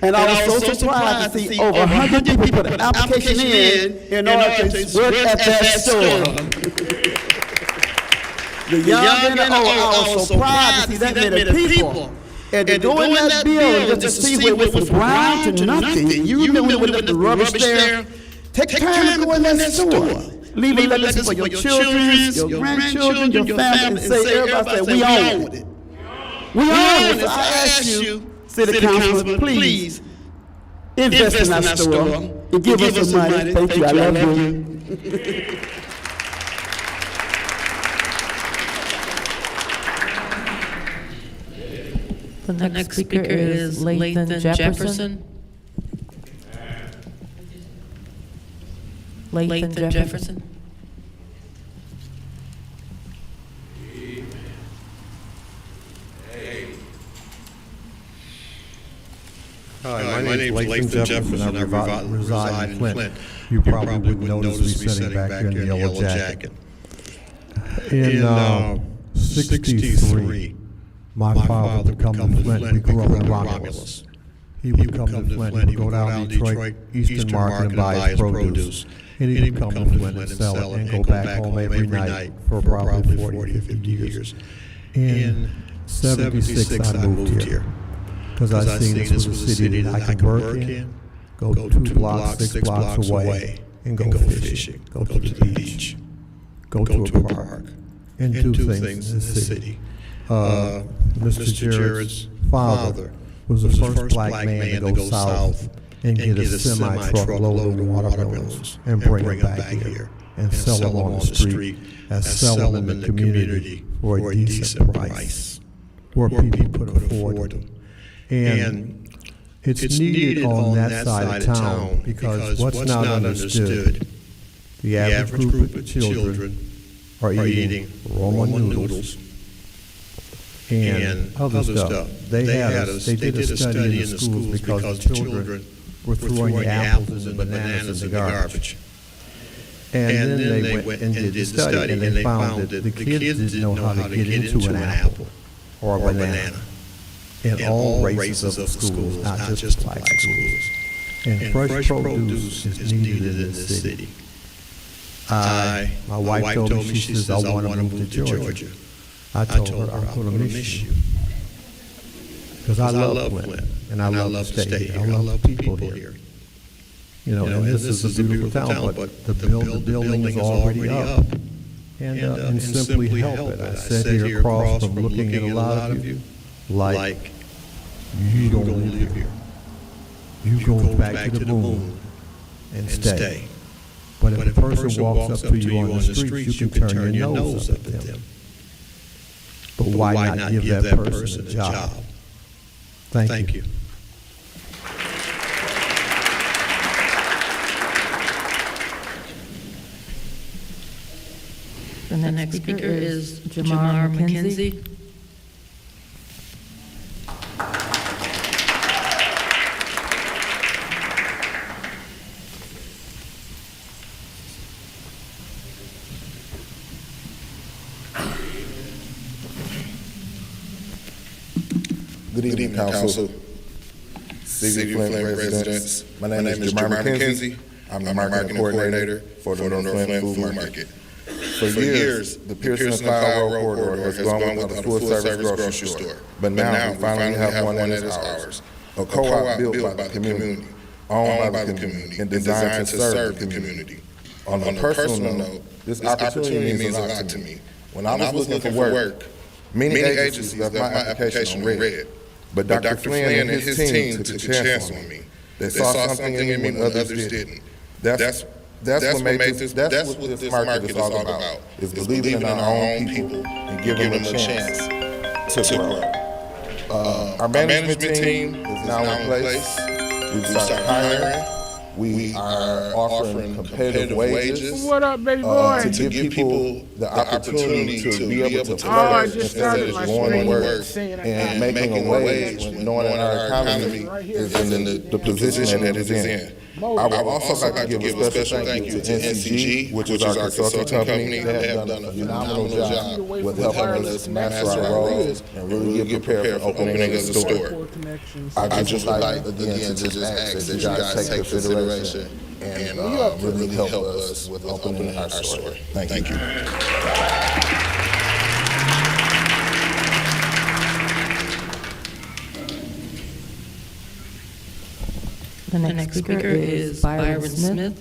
And I was so surprised to see over 100 people put an application in order to work at that store. The young and the old, I was so proud to see that many people. And to go in that building just to see what was from ground to nothing. You remember when we left the rubbish there? Take time to go in that store. Leave a legacy for your children, your grandchildren, your family, and say, everybody say, we own it. We own it. So I ask you, City Councilman, please invest in our store and give us some money. Thank you. I love you. The next speaker is Lathan Jefferson. Lathan Jefferson. Hi, my name is Lathan Jefferson. I reside in Flint. You probably wouldn't notice me sitting back here in the yellow jacket. In 63, my father would come to Flint. We grew up in Romulus. He would come to Flint. He would go down to Detroit, Eastern Market, and buy his produce. And he would come to Flint and sell it and go back home every night for probably 40 or 50 years. In 76, I moved here because I seen this was a city that I could work in, go 2 blocks, 6 blocks away, and go fishing, go to the beach, go to a park, and do things in the city. Mr. Jarrett's father was the first black man to go south and get a semi-truck load of watermelons and bring them back here and sell them on the street and sell them in the community for a decent price where people could afford them. And it's needed on that side of town because what's not understood, the average group of children are eating Roman noodles and other stuff. They did a study in the schools because the children were throwing the apples and the bananas in the garbage. And then they went and did the study, and they found that the kids didn't know how to get into an apple or a banana. In all races of schools, not just black schools. And fresh produce is needed in this city. My wife told me, she says, I want to move to Georgia. I told her, I'm going to miss you. Because I love Flint, and I love to stay here. I love the people here. You know, and this is a beautiful town, but the building is already up. And simply help it. I sat here across from looking at a lot of you like you don't live here. You go back to the moon and stay. But if a person walks up to you on the street, you can turn your nose up at them. But why not give that person a job? Thank you. The next speaker is Jamar McKenzie. Good evening, Council. City of Flint residents. My name is Jamar McKenzie. I'm the marketing coordinator for the North Flint Food Market. For years, the Pearson and Cloud Road corridor has gone without a full-service grocery store. But now we finally have one that is ours. A co-op built by the community, owned by the community, and designed to serve the community. On a personal note, this opportunity means a lot to me. When I was looking for work, many agencies left my application red. But Dr. Flynn and his team took a chance on me. They saw something in me when others didn't. That's what this market is all about, is believing in our own people and giving them a chance to grow. Our management team is now in place. We've started hiring. We are offering competitive wages. What up, baby boy? To give people the opportunity to be able to flourish instead of just going to work and making a wage, knowing that our economy is in the position that it is in. I would also like to give a special thank you to NCG, which is our consulting company. They have done a phenomenal job with helping us master our roles and really get prepared for opening of the store. I just would like, again, to just ask that you guys take consideration and really help us with opening our store. Thank you. The next speaker is Byron Smith.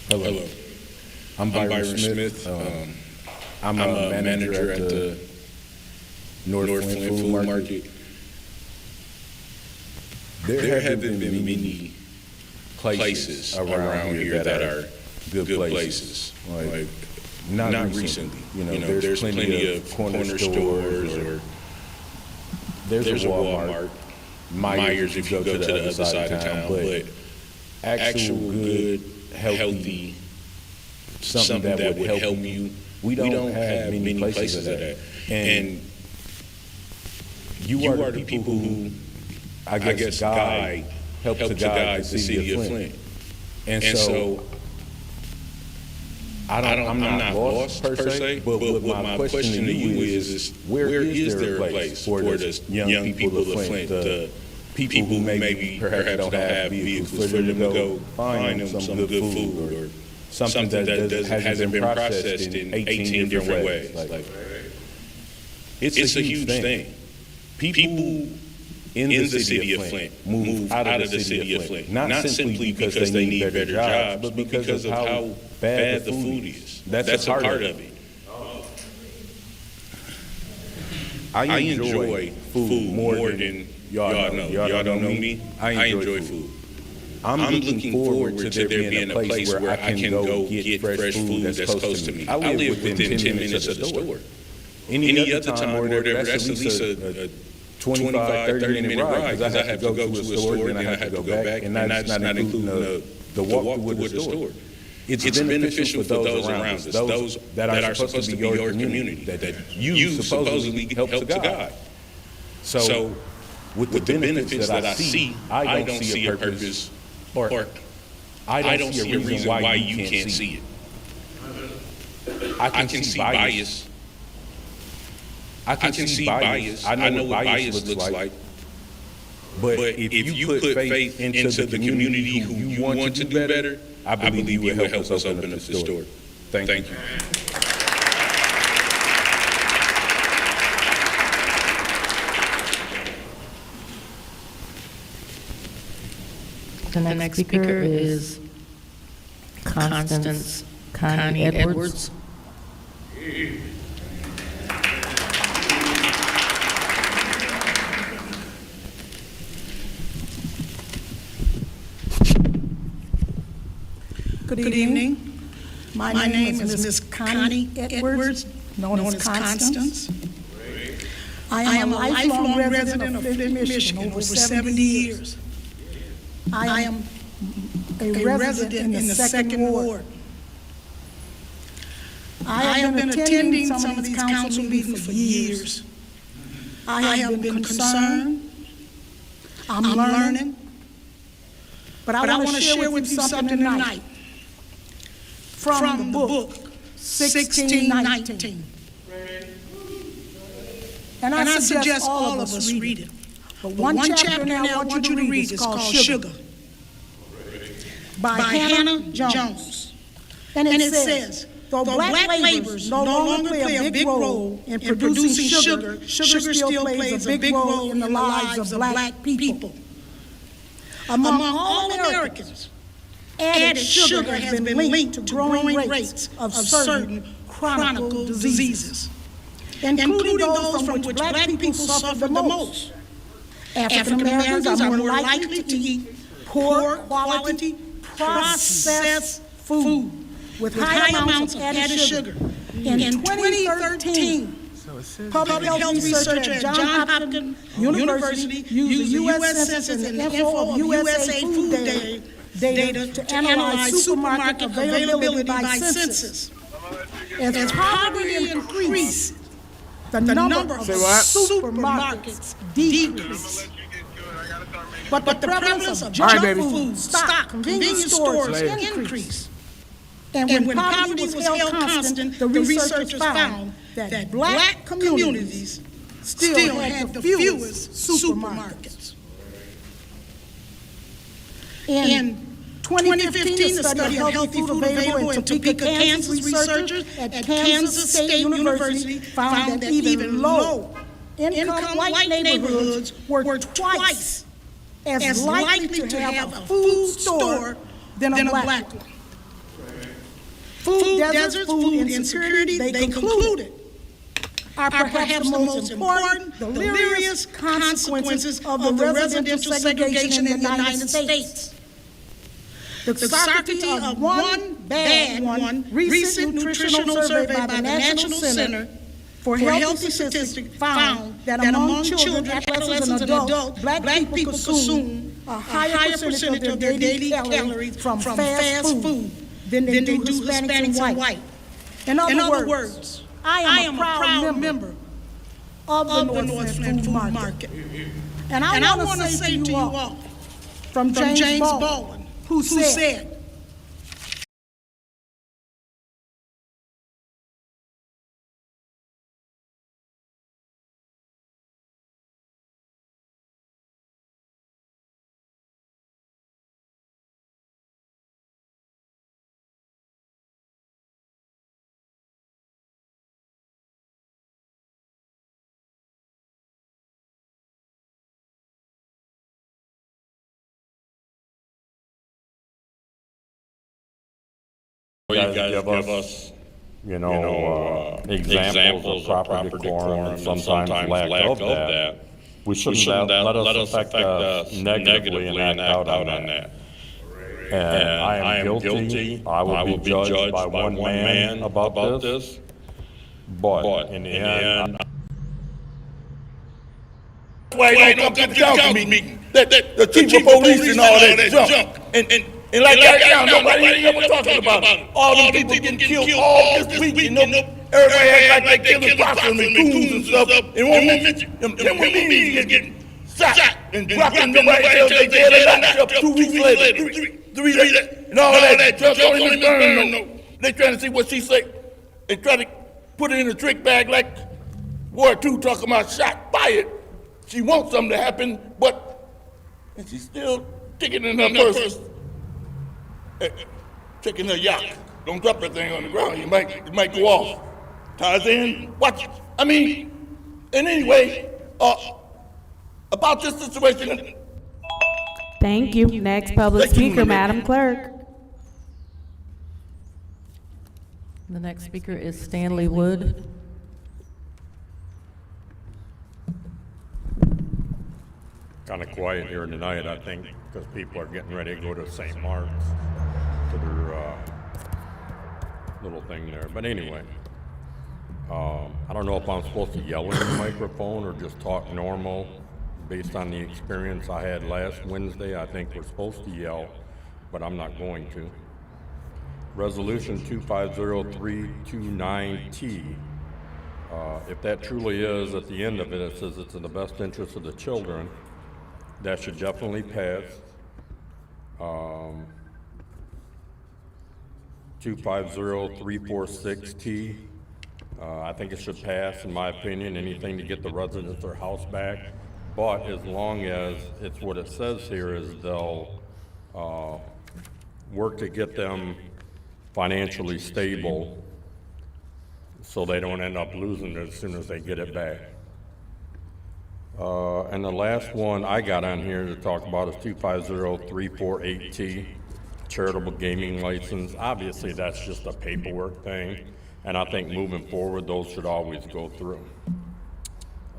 Hello. I'm Byron Smith. I'm a manager at the Enabled-Flint Food Market. There have been many places around here that are good places. Like not recently. You know, there's plenty of corner stores, or there's a Walmart, Myers if you go to the other side of town. But actual good, healthy, something that would help you. We don't have many places of that. And you are the people who, I guess, help to guide the city of Flint. And so, I'm not lost per se, but what my question to you is where is there a place for the young people of Flint, the people who maybe perhaps don't have vehicles, for them to go find them some good food or something that hasn't been processed in 18 different ways. Like, it's a huge thing. People in the city of Flint move out of the city of Flint, not simply because they need better jobs, but because of how bad the food is. That's a part of it. I enjoy food more than y'all know. Y'all don't know me. I enjoy food. I'm looking forward to there being a place where I can go get fresh food that's close to me. I live within 10 minutes of the store. Any other time or whatever, that's at least a 25, 30-minute ride, because I have to go to a store, then I have to go back, and that's not including the walk through the store. It's beneficial for those around us, those that are supposed to be your community, that you supposedly help to guide. So with the benefits that I see, I don't see a purpose, or I don't see a reason why you can't see it. I can see bias. I can see bias. I know what bias looks like. But if you put faith into the community who you want to do better, I believe you will help us open up the store. Thank you. The next speaker is Constance Connie Edwards. Good evening. My name is Miss Connie Edwards, known as Constance. I am a lifelong resident of Flint, Michigan, over 70 years. I am a resident in the Second Ward. I have been attending some of these council meetings for years. I have been concerned. I'm learning. But I want to share with you something tonight from the book 1619. And I suggest all of us read it. But one chapter now I want you to read is called Sugar by Hannah Jones. And it says, though black laborers no longer play a big role in producing sugar, sugar still plays a big role in the lives of black people. Among all Americans, added sugar has been linked to growing rates of certain chronic diseases, including those from which black people suffer the most. African Americans are more likely to eat poor quality processed food with high amounts of added sugar. In 2013, Public health researcher at Johns Hopkins University used the U.S. Census and the info of USA Food data to analyze supermarket availability by census. As poverty increased, the number of supermarkets decreased. But the prevalence of junk food, stock, convenience stores increased. And when poverty was held constant, the researchers found that black communities still had the fewest supermarkets. In 2015, a study of healthy food available in Topeka, Kansas researchers at Kansas State University found that even low-income white neighborhoods were twice as likely to have a food store than a black one. Food deserts, food insecurity, they concluded, are perhaps the most important, delirious consequences of the residential segregation in the United States. The Socrates of one bad one recent nutritional survey by the National Center for Healthy Statistics found that among children, adolescents, and adults, black people consume a higher percentage of their daily calories from fast food than they do Hispanics and white. In other words, I am a proud member of the North Flint Food Market. And I want to say to you all, from James Baldwin, who said, You guys give us, examples of proper decorum and sometimes lack of that. We shouldn't let us affect us negatively and act out on that. And I am guilty. I will be judged by one man about this. But in the end, why you don't come to the council meeting? The chief of police and all that junk. And like that now, nobody ever talking about it. All them people getting killed all this week, everybody act like they killing possums and coons and stuff. And won't mention them meetings getting shot and dropped in nobody else. They dead and locked up 2 weeks later, 3 days, and all that junk don't even burn no. They trying to see what she say and try to put it in a trick bag like War 2 talking about shot, fired. She wants something to happen, and she's still sticking in her purse. Checking her yacht. Don't drop that thing on the ground. It might go off. Tarzan, watch it. And anyway, about this situation. Thank you. Next public speaker, Madam Clerk. The next speaker is Stanley Wood. kind of quiet here tonight, I think, because people are getting ready to go to St. Mark's for their little thing there. But anyway, I don't know if I'm supposed to yell in the microphone or just talk normal. Based on the experience I had last Wednesday, I think we're supposed to yell, but I'm not going to. Resolution 250329T. If that truly is, at the end of it, it says it's in the best interest of the children, that should definitely pass. 250346T. I think it should pass, in my opinion, anything to get the residents their house back. But as long as it's what it says here is they'll work to get them financially stable so they don't end up losing it as soon as they get it back. And the last one I got on here to talk about is 250348T, charitable gaming license. Obviously, that's just a paperwork thing, and I think moving forward, those should always go through.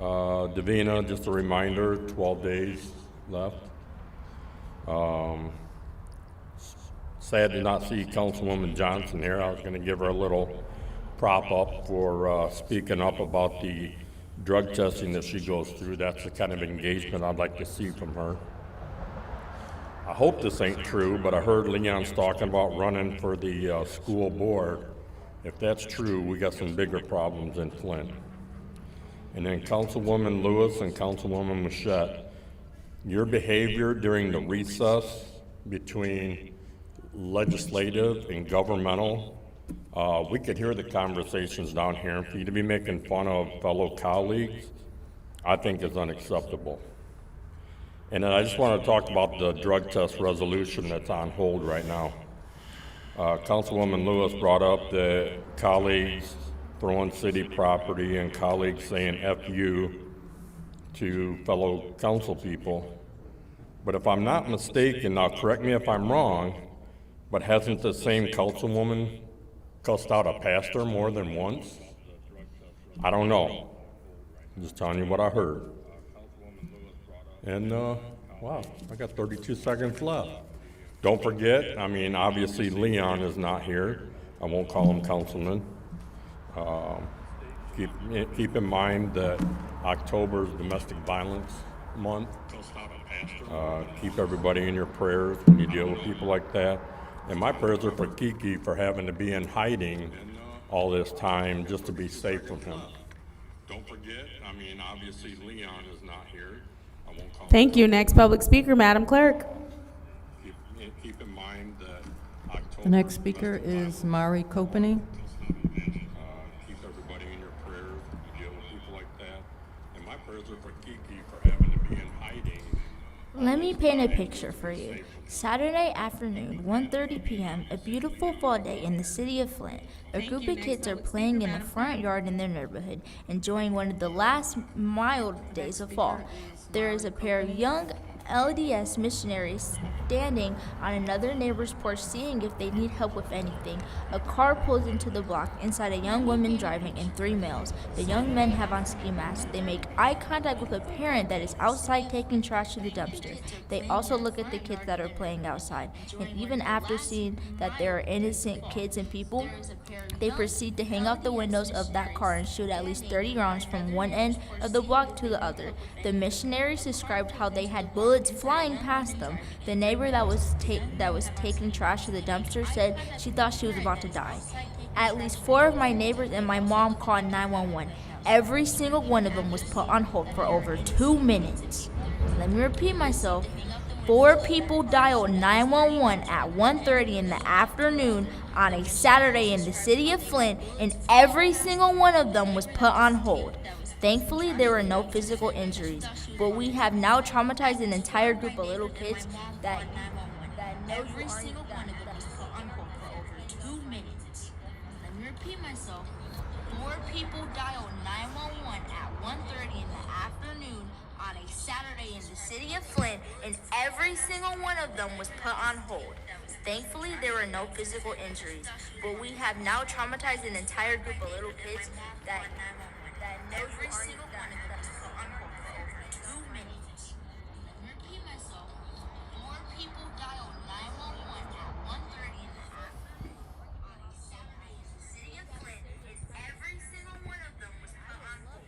Davina, just a reminder, 12 days left. Sad to not see Councilwoman Johnson here. I was going to give her a little prop up for speaking up about the drug testing that she goes through. That's the kind of engagement I'd like to see from her. I hope this ain't true, but I heard Leon's talking about running for the school board. If that's true, we got some bigger problems in Flint. And then Councilwoman Lewis and Councilwoman Machette, your behavior during the recess between legislative and governmental, we could hear the conversations down here, and for you to be making fun of fellow colleagues, I think is unacceptable. And then I just want to talk about the drug test resolution that's on hold right now. Councilwoman Lewis brought up the colleagues throwing city property and colleagues saying F you to fellow council people. But if I'm not mistaken, now correct me if I'm wrong, but hasn't the same councilwoman cussed out a pastor more than once? I don't know. I'm just telling you what I heard. And, wow, I got 32 seconds left. Don't forget, I mean, obviously Leon is not here. I won't call him councilman. Keep in mind that October is Domestic Violence Month. Keep everybody in your prayers when you deal with people like that. And my prayers are for Kiki for having to be in hiding all this time just to be safe from him. Don't forget, I mean, obviously Leon is not here. Thank you. Next public speaker, Madam Clerk. Keep in mind that October. The next speaker is Mari Kopany. Keep everybody in your prayers. You deal with people like that. And my prayers are for Kiki for having to be in hiding. Let me paint a picture for you. Saturday afternoon, 1:30 p.m., a beautiful fall day in the city of Flint. A group of kids are playing in the front yard in their neighborhood, enjoying one of the last mild days of fall. There is a pair of young LDS missionaries standing on another neighbor's porch seeing if they need help with anything. A car pulls into the block, inside a young woman driving and 3 males. The young men have on ski masks. They make eye contact with a parent that is outside taking trash to the dumpster. They also look at the kids that are playing outside. And even after seeing that there are innocent kids and people, they proceed to hang out the windows of that car and shoot at least 30 rounds from one end of the block to the other. The missionaries described how they had bullets flying past them. The neighbor that was taking trash to the dumpster said she thought she was about to die. At least 4 of my neighbors and my mom called 911. Every single one of them was put on hold for over 2 minutes. Let me repeat myself. 4 people dialed 911 at 1:30 in the afternoon on a Saturday in the city of Flint, and every single one of them was put on hold. Thankfully, there were no physical injuries, but we have now traumatized an entire group of little kids that every single one of them was put on hold for over 2 minutes. Let me repeat myself. 4 people dialed 911 at 1:30 in the afternoon on a Saturday in the city of Flint, and every single one of them was put on hold. Thankfully, there were no physical injuries, but we have now traumatized an entire group of little kids that every single one of them was put on hold for over 2 minutes. Let me repeat myself. 4 people dialed 911 at 1:30 in the afternoon on a Saturday in the city of Flint, and every single one of them was put on hold.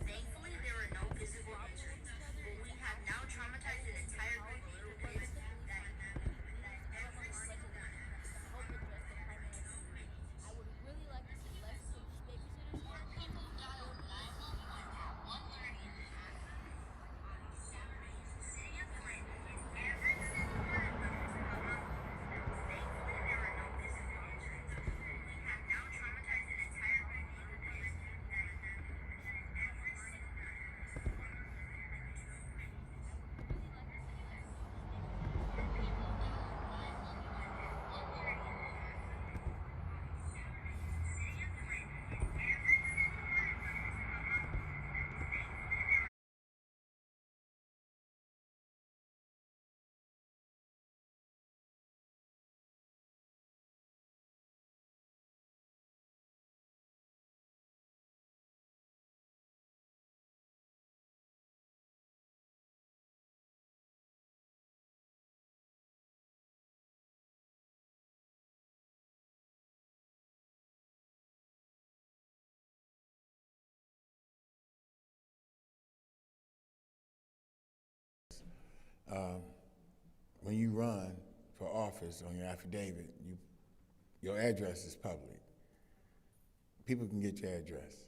Thankfully, there were no physical injuries, but we have now traumatized an entire group of little kids that every single one of them was put on hold for over 2 minutes. I would really like to see less babysitters. 4 people dialed 911 at 1:30 in the when you run for office on your affidavit, your address is public. People can get your address.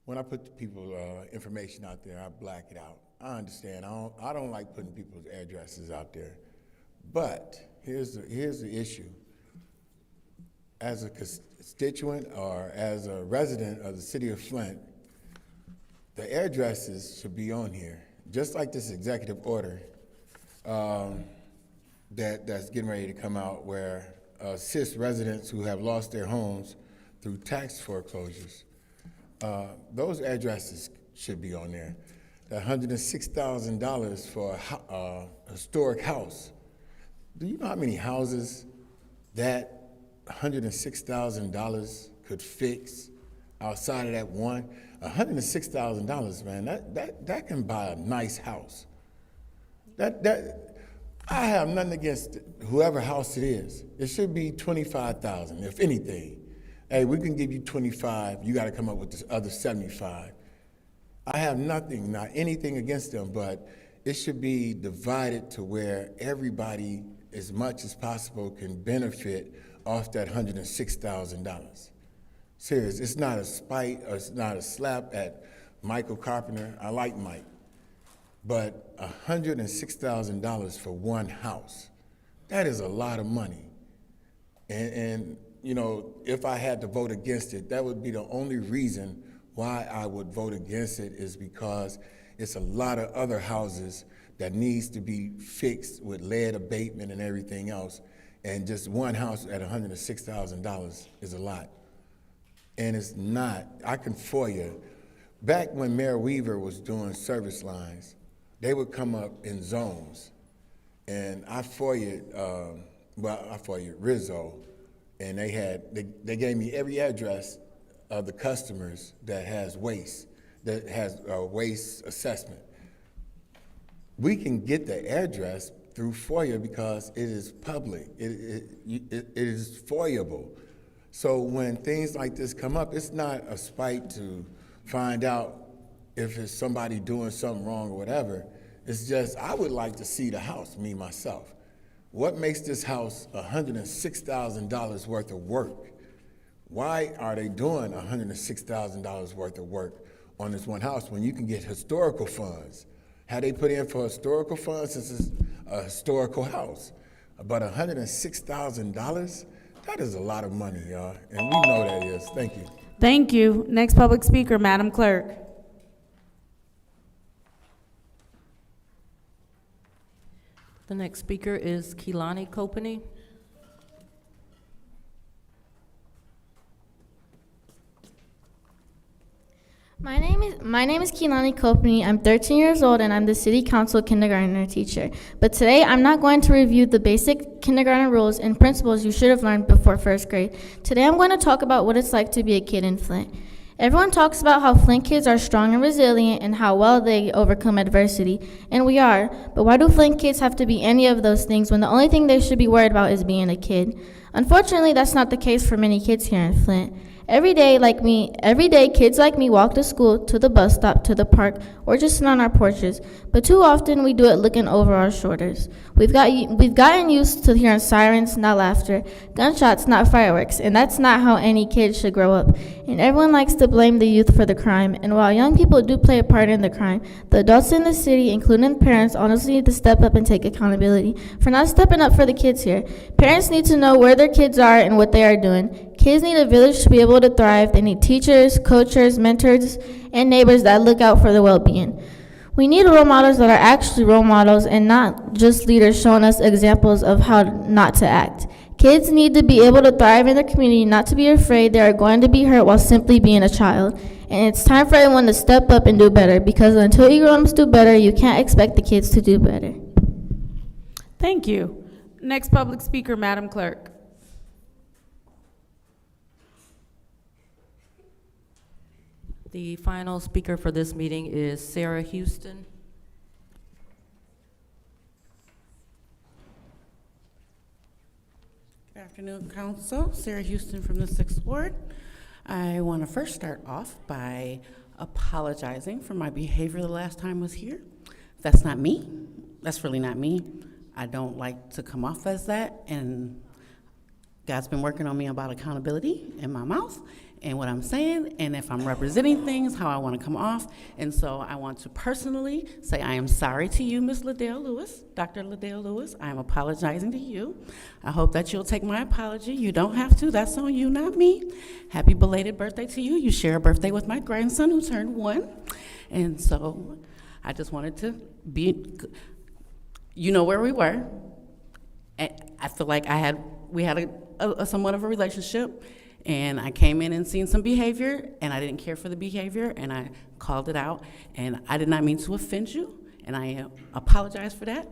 When I put the people information out there, I black it out. I understand. I don't like putting people's addresses out there. But here's the issue. As a constituent or as a resident of the city of Flint, the addresses should be on here, just like this executive order that's getting ready to come out, where assist residents who have lost their homes through tax foreclosures. Those addresses should be on there. The $106,000 for a historic house. Do you know how many houses that $106,000 could fix outside of that one? $106,000, man, that can buy a nice house. I have nothing against whoever house it is. It should be $25,000, if anything. Hey, we can give you 25, you gotta come up with this other 75. I have nothing, not anything against them, but it should be divided to where everybody, as much as possible, can benefit off that $106,000. Serious, it's not a spite, or it's not a slap at Michael Carpenter. I like Mike. But $106,000 for one house, that is a lot of money. And you know, if I had to vote against it, that would be the only reason why I would vote against it, is because it's a lot of other houses that needs to be fixed with lead abatement and everything else. And just one house at $106,000 is a lot. And it's not. I can FOIA. Back when Mayor Weaver was doing service lines, they would come up in zones. And I FOIA'd Rizzo, and they gave me every address of the customers that has waste assessment. We can get the address through FOIA because it is public. It is FOIAble. So when things like this come up, it's not a spite to find out if it's somebody doing something wrong or whatever. It's just, I would like to see the house, me, myself. What makes this house $106,000 worth of work? Why are they doing $106,000 worth of work on this one house when you can get historical funds? Had they put in for historical funds, since it's a historical house? But $106,000, that is a lot of money, y'all, and we know that is. Thank you. Thank you. Next public speaker, Madam Clerk. The next speaker is Keelani Copany. My name is Keelani Copany. I'm 13 years old and I'm the City Council kindergartner teacher. But today I'm not going to review the basic kindergarten rules and principles you should have learned before first grade. Today I'm going to talk about what it's like to be a kid in Flint. Everyone talks about how Flint kids are strong and resilient and how well they overcome adversity, and we are, but why do Flint kids have to be any of those things when the only thing they should be worried about is being a kid? Unfortunately, that's not the case for many kids here in Flint. Every day, kids like me walk to school, to the bus stop, to the park, or just sit on our porches. But too often, we do it looking over our shoulders. We've gotten used to hearing sirens, not laughter, gunshots, not fireworks, and that's not how any kid should grow up. And everyone likes to blame the youth for the crime. And while young people do play a part in the crime, the adults in the city, including parents, honestly need to step up and take accountability for not stepping up for the kids here. Parents need to know where their kids are and what they are doing. Kids need a village to be able to thrive. They need teachers, coaches, mentors, and neighbors that look out for their well-being. We need role models that are actually role models and not just leaders showing us examples of how not to act. Kids need to be able to thrive in their community, not to be afraid they are going to be hurt while simply being a child. And it's time for everyone to step up and do better, because until you grown-ups do better, you can't expect the kids to do better. Thank you. Next public speaker, Madam Clerk. The final speaker for this meeting is Sarah Houston. Good afternoon, Council. Sarah Houston from the 6th Ward. I want to first start off by apologizing for my behavior the last time I was here. That's not me. That's really not me. I don't like to come off as that, and God's been working on me about accountability in my mouth and what I'm saying, and if I'm representing things, how I want to come off. And so I want to personally say I am sorry to you, Ms. Liddell Lewis, Dr. Liddell Lewis. I am apologizing to you. I hope that you'll take my apology. You don't have to. That's on you, not me. Happy belated birthday to you. You share a birthday with my grandson who turned 1. And so I just wanted to be, you know where we were. And I feel like we had a somewhat of a relationship, and I came in and seen some behavior, and I didn't care for the behavior, and I called it out, and I did not mean to offend you, and I apologize for that.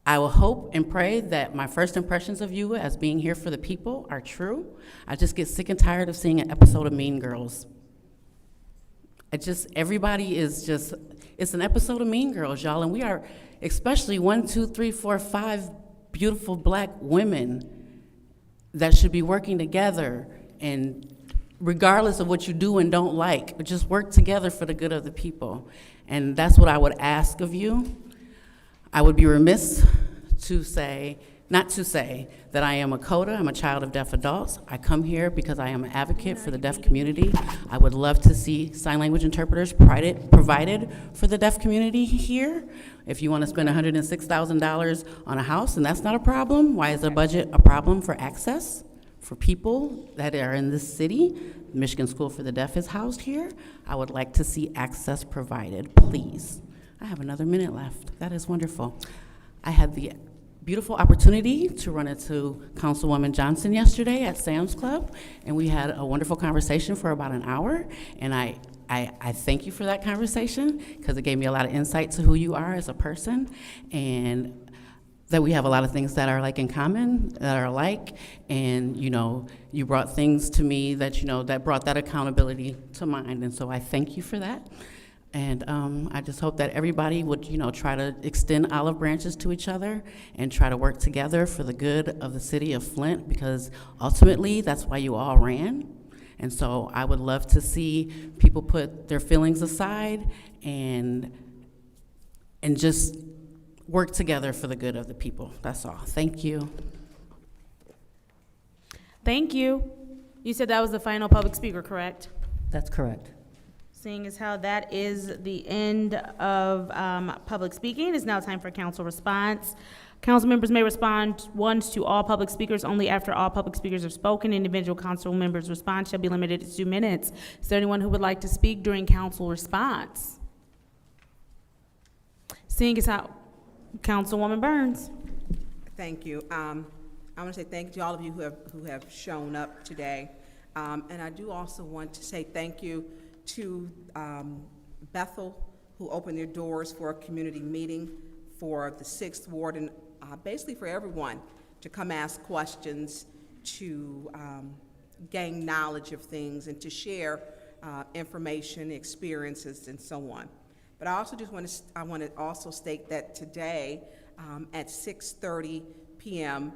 I will hope and pray that my first impressions of you as being here for the people are true. I just get sick and tired of seeing an episode of Mean Girls. Everybody is just, it's an episode of Mean Girls, y'all, and we are, especially 1, 2, 3, 4, 5 beautiful black women that should be working together, and regardless of what you do and don't like, just work together for the good of the people. And that's what I would ask of you. I would be remiss not to say that I am a CODA, I'm a child of deaf adults. I come here because I am an advocate for the deaf community. I would love to see sign language interpreters provided for the deaf community here. If you want to spend $106,000 on a house and that's not a problem, why is the budget a problem for access for people that are in this city? Michigan School for the Deaf is housed here. I would like to see access provided, please. I have another minute left. That is wonderful. I had the beautiful opportunity to run into Councilwoman Johnson yesterday at Sam's Club, and we had a wonderful conversation for about an hour, and I thank you for that conversation, because it gave me a lot of insight to who you are as a person, and that we have a lot of things that are like in common, that are alike, and you brought things to me that that brought that accountability to mind, and so I thank you for that. And I just hope that everybody would, try to extend olive branches to each other and try to work together for the good of the city of Flint, because ultimately that's why you all ran. And so I would love to see people put their feelings aside and just work together for the good of the people. That's all. Thank you. Thank you. You said that was the final public speaker, correct? That's correct. Seeing as how that is the end of public speaking, it's now time for council response. Council members may respond once to all public speakers only after all public speakers have spoken. Individual council members' response shall be limited to 2 minutes. Is there anyone who would like to speak during council response? Seeing as how, Councilwoman Burns. Thank you. I want to say thank you to all of you who have shown up today. And I do also want to say thank you to Bethel, who opened their doors for a community meeting for the 6th Ward, and basically for everyone to come ask questions, to gain knowledge of things, and to share information, experiences, and so on. But I also just want to also state that today at 6:30 p.m.,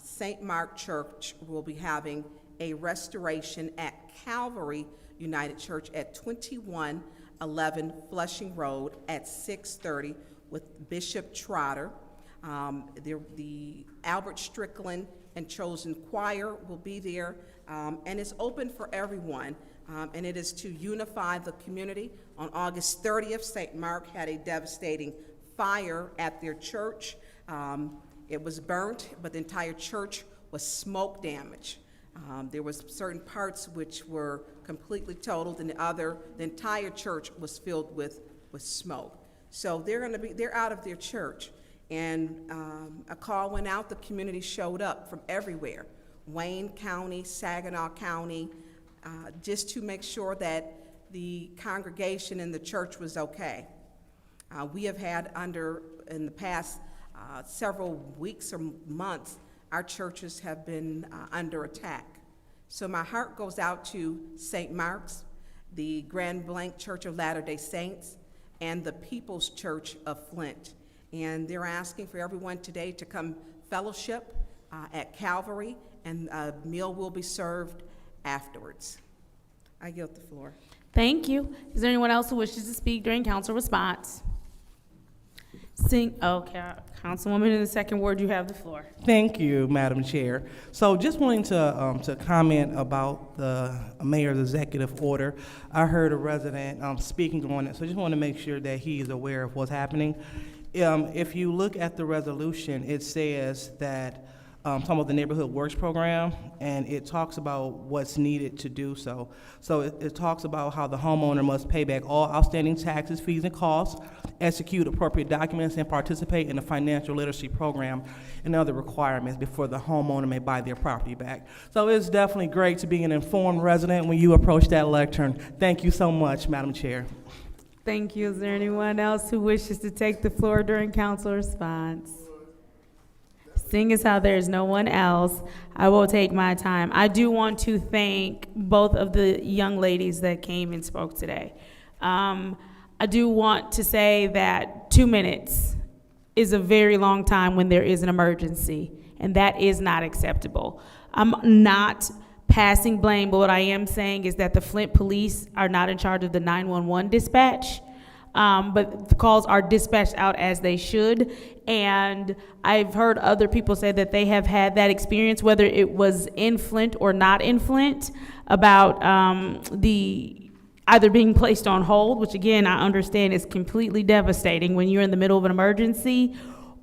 St. Mark Church will be having a restoration at Calvary United Church at 2111 Flushing Road at 6:30 with Bishop Trotter. The Albert Strickland and Chosen Choir will be there, and it's open for everyone, and it is to unify the community. On August 30th, St. Mark had a devastating fire at their church. It was burnt, but the entire church was smoke damage. There was certain parts which were completely totaled, and the entire church was filled with smoke. So they're out of their church, and a call went out. The community showed up from everywhere, Wayne County, Saginaw County, just to make sure that the congregation in the church was okay. We have had in the past several weeks or months, our churches have been under attack. So my heart goes out to St. Mark's, the Grand Blanc Church of Latter-day Saints, and the People's Church of Flint. And they're asking for everyone today to come fellowship at Calvary, and a meal will be served afterwards. I yield the floor. Thank you. Is there anyone else who wishes to speak during council response? Councilwoman in the second ward, you have the floor. Thank you, Madam Chair. So just wanting to comment about the mayor's executive order. I heard a resident speaking on it, so I just want to make sure that he is aware of what's happening. If you look at the resolution, it says that talking about the Neighborhood Works Program, and it talks about what's needed to do so. So it talks about how the homeowner must pay back all outstanding taxes, fees, and costs, execute appropriate documents, and participate in a financial literacy program and other requirements before the homeowner may buy their property back. So it's definitely great to be an informed resident when you approach that lectern. Thank you so much, Madam Chair. Thank you. Is there anyone else who wishes to take the floor during council response? Seeing as how there's no one else, I will take my time. I do want to thank both of the young ladies that came and spoke today. I do want to say that 2 minutes is a very long time when there is an emergency, and that is not acceptable. I'm not passing blame, but what I am saying is that the Flint police are not in charge of the 911 dispatch. But the calls are dispatched out as they should, and I've heard other people say that they have had that experience, whether it was in Flint or not in Flint, about the either being placed on hold, which again I understand is completely devastating when you're in the middle of an emergency,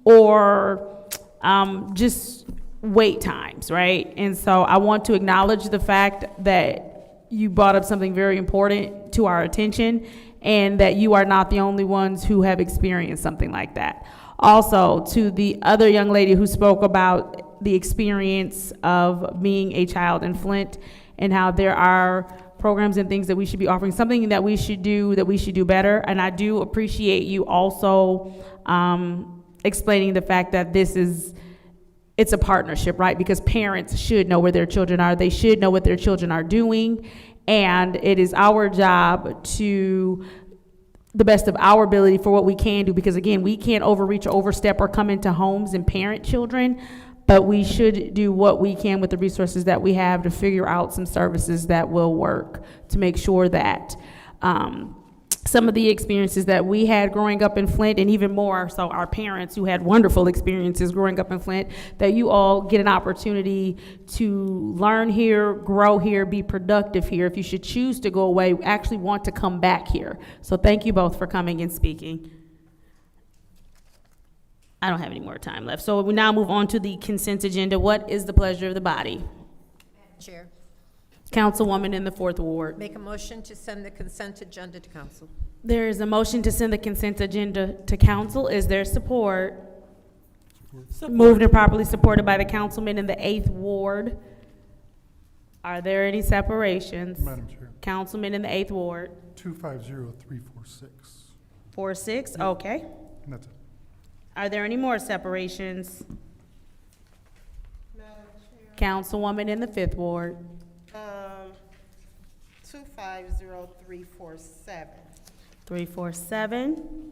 or just wait times, right? And so I want to acknowledge the fact that you brought up something very important to our attention, and that you are not the only ones who have experienced something like that. Also, to the other young lady who spoke about the experience of being a child in Flint and how there are programs and things that we should be offering, something that we should do better. And I do appreciate you also explaining the fact that it's a partnership, right? Because parents should know where their children are. They should know what their children are doing. And it is our job to the best of our ability for what we can do, because again, we can't overreach or overstep or come into homes and parent children, but we should do what we can with the resources that we have to figure out some services that will work to make sure that some of the experiences that we had growing up in Flint, and even more so our parents who had wonderful experiences growing up in Flint, that you all get an opportunity to learn here, grow here, be productive here. If you should choose to go away, actually want to come back here. So thank you both for coming and speaking. I don't have any more time left. So we now move on to the consent agenda. What is the pleasure of the body? Madam Chair. Councilwoman in the 4th Ward. Make a motion to send the consent agenda to council. There is a motion to send the consent agenda to council. Is there support? Moved and properly supported by the councilman in the 8th Ward. Are there any separations? Madam Chair. Councilman in the 8th Ward. 250346. 46, okay. And that's it. Are there any more separations? Councilwoman in the 5th Ward. 250347. 347.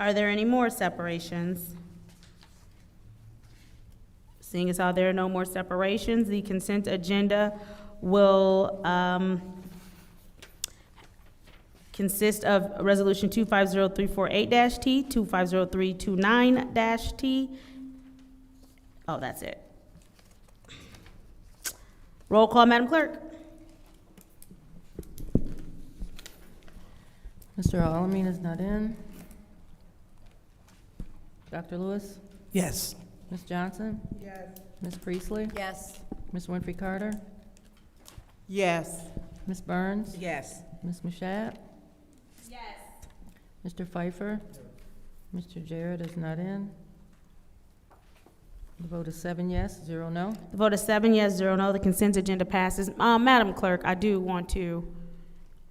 Are there any more separations? Seeing as how there are no more separations, the consent agenda will consist of Resolution 250348-T, 250329-T. Oh, that's it. Roll call, Madam Clerk. Mr. Alamin is not in. Dr. Lewis? Yes. Ms. Johnson? Yes. Ms. Priestley? Yes. Ms. Winfrey Carter? Yes. Ms. Burns? Yes. Ms. Mashat? Yes. Mr. Pfeiffer? Mr. Jarrett is not in. The vote is 7 yes, 0 no. The vote is 7 yes, 0 no. The consent agenda passes. Madam Clerk, I do want to,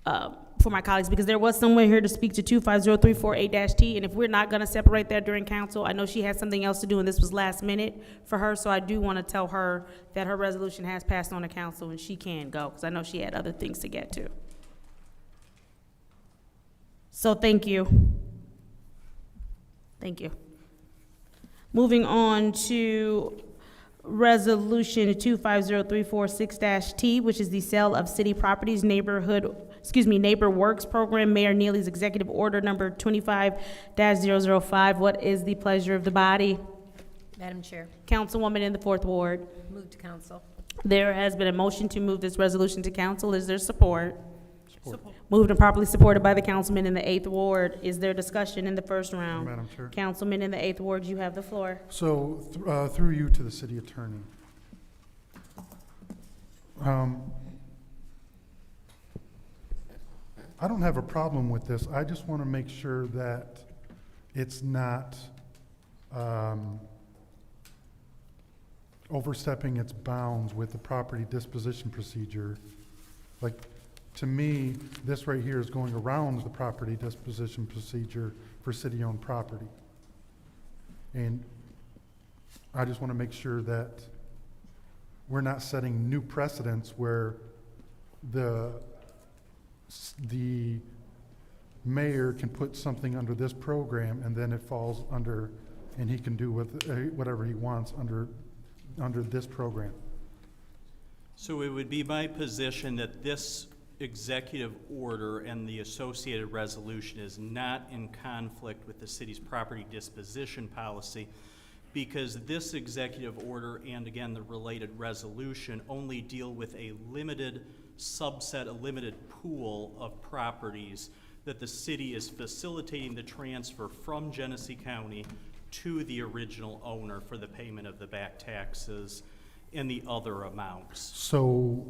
for my colleagues, because there was someone here to speak to 250348-T, and if we're not going to separate that during council, I know she had something else to do, and this was last minute for her, so I do want to tell her that her resolution has passed on to council, and she can go, because I know she had other things to get to. So thank you. Thank you. Moving on to Resolution 250346-T, which is the sale of city properties Neighbor Works Program, Mayor Neely's Executive Order number 25-005. What is the pleasure of the body? Madam Chair, Councilwoman in the Fourth Ward. move to council. There has been a motion to move this resolution to council. Is there support? Support. Moved and properly supported by the councilman in the Eighth Ward. Is there discussion in the first round? Madam Chair. Councilman in the Eighth Ward, you have the floor. So, through you to the city attorney. I don't have a problem with this. I just want to make sure that it's not overstepping its bounds with the property disposition procedure. Like, to me, this right here is going around the property disposition procedure for city-owned property. And I just want to make sure that we're not setting new precedents where the mayor can put something under this program and then it falls under, and he can do with whatever he wants under this program. So it would be my position that this executive order and the associated resolution is not in conflict with the city's property disposition policy, because this executive order and again the related resolution only deal with a limited subset, a limited pool of properties that the city is facilitating the transfer from Genesee County to the original owner for the payment of the back taxes and the other amounts. So,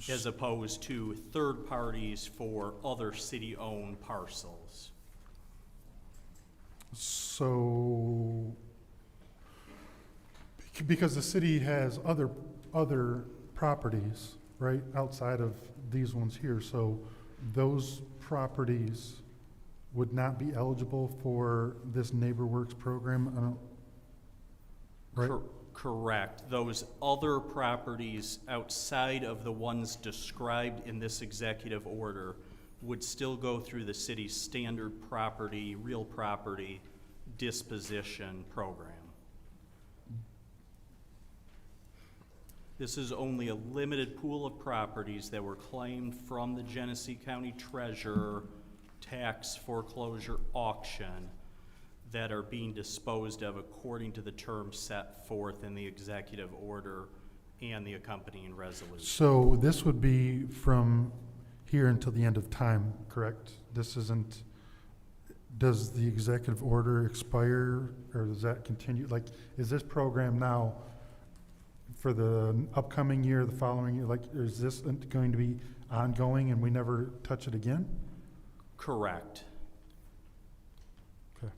as opposed to third parties for other city-owned parcels. So, because the city has other properties, right, outside of these ones here, so those properties would not be eligible for this Neighbor Works program, right? Correct. Those other properties outside of the ones described in this executive order would still go through the city's standard property, real property disposition program. This is only a limited pool of properties that were claimed from the Genesee County Treasurer tax foreclosure auction that are being disposed of according to the terms set forth in the executive order and the accompanying resolution. So this would be from here until the end of time, correct? This isn't, does the executive order expire or does that continue? Like, is this program now for the upcoming year, the following year, like, is this going to be ongoing and we never touch it again? Correct. Okay.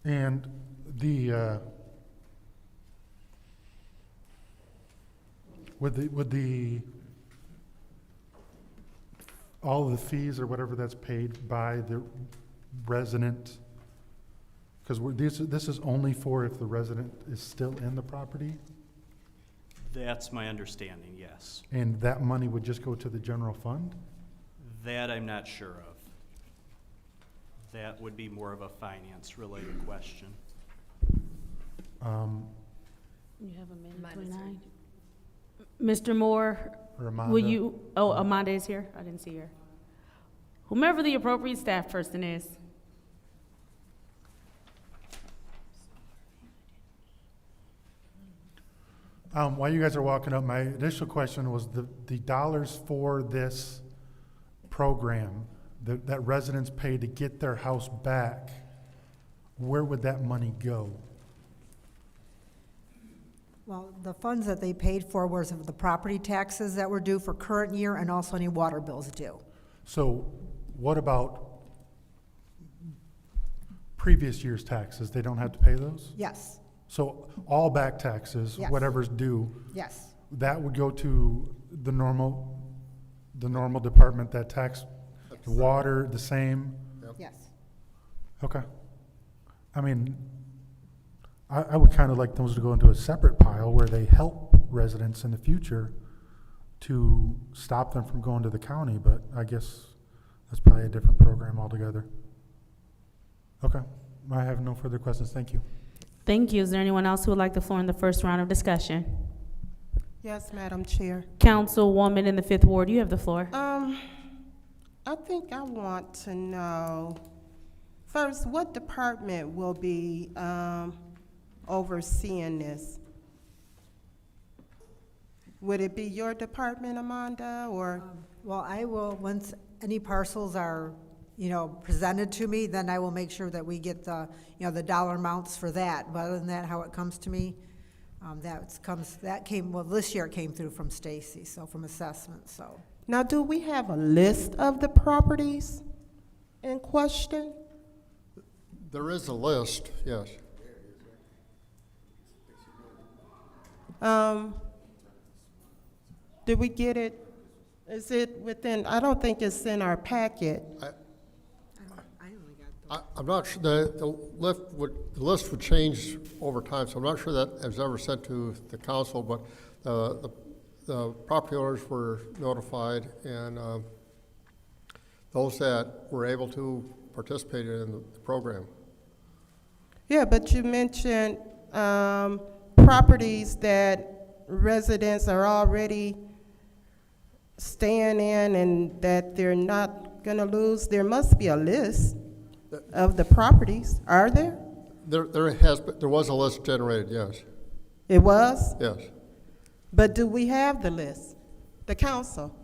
And the would the all of the fees or whatever that's paid by the resident, because this is only for if the resident is still in the property? That's my understanding, yes. And that money would just go to the general fund? That I'm not sure of. That would be more of a finance-related question. You have a minute 29. Mr. Moore, Amanda. will you, oh, Amanda is here? I didn't see her. Whomever the appropriate staff person is. While you guys are walking up, my initial question was the dollars for this program that residents pay to get their house back, where would that money go? Well, the funds that they paid for was of the property taxes that were due for current year and also any water bills due. So what about previous year's taxes? They don't have to pay those? Yes. So all back taxes, Yes. whatever's due, Yes. that would go to the normal department that tax, the water, the same? Yes. Okay. I mean, I would kind of like those to go into a separate pile where they help residents in the future to stop them from going to the county, but I guess that's probably a different program altogether. Okay, I have no further questions, thank you. Thank you. Is there anyone else who would like the floor in the first round of discussion? Yes, Madam Chair. Councilwoman in the Fifth Ward, you have the floor. I think I want to know, first, what department will be overseeing this? Would it be your department, Amanda, or? Well, I will, once any parcels are, presented to me, then I will make sure that we get the, the dollar amounts for that. But other than that, how it comes to me, this year it came through from Stacy, so from assessment, so. Now, do we have a list of the properties in question? There is a list, yes. Did we get it? Is it within, I don't think it's in our packet. I'm not sure, the list would change over time, so I'm not sure that was ever sent to the council, but the property owners were notified, and those that were able to participate in the program. Yeah, but you mentioned properties that residents are already staying in and that they're not gonna lose. There must be a list of the properties, are there? There was a list generated, yes. It was? Yes. But do we have the list, the council?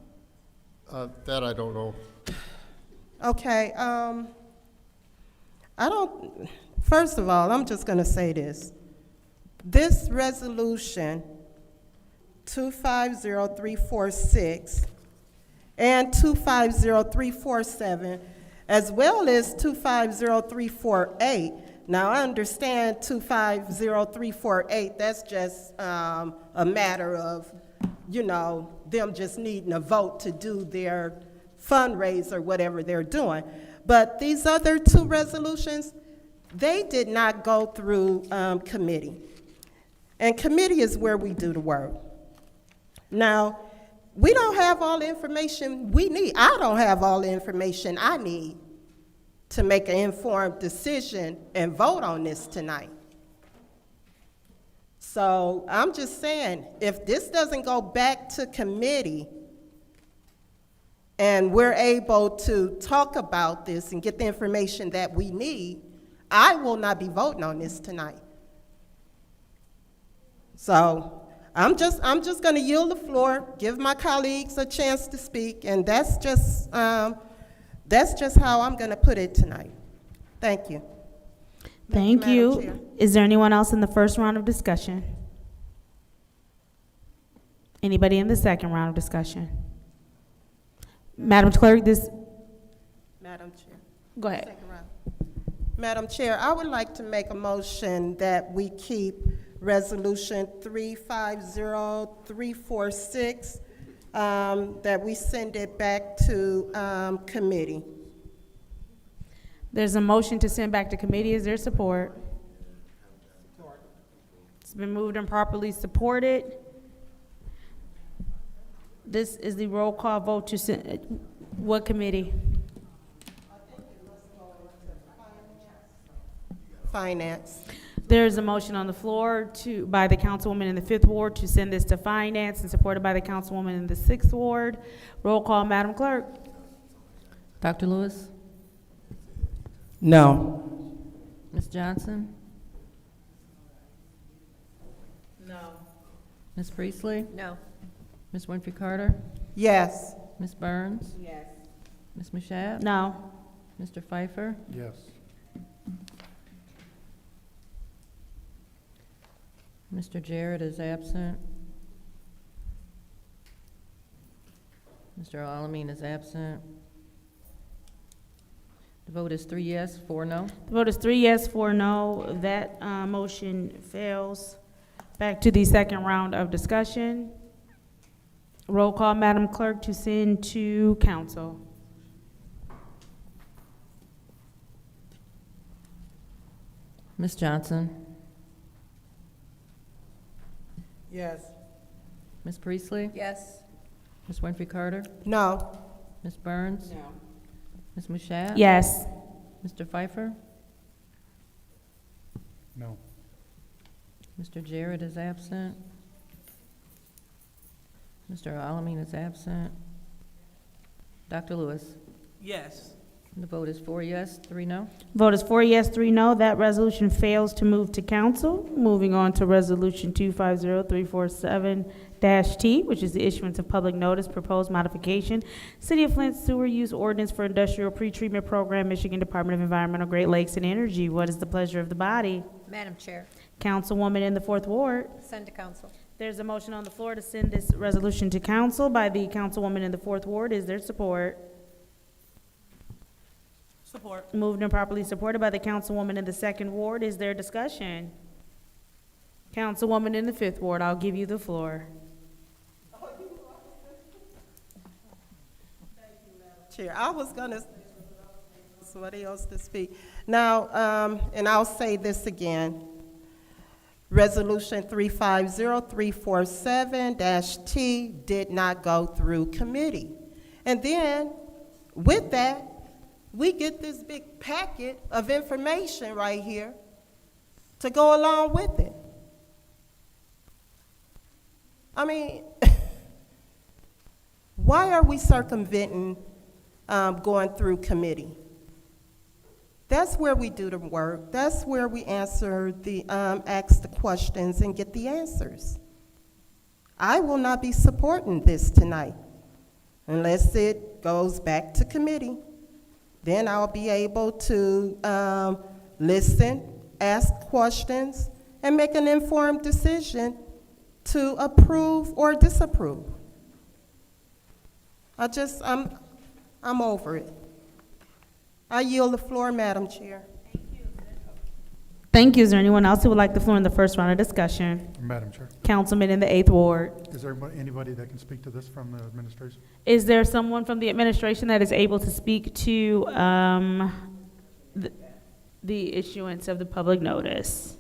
That I don't know. Okay, first of all, I'm just gonna say this. This resolution 250346 and 250347, as well as 250348. Now, I understand 250348, that's just a matter of, them just needing a vote to do their fundraiser, whatever they're doing. But these other two resolutions, they did not go through committee. And committee is where we do the work. Now, we don't have all the information we need. I don't have all the information I need to make an informed decision and vote on this tonight. So I'm just saying, if this doesn't go back to committee and we're able to talk about this and get the information that we need, I will not be voting on this tonight. So I'm just going to yield the floor, give my colleagues a chance to speak, and that's just how I'm going to put it tonight. Thank you. Thank you. Is there anyone else in the first round of discussion? Anybody in the second round of discussion? Madam Clerk, Madam Chair. Go ahead. Second round. Madam Chair, I would like to make a motion that we keep Resolution 350346, that we send it back to committee. There's a motion to send back to committee. Is there support? It's been moved and properly supported. This is the roll call vote to send, what committee? Finance. There's a motion on the floor by the councilwoman in the Fifth Ward to send this to finance, and supported by the councilwoman in the Sixth Ward. Roll call, Madam Clerk. Dr. Lewis? No. Ms. Johnson? No. Ms. Priestley? No. Ms. Winfrey Carter? Yes. Ms. Burns? Yes. Ms. Mashat? No. Mr. Pfeiffer? Yes. Mr. Jarrett is absent. Mr. Alamin is absent. The vote is 3 yes, 4 no. The vote is 3 yes, 4 no. That motion fails. Back to the second round of discussion. Roll call, Madam Clerk, to send to council. Ms. Johnson? Yes. Ms. Priestley? Yes. Ms. Winfrey Carter? No. Ms. Burns? No. Ms. Mushat? Yes. Mr. Pfeiffer? No. Mr. Jarrett is absent. Mr. Alamin is absent. Dr. Lewis? Yes. The vote is 4 yes, 3 no. Vote is 4 yes, 3 no. That resolution fails to move to council. Moving on to Resolution 250347-T, which is the issuance of public notice, proposed modification, City of Flint Sewer Use Ordinance for Industrial Pretreatment Program, Michigan Department of Environmental, Great Lakes, and Energy. What is the pleasure of the body? Madam Chair, Councilwoman in the Fourth Ward. send to council. There's a motion on the floor to send this resolution to council by the Councilwoman in the Fourth Ward. Is there support? Support. Moved and properly supported by the Councilwoman in the Second Ward. Is there discussion? Councilwoman in the Fifth Ward, I'll give you the floor. Chair, I was gonna, somebody else to speak. Now, and I'll say this again. Resolution 350347-T did not go through committee. And then, with that, we get this big packet of information right here to go along with it. I mean, why are we circumventing going through committee? That's where we do the work. That's where we answer the, ask the questions and get the answers. I will not be supporting this tonight unless it goes back to committee. Then I'll be able to listen, ask questions, and make an informed decision to approve or disapprove. I'm over it. I yield the floor, Madam Chair. Thank you. Is there anyone else who would like the floor in the first round of discussion? Madam Chair, Councilman in the Eighth Ward. is there anybody that can speak to this from the administration? Is there someone from the administration that is able to speak to the issuance of the public notice?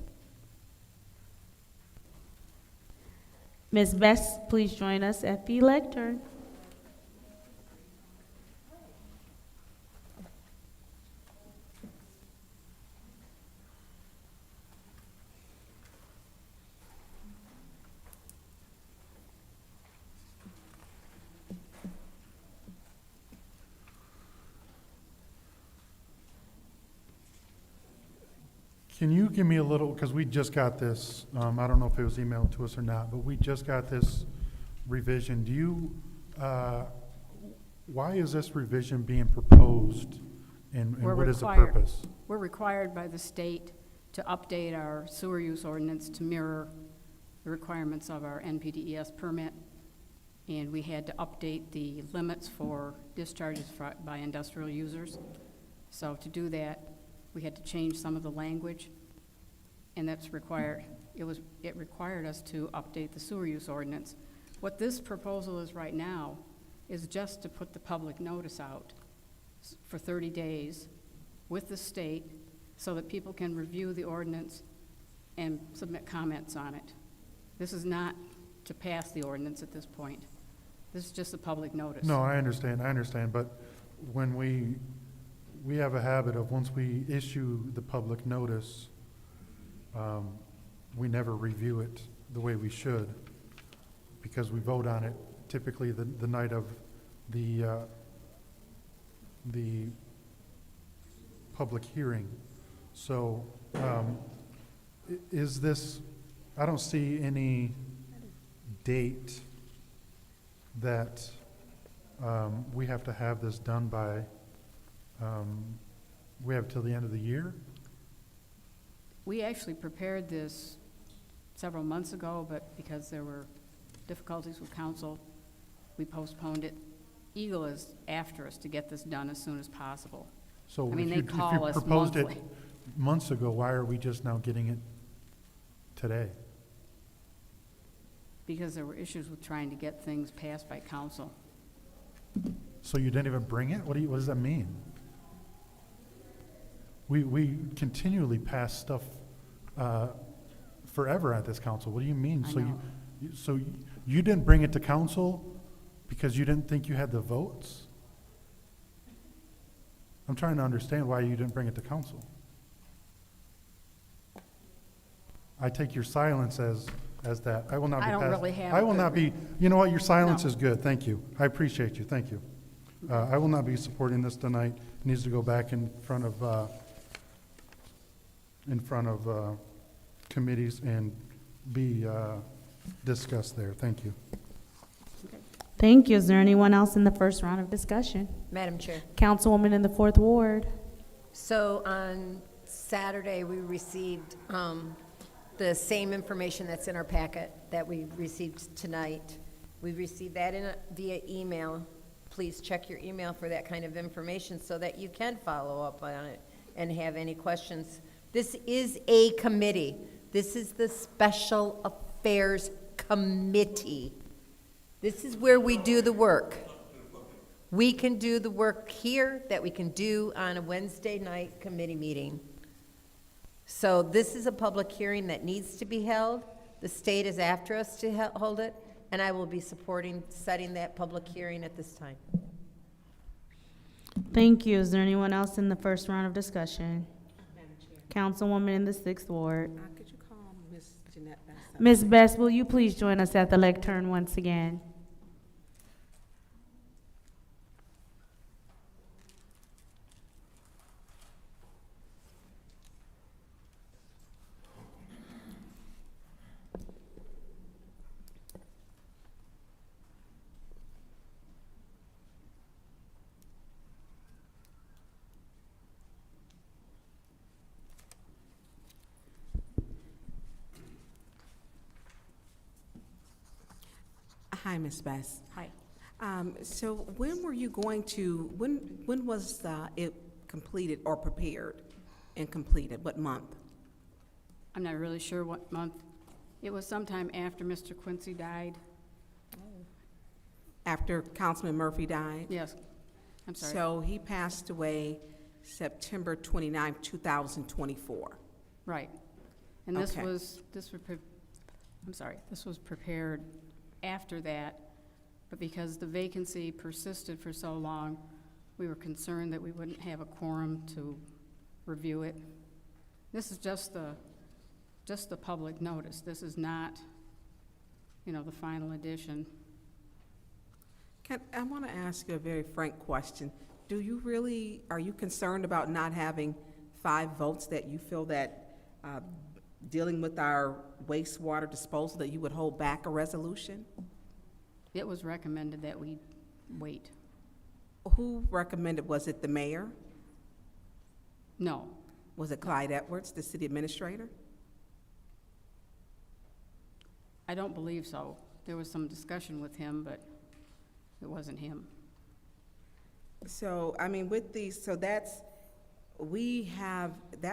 Ms. Best, please join us at the lectern. Can you give me a little, because we just got this, I don't know if it was emailed to us or not, but we just got this revision. Do you, why is this revision being proposed, and what is the purpose? We're required by the state to update our sewer use ordinance to mirror the requirements of our NPDES permit, and we had to update the limits for discharges by industrial users. So to do that, we had to change some of the language, and that's required. It required us to update the sewer use ordinance. What this proposal is right now is just to put the public notice out for 30 days with the state so that people can review the ordinance and submit comments on it. This is not to pass the ordinance at this point. This is just a public notice. No, I understand, but when we have a habit of, once we issue the public notice, we never review it the way we should, because we vote on it typically the night of the public hearing. So is this, I don't see any date that we have to have this done by. We have till the end of the year? We actually prepared this several months ago, but because there were difficulties with council, we postponed it. Eagle is after us to get this done as soon as possible. So I mean, if they you call us proposed it monthly. months ago, why are we just now getting it today? Because there were issues with trying to get things passed by council. So you didn't even bring it? What does that mean? We continually pass stuff forever at this council. What do you mean? I So know. so you didn't bring it to council because you didn't think you had the votes? I'm trying to understand why you didn't bring it to council. I take your silence as that. I will not be I don't pass- really have I will the- not be, you know what, your silence No. is good, thank you. I appreciate you, thank you. I will not be supporting this tonight. It needs to go back in front of committees and be discussed there, thank you. Thank you. Is there anyone else in the first round of discussion? Madam Chair. Councilwoman in the 4th Ward. So on Saturday, we received the same information that's in our packet that we received tonight. We received that via email. Please check your email for that kind of information so that you can follow up on it and have any questions. This is a committee. This is the Special Affairs Committee. This is where we do the work. We can do the work here that we can do on a Wednesday night committee meeting. So this is a public hearing that needs to be held. The state is after us to hold it, and I will be supporting setting that public hearing at this time. Thank you. Is there anyone else in the first round of discussion? Councilwoman in the 6th Ward. Could you call Ms. Jeanette Best? Ms. Best, will you please join us at the lectern once again? Hi, Ms. Best. Hi. So when were you going to, when was it completed or prepared and completed? What month? I'm not really sure what month. It was sometime after Mr. Quincy died. After Councilman Murphy died? Yes, I'm sorry. So he passed away September 29, 2024. Right. And this Okay. was prepared after that, but because the vacancy persisted for so long, we were concerned that we wouldn't have a quorum to review it. This is just the public notice. This is not, the final edition. I want to ask you a very frank question. Are you concerned about not having 5 votes, that you feel that dealing with our wastewater disposal, that you would hold back a resolution? It was recommended that we wait. Who recommended? Was it the mayor? No. Was it Clyde Edwards, the city administrator? I don't believe so. There was some discussion with him, but it wasn't him. So, with these, that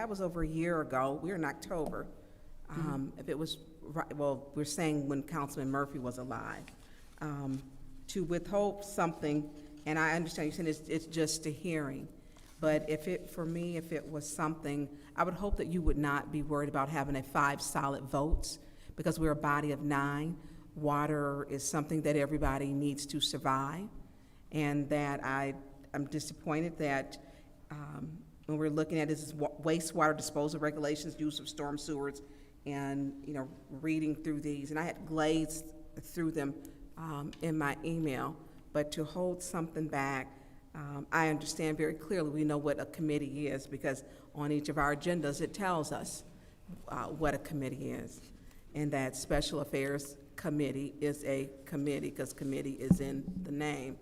was over a year ago. We're in October. If it was, we're saying when Councilman Murphy was alive. To withhold something, and I understand you're saying it's just a hearing, but if it was something, I would hope that you would not be worried about having 5 solid votes, because we're a body of 9. Water is something that everybody needs to survive, and that I'm disappointed that when we're looking at this wastewater disposal regulations, use of storm sewers, and reading through these, and I had glazed through them in my email, but to hold something back, I understand very clearly. We know what a committee is, because on each of our agendas it tells us what a committee is, and that Special Affairs Committee is a committee because committee is in the name.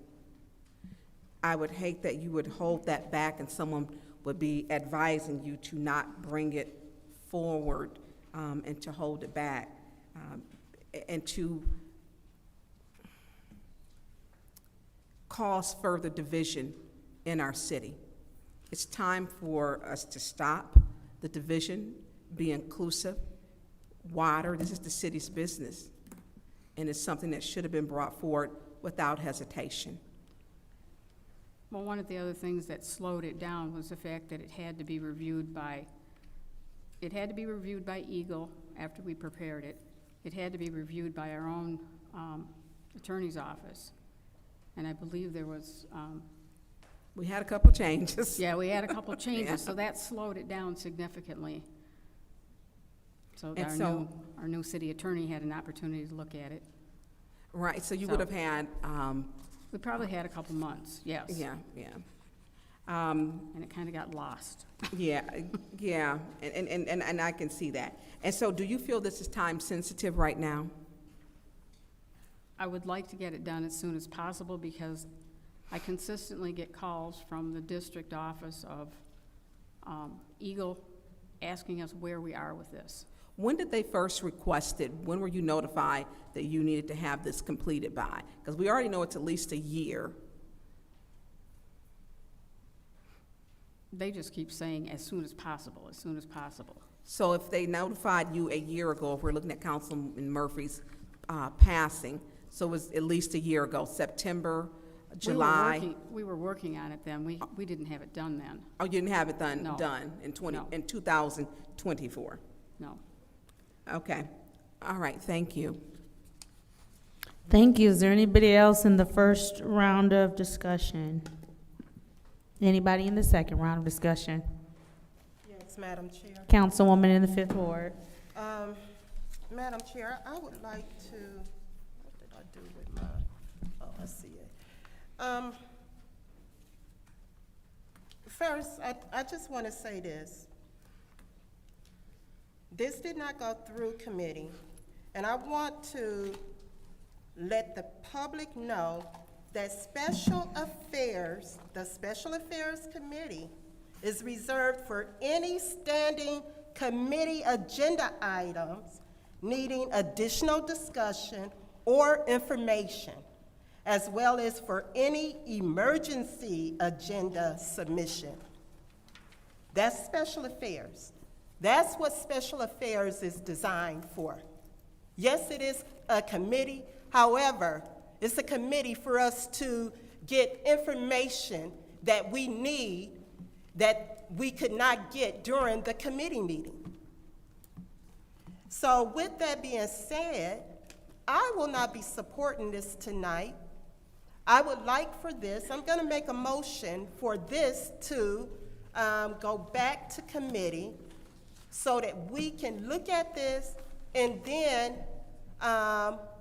I would hate that you would hold that back and someone would be advising you to not bring it forward and to hold it back and to cause further division in our city. It's time for us to stop the division, be inclusive. Water, this is the city's business, and it's something that should have been brought forward without hesitation. Well, one of the other things that slowed it down was the fact that it had to be reviewed by it had to be reviewed by Eagle after we prepared it. It had to be reviewed by our own attorney's office. And I believe there was, We had a couple changes. yeah, we had a couple changes, Yeah. so that slowed it down significantly. So And our new city attorney had an opportunity to look at it. Right, so you So- would have had, We probably had a couple months, yes. yeah, yeah. And it kind of got lost. Yeah, yeah, and I can see that. And so do you feel this is time sensitive right now? I would like to get it done as soon as possible because I consistently get calls from the district office of Eagle asking us where we are with this. When did they first request it? When were you notified that you needed to have this completed by? Because we already know it's at least a year. They just keep saying as soon as possible, as soon as possible. So if they notified you a year ago, if we're looking at Councilman Murphy's passing, so it was at least a year ago, September, July? We were working on it then. We didn't have it done then. Oh, you didn't have it done No. in No. 2024? No. Okay. All right, thank you. Thank you. Is there anybody else in the first round of discussion? Anybody in the second round of discussion? Yes, Madam Chair. Councilwoman in the Fifth Ward. Madam Chair, I would like to, what did I do with my, oh, I see it. First, I just want to say this. This did not go through committee, and I want to let the public know that the Special Affairs Committee is reserved for any standing committee agenda items needing additional discussion or information, as well as for any emergency agenda submission. That's Special Affairs. That's what Special Affairs is designed for. Yes, it is a committee. However, it's a committee for us to get information that we need that we could not get during the committee meeting. So with that being said, I will not be supporting this tonight. I would like for this, I'm going to make a motion for this to go back to committee so that we can look at this and then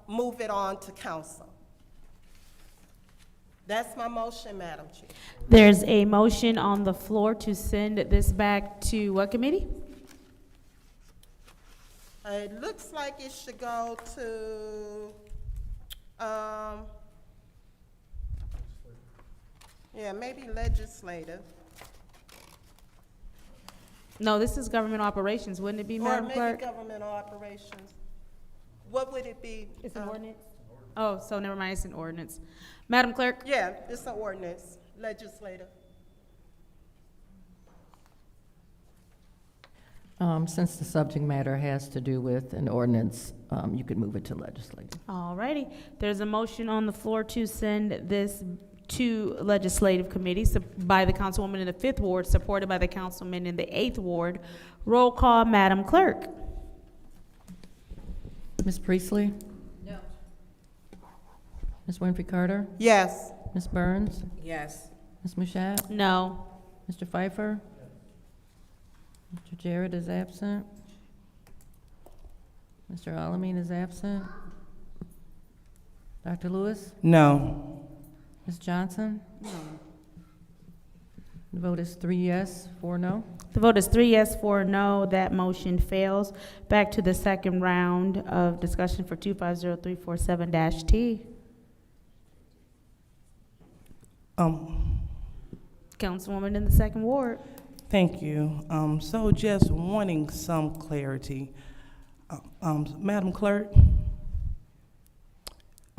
move it on to council. That's my motion, Madam Chair. There's a motion on the floor to send this back to what committee? It looks like it should go to, yeah, maybe legislative. No, this is government operations. Wouldn't it be, Madam Or Clerk? maybe governmental operations. What would it be? It's an ordinance? Oh, so never mind, it's an ordinance. Madam Clerk? Yeah, it's an ordinance, legislative. Since the subject matter has to do with an ordinance, you could move it to legislative. All righty. There's a motion on the floor to send this to legislative committee by the councilwoman in the 5th Ward, supported by the councilman in the 8th Ward. Roll call, Madam Clerk. Ms. Priestley? No. Ms. Winfrey Carter? Yes. Ms. Burns? Yes. Ms. Mushat? No. Mr. Pfeiffer? Mr. Jarrett is absent. Mr. Alamin is absent. Dr. Lewis? No. Ms. Johnson? No. The vote is 3 yes, 4 no. The vote is 3 yes, 4 no. That motion fails. Back to the second round of discussion for 250347-T. Councilwoman in the 2nd Ward. Thank you. So just wanting some clarity. Madam Clerk,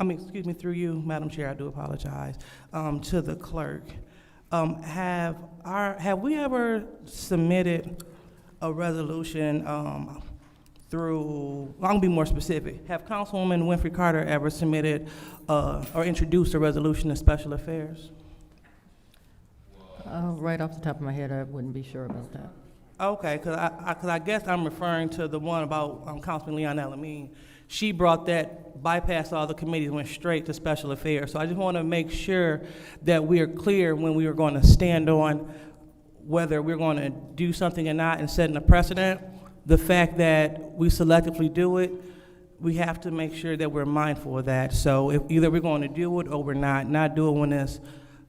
excuse me, through you, Madam Chair, I do apologize, to the clerk. Have we ever submitted a resolution through, I'll be more specific. Have Councilwoman Winfrey Carter ever submitted or introduced a resolution to Special Affairs? Right off the top of my head, I wouldn't be sure about that. Okay, because I guess I'm referring to the one about Councilman Leon Elamine. She brought that, bypassed all the committees, went straight to special affairs. So I just want to make sure that we are clear when we are going to stand on whether we're going to do something or not and setting a precedent. The fact that we selectively do it, we have to make sure that we're mindful of that. So if either we're going to do it or we're not do it when it's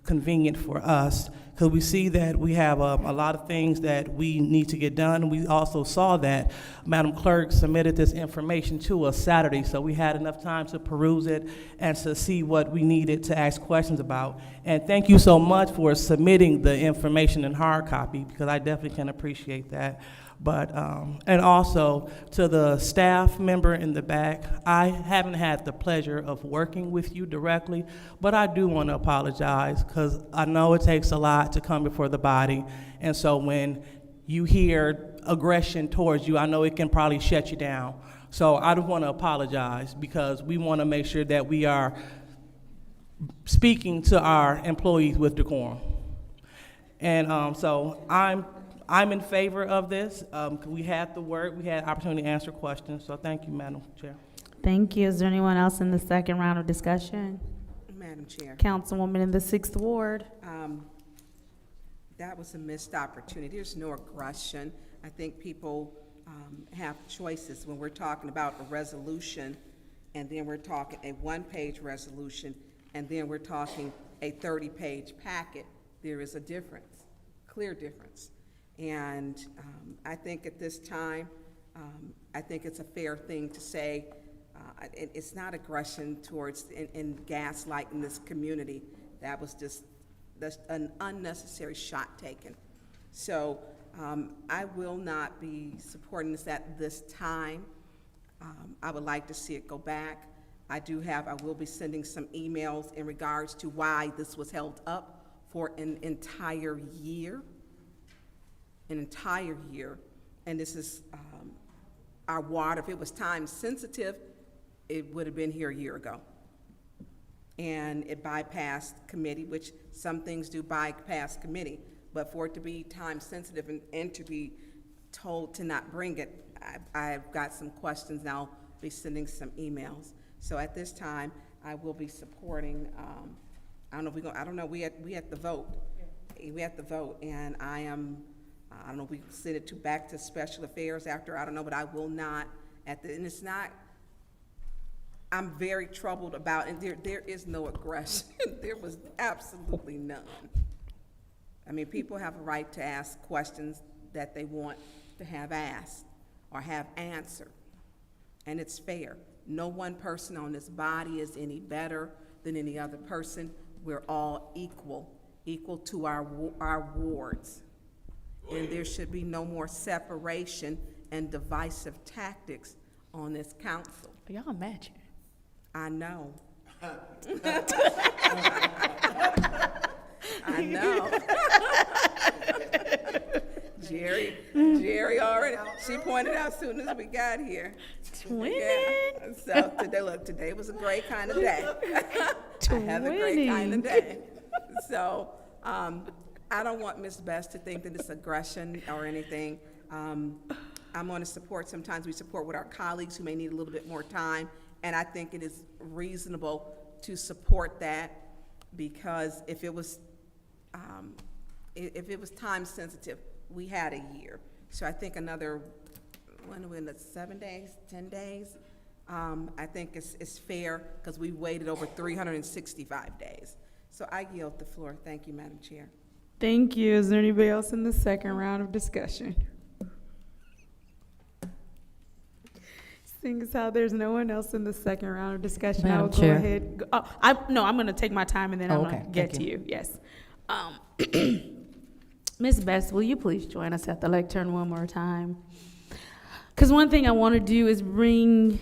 convenient for us, because we see that we have a lot of things that we need to get done. We also saw that Madam Clerk submitted this information to us Saturday, so we had enough time to peruse it and to see what we needed to ask questions about. And thank you so much for submitting the information in hard copy, because I definitely can appreciate that. But, and also to the staff member in the back, I haven't had the pleasure of working with you directly, but I do want to apologize because I know it takes a lot to come before the body. And so when you hear aggression towards you, I know it can probably shut you down. So I just want to apologize because we want to make sure that we are speaking to our employees with decorum. And so I'm in favor of this. We had the word, we had opportunity to answer questions, so thank you, Madam Chair. Thank you. Is there anyone else in the second round of discussion? Madam Chair. Councilwoman in the 6th Ward. That was a missed opportunity. There's no aggression. I think people have choices when we're talking about a resolution, and then we're talking a one-page resolution, and then we're talking a 30-page packet. There is a difference, clear difference. And I think at this time, I think it's a fair thing to say it's not aggression towards in gaslighting this community. That was just an unnecessary shot taken. So I will not be supporting this at this time. I would like to see it go back. I will be sending some emails in regards to why this was held up for an entire year. And this is our water. If it was time sensitive, it would have been here a year ago. And it bypassed committee, which some things do bypass committee, but for it to be time sensitive and to be told to not bring it, I've got some questions and I'll be sending some emails. So at this time, I will be supporting, I don't know, we had the vote. We had the vote, and I don't know if we send it back to special affairs after, I don't know, but I will not and it's not, I'm very troubled about, and there is no aggression. There was absolutely none. I mean, people have a right to ask questions that they want to have asked or have answered, and it's fair. No one person on this body is any better than any other person. We're all equal to our wards. And there should be no more separation and divisive tactics on this council. Y'all matching. I know. I know. Jerry already, she pointed out as soon as we got here. Twinning. Yeah. So today was a great kind of day. I have a great kind of day. So, I don't want Ms. Best to think that it's aggression or anything. I'm going to support, sometimes we support with our colleagues who may need a little bit more time, and I think it is reasonable to support that, because if it was time sensitive, we had a year. So I think another, when are we in the 7 days, 10 days? I think it's fair, because we waited over 365 days. So I yield the floor. Thank you, Madam Chair. Thank you. Is there anybody else in the second round of discussion? Seeing as how there's no one else in the second round of discussion, I will go ahead. I'm going to take my time and then I'm going to get to you. Yes. Ms. Best, will you please join us at the lectern one more time? Because one thing I want to do is bring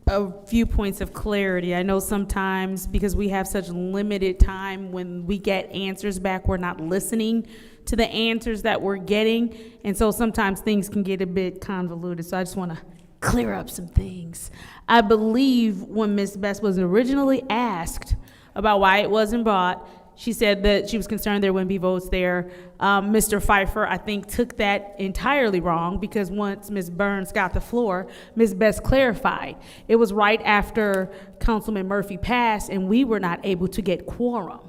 a few points of clarity. I know sometimes because we have such limited time when we get answers back, we're not listening to the answers that we're getting. And so sometimes things can get a bit convoluted. So I just want to clear up some things. I believe when Ms. Best was originally asked about why it wasn't brought, She said that she was concerned there wouldn't be votes there. Mr. Pfeiffer, I think, took that entirely wrong, because once Ms. Burns got the floor, Ms. Best clarified. It was right after Councilman Murphy passed, and we were not able to get quorum.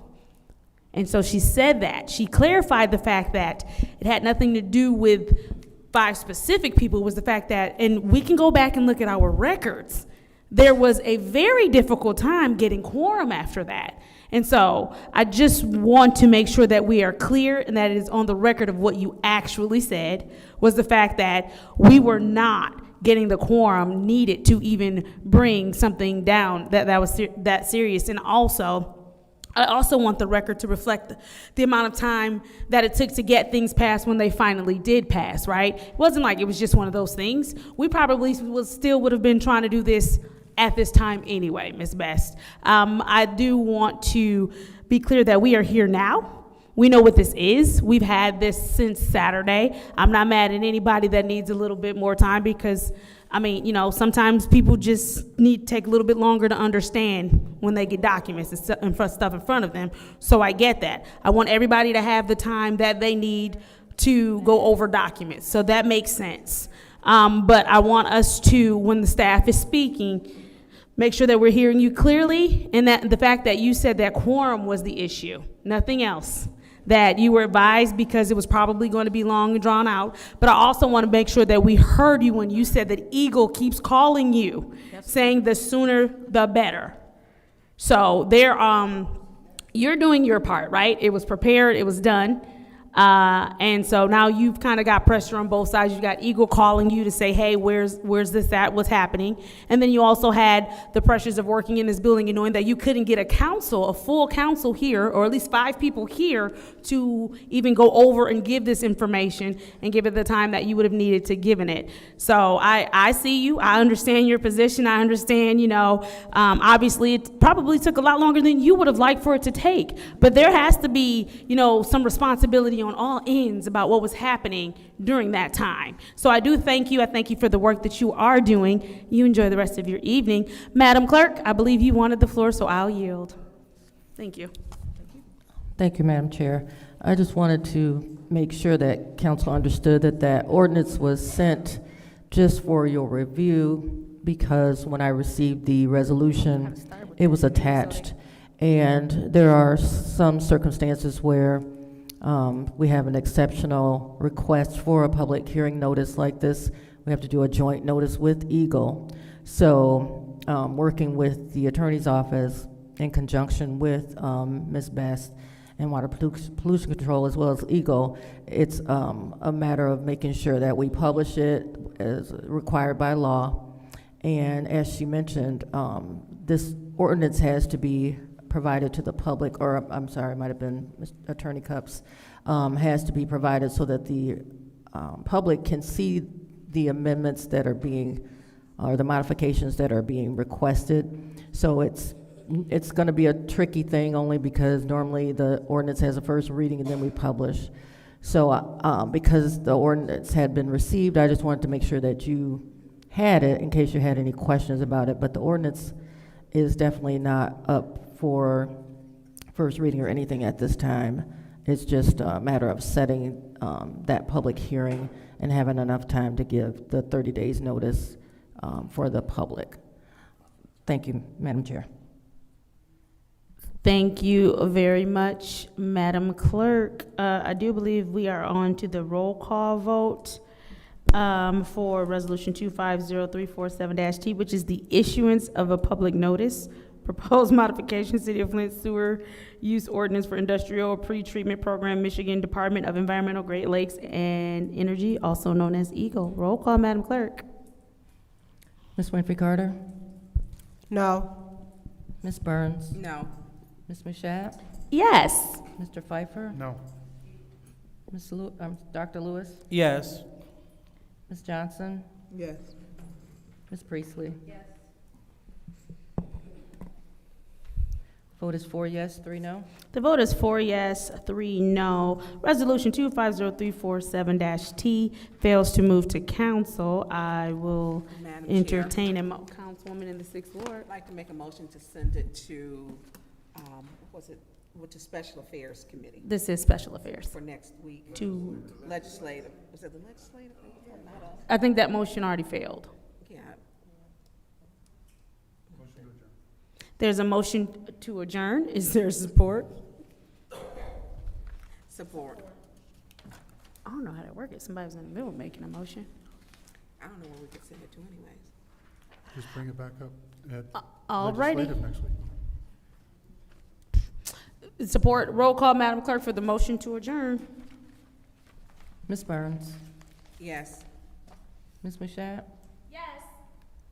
And so she said that. She clarified the fact that it had nothing to do with 5 specific people. It was the fact that, and we can go back and look at our records, there was a very difficult time getting quorum after that. And so I just want to make sure that we are clear and that it is on the record of what you actually said, was the fact that we were not getting the quorum needed to even bring something down that was that serious. And also, I also want the record to reflect the amount of time that it took to get things passed when they finally did pass, right? It wasn't like it was just one of those things. We probably would have been trying to do this at this time anyway, Ms. Best. I do want to be clear that we are here now. We know what this is. We've had this since Saturday. I'm not mad at anybody that needs a little bit more time, because, I mean, you know, sometimes people just need to take a little bit longer to understand when they get documents and stuff in front of them. So I get that. I want everybody to have the time that they need to go over documents. So that makes sense. But I want us to, when the staff is speaking, make sure that we're hearing you clearly, and that the fact that you said that quorum was the issue, nothing else. That you were advised because it was probably going to be long and drawn out. But I also want to make sure that we heard you when you said that Eagle keeps calling you, saying the sooner the better. So you're doing your part, right? It was prepared, it was done. And so now you've kind of got pressure on both sides. You've got Eagle calling you to say, hey, where's this at, what's happening? And then you also had the pressures of working in this building and knowing that you couldn't get a full council here, or at least 5 people here, to even go over and give this information and give it the time that you would have needed to given it. So I see you, I understand your position, I understand, obviously it probably took a lot longer than you would have liked for it to take, but there has to be, some responsibility on all ends about what was happening during that time. So I do thank you. I thank you for the work that you are doing. You enjoy the rest of your evening. Madam Clerk, I believe you wanted the floor, so I'll yield. Thank you. Thank you, Madam Chair. I just wanted to make sure that council understood that that ordinance was sent just for your review, because when I received the resolution, it was attached. And there are some circumstances where we have an exceptional request for a public hearing notice like this. We have to do a joint notice with Eagle. So working with the attorney's office in conjunction with Ms. Best and Water Pollution Control, as well as Eagle, it's a matter of making sure that we publish it as required by law. And as she mentioned, this ordinance has to be provided to the public, or I'm sorry, it might have been Attorney Cups, has to be provided so that the public can see the amendments that are being, or the modifications that are being requested. So it's going to be a tricky thing, only because normally the ordinance has a first reading and then we publish. So because the ordinance had been received, I just wanted to make sure that you had it in case you had any questions about it. But the ordinance is definitely not up for first reading or anything at this time. It's just a matter of setting that public hearing and having enough time to give the 30 days notice for the public. Thank you, Madam Chair. Thank you very much, Madam Clerk. I do believe we are on to the roll call vote for Resolution 250347-T, which is the issuance of a public notice. Proposed modification, City of Flint Sewer Use Ordinance for Industrial Pre-Treatment Program, Michigan Department of Environmental, Great Lakes, and Energy, also known as Eagle. Roll call, Madam Clerk. Ms. Winfrey Carter? No. Ms. Burns? No. Ms. Mashat? Yes. Mr. Pfeiffer? No. Dr. Lewis? Yes. Ms. Johnson? Yes. Ms. Priestley? Yes. Vote is 4 yes, 3 no. The vote is 4 yes, 3 no. Resolution 250347-T fails to move to council. I will entertain a Councilwoman in the 6th Ward. I'd like to make a motion to send it to was it, with the Special Affairs Committee This is Special Affairs. for next week. To, Legislative, was it the legislative? Not us. I think that motion already failed. Yeah. There's a motion to adjourn. Is there support? Support. I don't know how that works. Somebody was in the middle of making a motion. I don't know where we could send it to anyways. Just bring it back up at Alrighty. legislative next week. Support, roll call, Madam Clerk, for the motion to adjourn. Ms. Burns? Yes. Ms. Mashat? Yes.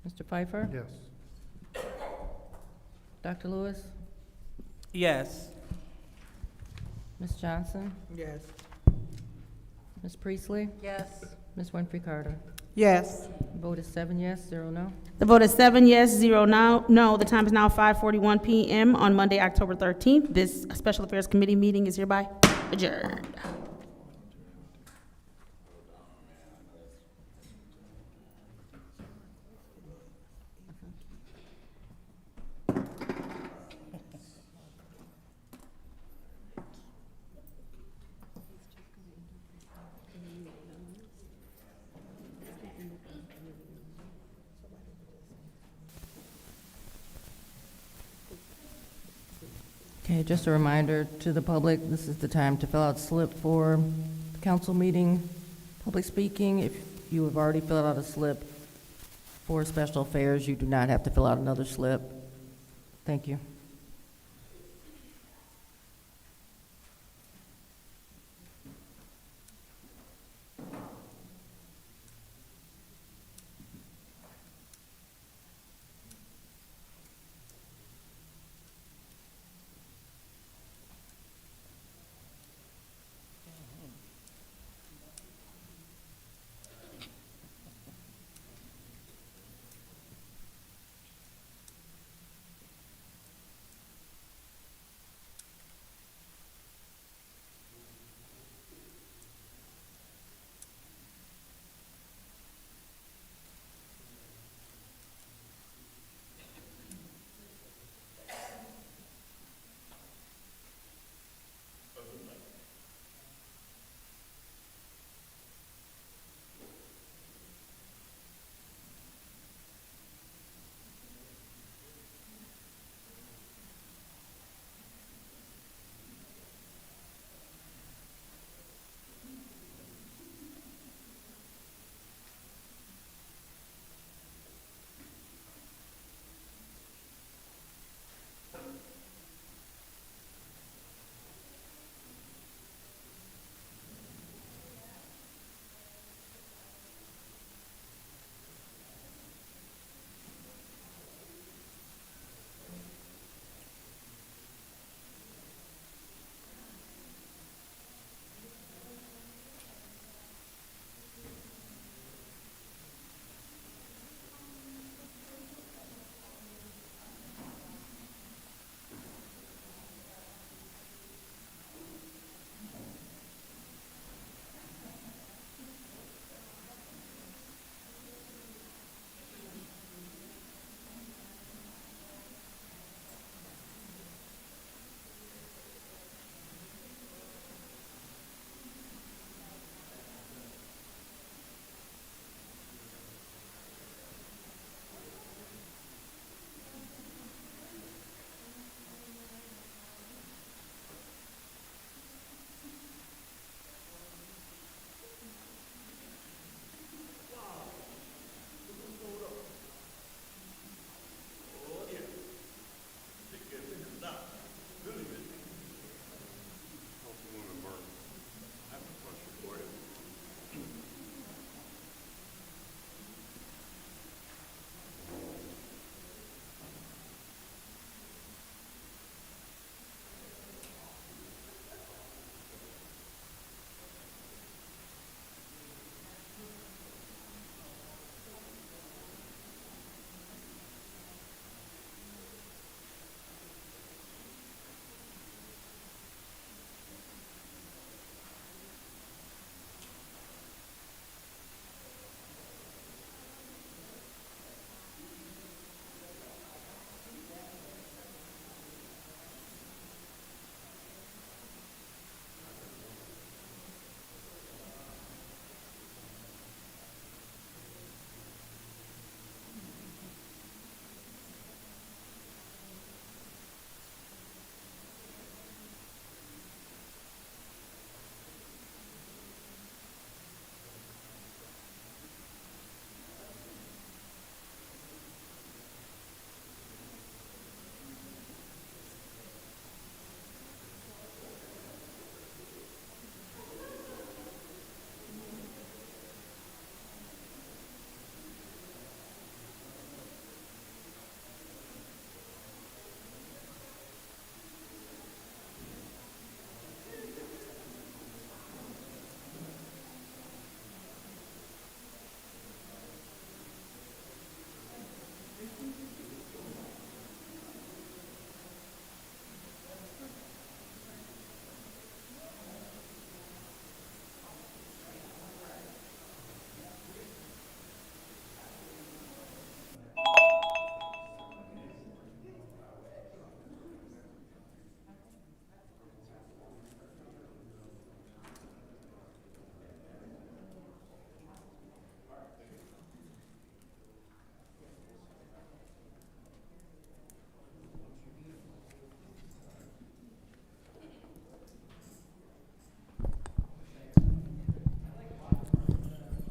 Mr. Pfeiffer? Yes. Dr. Lewis? Yes. Ms. Johnson? Yes. Ms. Priestley? Yes. Ms. Winfrey Carter? Yes. Vote is 7 yes, 0 no. The vote is 7 yes, 0 no. The time is now 5:41 p.m. on Monday, October 13th. This Special Affairs Committee meeting is hereby adjourned. Okay, just a reminder to the public, this is the time to fill out slip for the council meeting, public speaking. If you have already filled out a slip for special affairs, you do not have to fill out another slip. Thank you.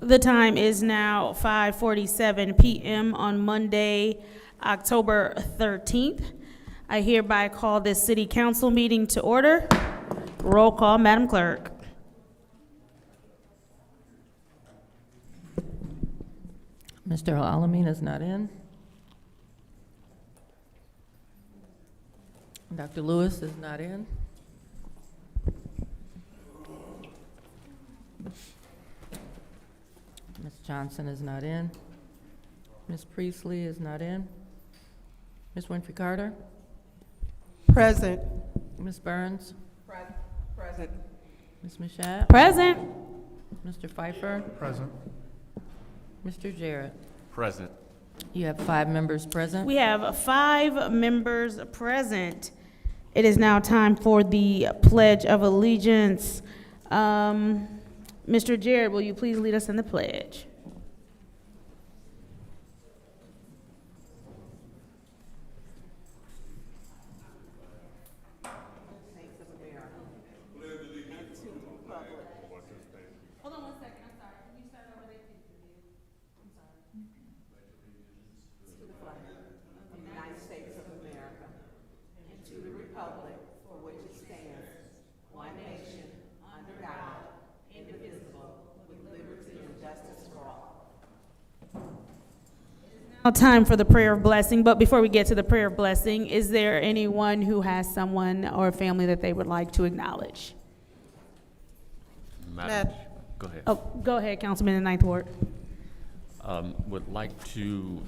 The time is now 5:47 p.m. on Monday, October 13th. I hereby call this city council meeting to order. Roll call, Madam Clerk. Mr. Alameen is not in. Dr. Lewis is not in. Ms. Johnson is not in. Ms. Priestley is not in. Ms. Winfrey Carter? Present. Ms. Burns? Present. Ms. Mashat? Present. Mr. Pfeiffer? Present. Mr. Jarrett? Present. You have 5 members present. We have 5 members present. It is now time for the Pledge of Allegiance. Mr. Jarrett, will you please lead us in the pledge? Hold on 1 second, I'm sorry. Can you start over there, please? I'm sorry. To the flag of the United States of America and to the republic for which it stands, one nation, under God, indivisible, with liberty and justice for all. Now time for the prayer of blessing, but before we get to the prayer of blessing, is there anyone who has someone or a family that they would like to acknowledge? Madam, go ahead. Oh, go ahead, Councilman in the 9th Ward. Would like to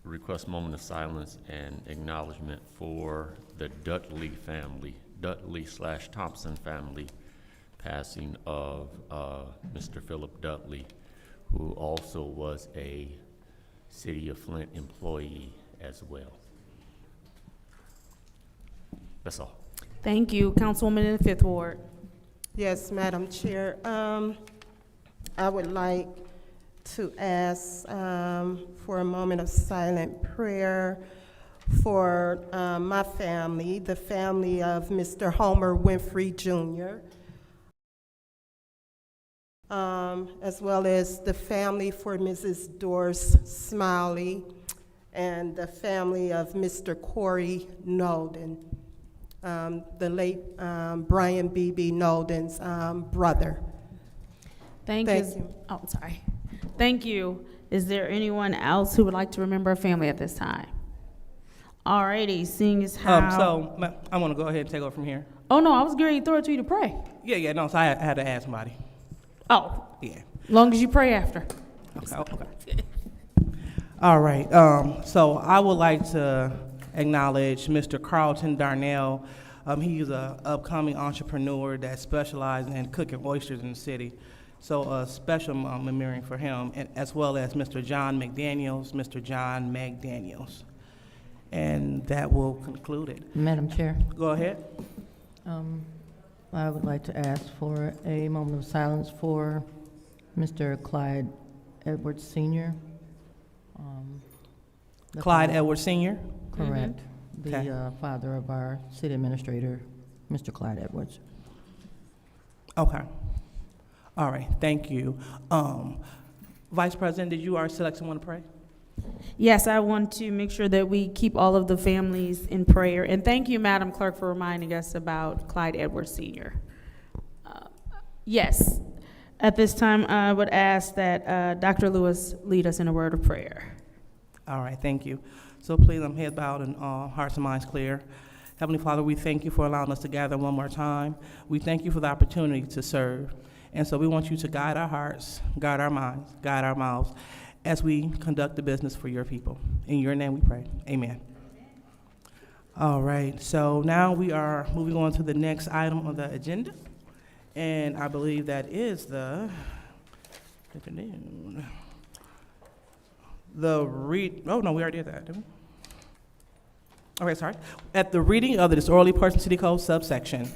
request a moment of silence and acknowledgement for the Dudley family, Dudley/Thompson family, passing of Mr. Philip Dudley, who also was a City of Flint employee as well. That's all. Thank you, Councilwoman in the 5th Ward. Yes, Madam Chair. I would like to ask for a moment of silent prayer for my family, the family of Mr. Homer Winfrey Jr., as well as the family for Mrs. Doris Smiley and the family of Mr. Corey Nolden, the late Brian B.B. Nolden's brother. Thank you. Oh, sorry. Thank you. Is there anyone else who would like to remember a family at this time? All righty, seeing as how. I want to go ahead and take over from here. Oh, no, I was going to throw it to you to pray. Yeah, no, so I had to ask somebody. Oh. Yeah. Long as you pray after. Okay. All right, so I would like to acknowledge Mr. Carlton Darnell. He's an upcoming entrepreneur that specializes in cooking oysters in the city. So a special memorial for him, and as well as Mr. John McDaniels. And that will conclude it. Madam Chair. Go ahead. I would like to ask for a moment of silence for Mr. Clyde Edwards Sr. Clyde Edwards Sr.? Correct. Mm-hmm. The father of our city administrator, Mr. Clyde Edwards. Okay. All right, thank you. Vice President, did you or Selection want to pray? Yes, I want to make sure that we keep all of the families in prayer. And thank you, Madam Clerk, for reminding us about Clyde Edwards Sr. Yes, at this time, I would ask that Dr. Lewis lead us in a word of prayer. All right, thank you. So please, heads bowed and hearts and minds clear. Heavenly Father, we thank you for allowing us to gather one more time. We thank you for the opportunity to serve. And so we want you to guide our hearts, guide our minds, guide our mouths as we conduct the business for your people. In your name we pray. Amen. All right, so now we are moving on to the next item on the agenda. And I believe that is oh no, we already did that, didn't we? Okay, sorry. At the reading of the disorderly person city code subsection,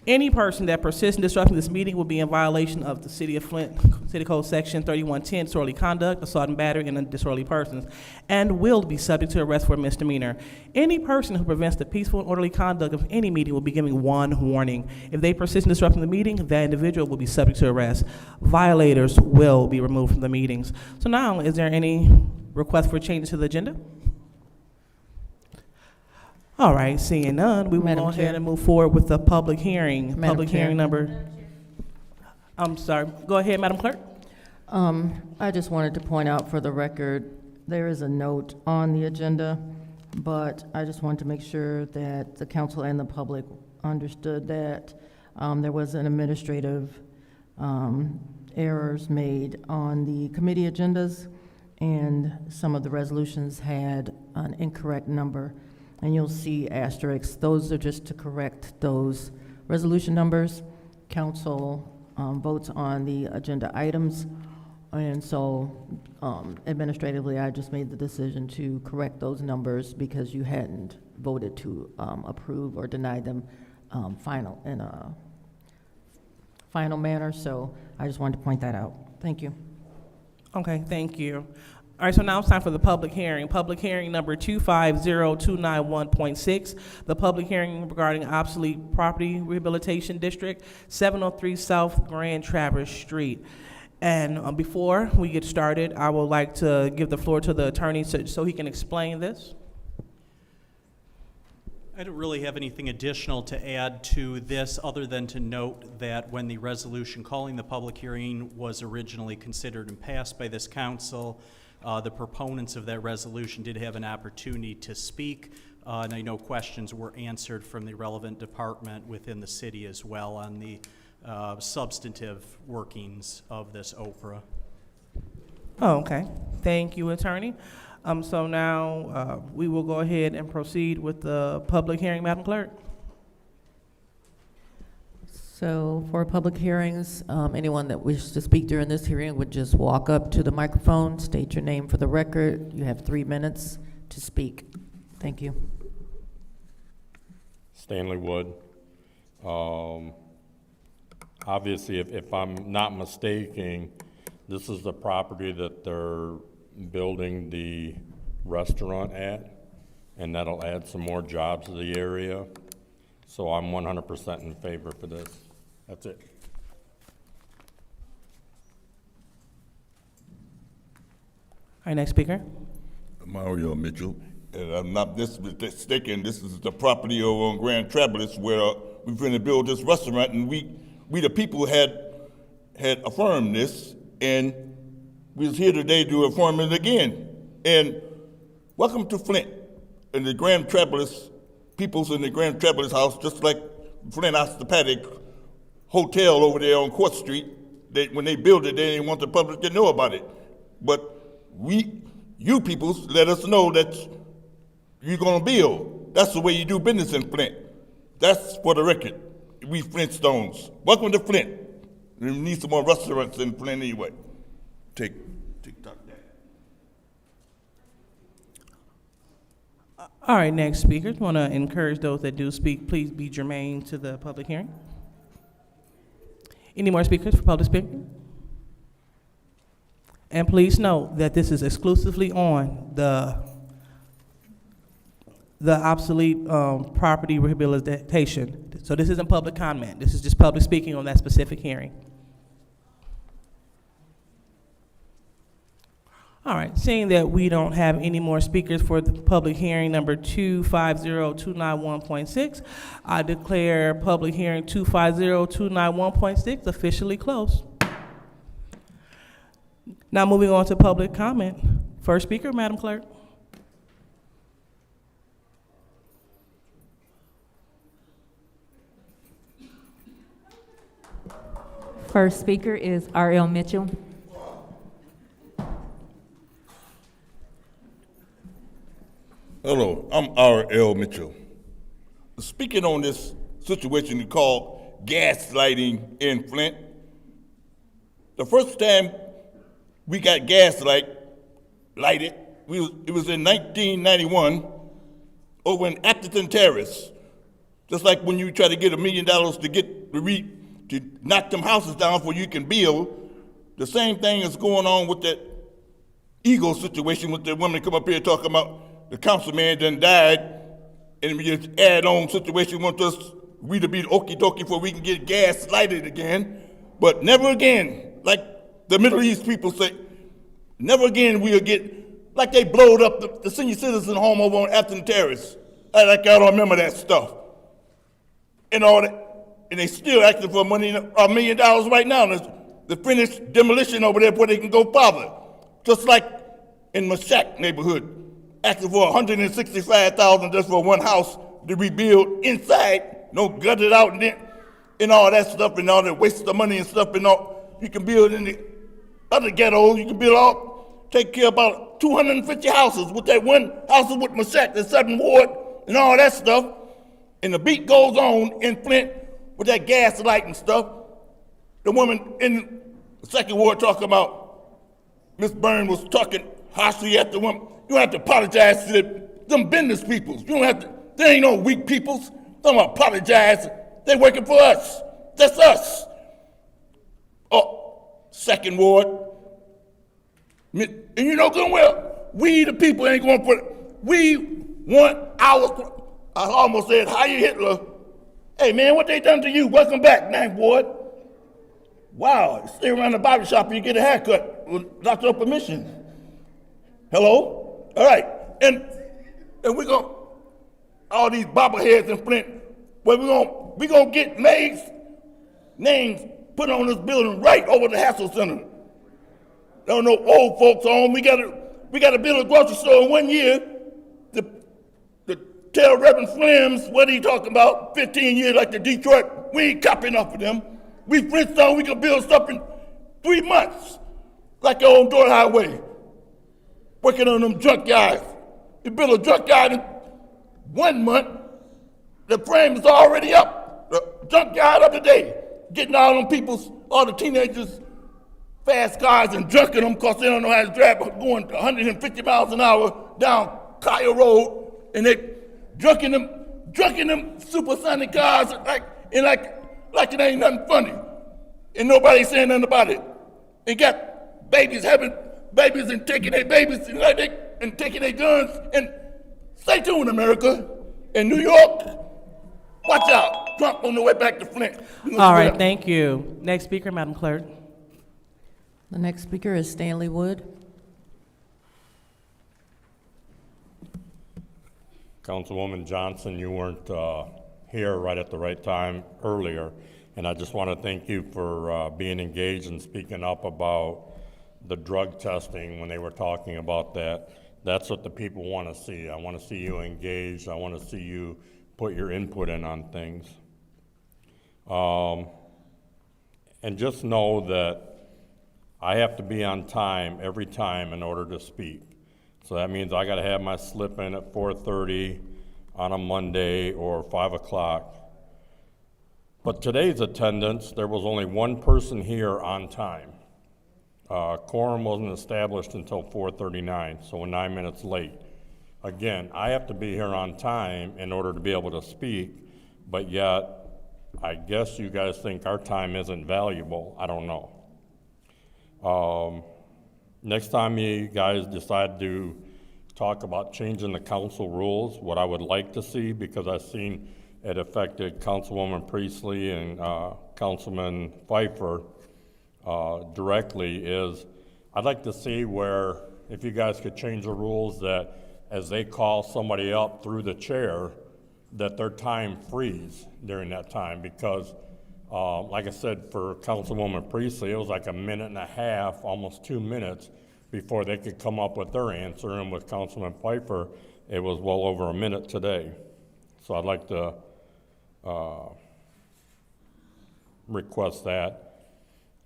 Any person that persists in disrupting this meeting will be in violation of the City of Flint City Code Section 3110, disorderly conduct, assault and battery, and disorderly persons, and will be subject to arrest for a misdemeanor. Any person who prevents the peaceful and orderly conduct of any meeting will be given one warning. If they persist in disrupting the meeting, that individual will be subject to arrest. Violators will be removed from the meetings. So now, is there any request for changes to the agenda? All right, seeing none, we will go ahead and move forward with the public hearing. Public hearing number. I'm sorry, go ahead, Madam Clerk. I just wanted to point out for the record, there is a note on the agenda, but I just wanted to make sure that the council and the public understood that there was an administrative errors made on the committee agendas, and some of the resolutions had an incorrect number. And you'll see asterisks. Those are just to correct those resolution numbers. Council votes on the agenda items. And so administratively, I just made the decision to correct those numbers because you hadn't voted to approve or deny them in a final manner. So I just wanted to point that out. Thank you. Okay, thank you. All right, so now it's time for the public hearing. Public hearing number 250291.6, the public hearing regarding obsolete property rehabilitation district, 703 South Grand Traverse Street. And before we get started, I would like to give the floor to the attorney so he can explain this. I don't really have anything additional to add to this other than to note that when the resolution calling the public hearing was originally considered and passed by this council, the proponents of that resolution did have an opportunity to speak, and I know questions were answered from the relevant department within the city as well on the substantive workings of this OPRA. Oh, okay. Thank you, attorney. So now we will go ahead and proceed with the public hearing, Madam Clerk. So for public hearings, anyone that wishes to speak during this hearing would just walk up to the microphone, state your name for the record. You have 3 minutes to speak. Thank you. Stanley Wood. Obviously, if I'm not mistaken, this is the property that they're building the restaurant at, and that'll add some more jobs to the area. So I'm 100% in favor for this. That's it. All right, next speaker. Mario Mitchell. And I'm not mistaken, this is the property over on Grand Traverse where we're going to build this restaurant, and we the people had affirmed this, and we was here today to affirm it again. And welcome to Flint and the Grand Traverse, people's in the Grand Traverse house, just like Flint Osteopathic Hotel over there on Court Street. When they built it, they didn't want the public to know about it. But you peoples let us know that you're gonna build. That's the way you do business in Flint. That's for the record. We Flintstones. Welcome to Flint. We need some more restaurants in Flint anyway. Take that. All right, next speaker. I want to encourage those that do speak, please be germane to the public hearing. Any more speakers for public speaking? And please note that this is exclusively on the obsolete property rehabilitation. So this isn't public comment. This is just public speaking on that specific hearing. All right, seeing that we don't have any more speakers for the public hearing number 250291.6, I declare public hearing 250291.6 officially closed. Now moving on to public comment. First speaker, Madam Clerk. First speaker is R.L. Mitchell. Hello, I'm R.L. Mitchell. Speaking on this situation you call gaslighting in Flint, the first time we got lighted, it was in 1991 over in Atherton Terrace. Just like when you try to get $1 million to knock them houses down before you can build, the same thing is going on with that ego situation with the woman come up here talking about the councilman done died, and we just add on situation want us we to be okie dokie before we can get gas lighted again, but never again, like the Middle East people say, never again we'll get, like they blowed up the senior citizen home over on Afton Terrace. Like I don't remember that stuff. And all that, and they still asking for money, $1 million right now to finish demolition over there where they can go farther. Just like in Mashack neighborhood, asking for $165,000 just for one house to rebuild inside, no gutted out and all that stuff and all that waste of money and stuff and all. You can build in the other ghettos, you can build take care of about 250 houses with that one house with Mashack, the 7th Ward and all that stuff. And the beat goes on in Flint with that gas light and stuff. The woman in the 2nd Ward talking about, Miss Byrne was talking harshly at the woman. You don't have to apologize to them business peoples. You don't have to, there ain't no weak peoples. Don't apologize. They working for us. That's us. Oh, 2nd Ward. And you know good and well, we the people ain't going for it. We want our, I almost said, Heil Hitler. Hey man, what they done to you? Welcome back, 9th Ward. Wow, stay around the barber shop and you get a haircut without your permission. Hello? All right, and we're gonna, all these bobbleheads in Flint, well, we gonna get names put on this building right over the Hassel Center. There are no old folks home. We gotta build a grocery store in 1 year. Tell Reverend Flims what he talking about, 15 years like the Detroit, we ain't copying off of them. We Flintstone, we can build stuff in 3 months, like our own Door Highway, working on them junkyards. You build a junkyard in 1 month, the frame is already up, the junkyard up today, getting all them people's, all the teenagers, fast cars and junking them because they don't know how to drive, going 150 miles an hour down Kyle Road, and they drunking them supersonic cars like it ain't nothing funny. And nobody saying nothing about it. And got babies having babies and taking their babies and taking their guns. And stay tuned, America. In New York, watch out. Trump on the way back to Flint. All right, thank you. Next speaker, Madam Clerk. The next speaker is Stanley Wood. Councilwoman Johnson, you weren't here right at the right time earlier, and I just want to thank you for being engaged and speaking up about the drug testing when they were talking about that. That's what the people want to see. I want to see you engaged. I want to see you put your input in on things. And just know that I have to be on time every time in order to speak. So that means I got to have my slip in at 4:30 on a Monday or 5 o'clock. But today's attendance, there was only one person here on time. Quorum wasn't established until 4:39, so we're 9 minutes late. Again, I have to be here on time in order to be able to speak, but yet I guess you guys think our time isn't valuable. I don't know. Next time you guys decide to talk about changing the council rules, what I would like to see, because I've seen it affected Councilwoman Priestley and Councilman Pfeiffer directly, is I'd like to see where, if you guys could change the rules that as they call somebody up through the chair, that their time freeze during that time, because like I said, for Councilwoman Priestley, it was like 1.5 minutes, almost 2 minutes, before they could come up with their answer, and with Councilman Pfeiffer, it was well over 1 minute today. So I'd like to request that.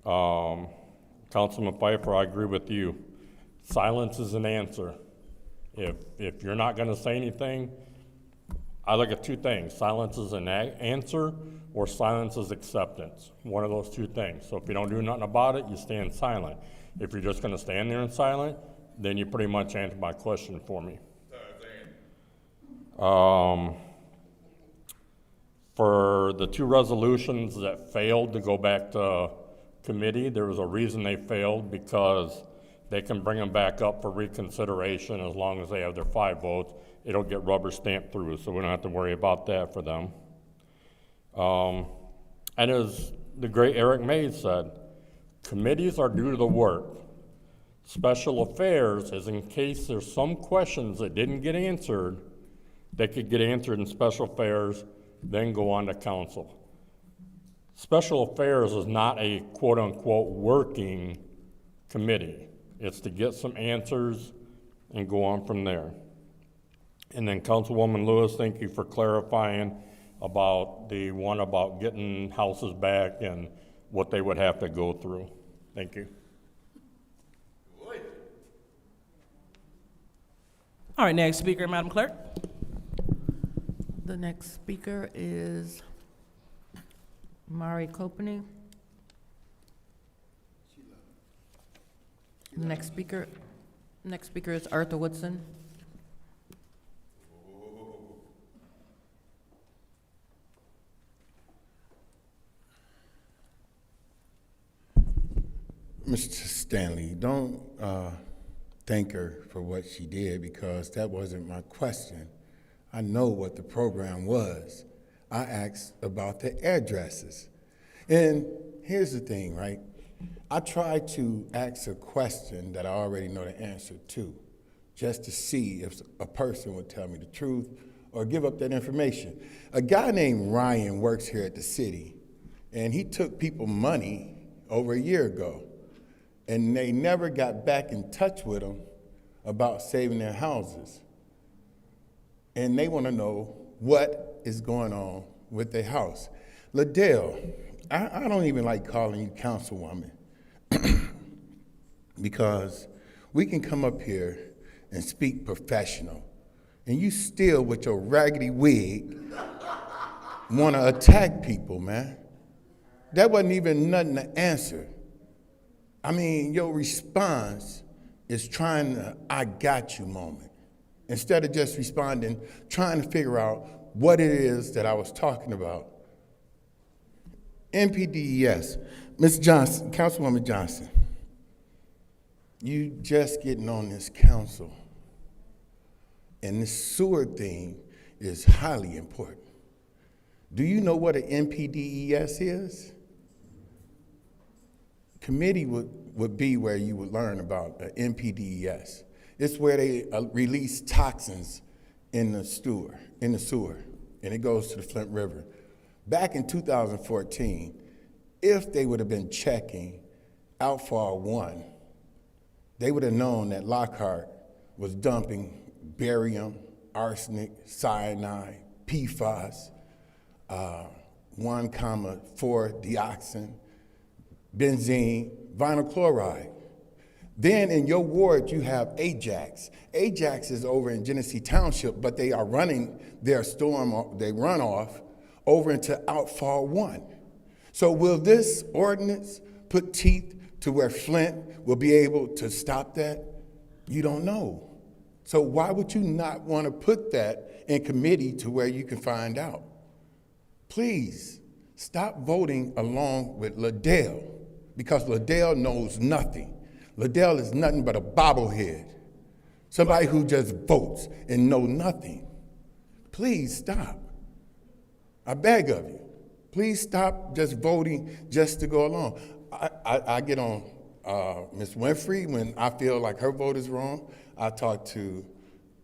Councilman Pfeiffer, I agree with you. Silence is an answer. If you're not gonna say anything, I look at two things. Silence is an answer, or silence is acceptance. One of those two things. So if you don't do nothing about it, you stand silent. If you're just gonna stand there and silent, then you pretty much answered my question for me. for the two resolutions that failed to go back to committee, there was a reason they failed, because they can bring them back up for reconsideration as long as they have their 5 votes. It'll get rubber stamped through, so we don't have to worry about that for them. And as the great Eric Mays said, committees are due to the work. Special affairs is in case there's some questions that didn't get answered, they could get answered in special affairs, then go on to council. Special affairs is not a quote-unquote working committee. It's to get some answers and go on from there. And then Councilwoman Lewis, thank you for clarifying about the one about getting houses back and what they would have to go through. Thank you. All right, next speaker, Madam Clerk. The next speaker is Mari Kopeny. Next speaker is Arthur Woodson. Mr. Stanley, don't thank her for what she did, because that wasn't my question. I know what the program was. I asked about the addresses. And here's the thing, right? I tried to ask a question that I already know the answer to, just to see if a person would tell me the truth or give up that information. A guy named Ryan works here at the city, and he took people money over a year ago, and they never got back in touch with him about saving their houses. And they want to know what is going on with their house. Liddell, I don't even like calling you councilwoman, because we can come up here and speak professional, and you still, with your raggedy wig, want to attack people, man. That wasn't even nothing to answer. I mean, your response is trying to I got you moment, instead of just responding, trying to figure out what it is that I was talking about. NPDES, Ms. Johnson, Councilwoman Johnson, you just getting on this council, and this sewer thing is highly important. Do you know what an NPDES is? Committee would be where you would learn about an NPDES. It's where they release toxins in the sewer, and it goes to the Flint River. Back in 2014, if they would have been checking Outfall 1, they would have known that Lockhart was dumping barium, arsenic, cyanide, PFAS, 1,4-dioxin, benzene, vinyl chloride. Then in your ward, you have Ajax. Ajax is over in Genesee Township, but they are running their runoff over into Outfall 1. So will this ordinance put teeth to where Flint will be able to stop that? You don't know. So why would you not want to put that in committee to where you can find out? Please, stop voting along with Liddell, because Liddell knows nothing. Liddell is nothing but a bobblehead, somebody who just votes and know nothing. Please stop. I beg of you. Please stop just voting just to go along. I get on Ms. Winfrey when I feel like her vote is wrong. I talk to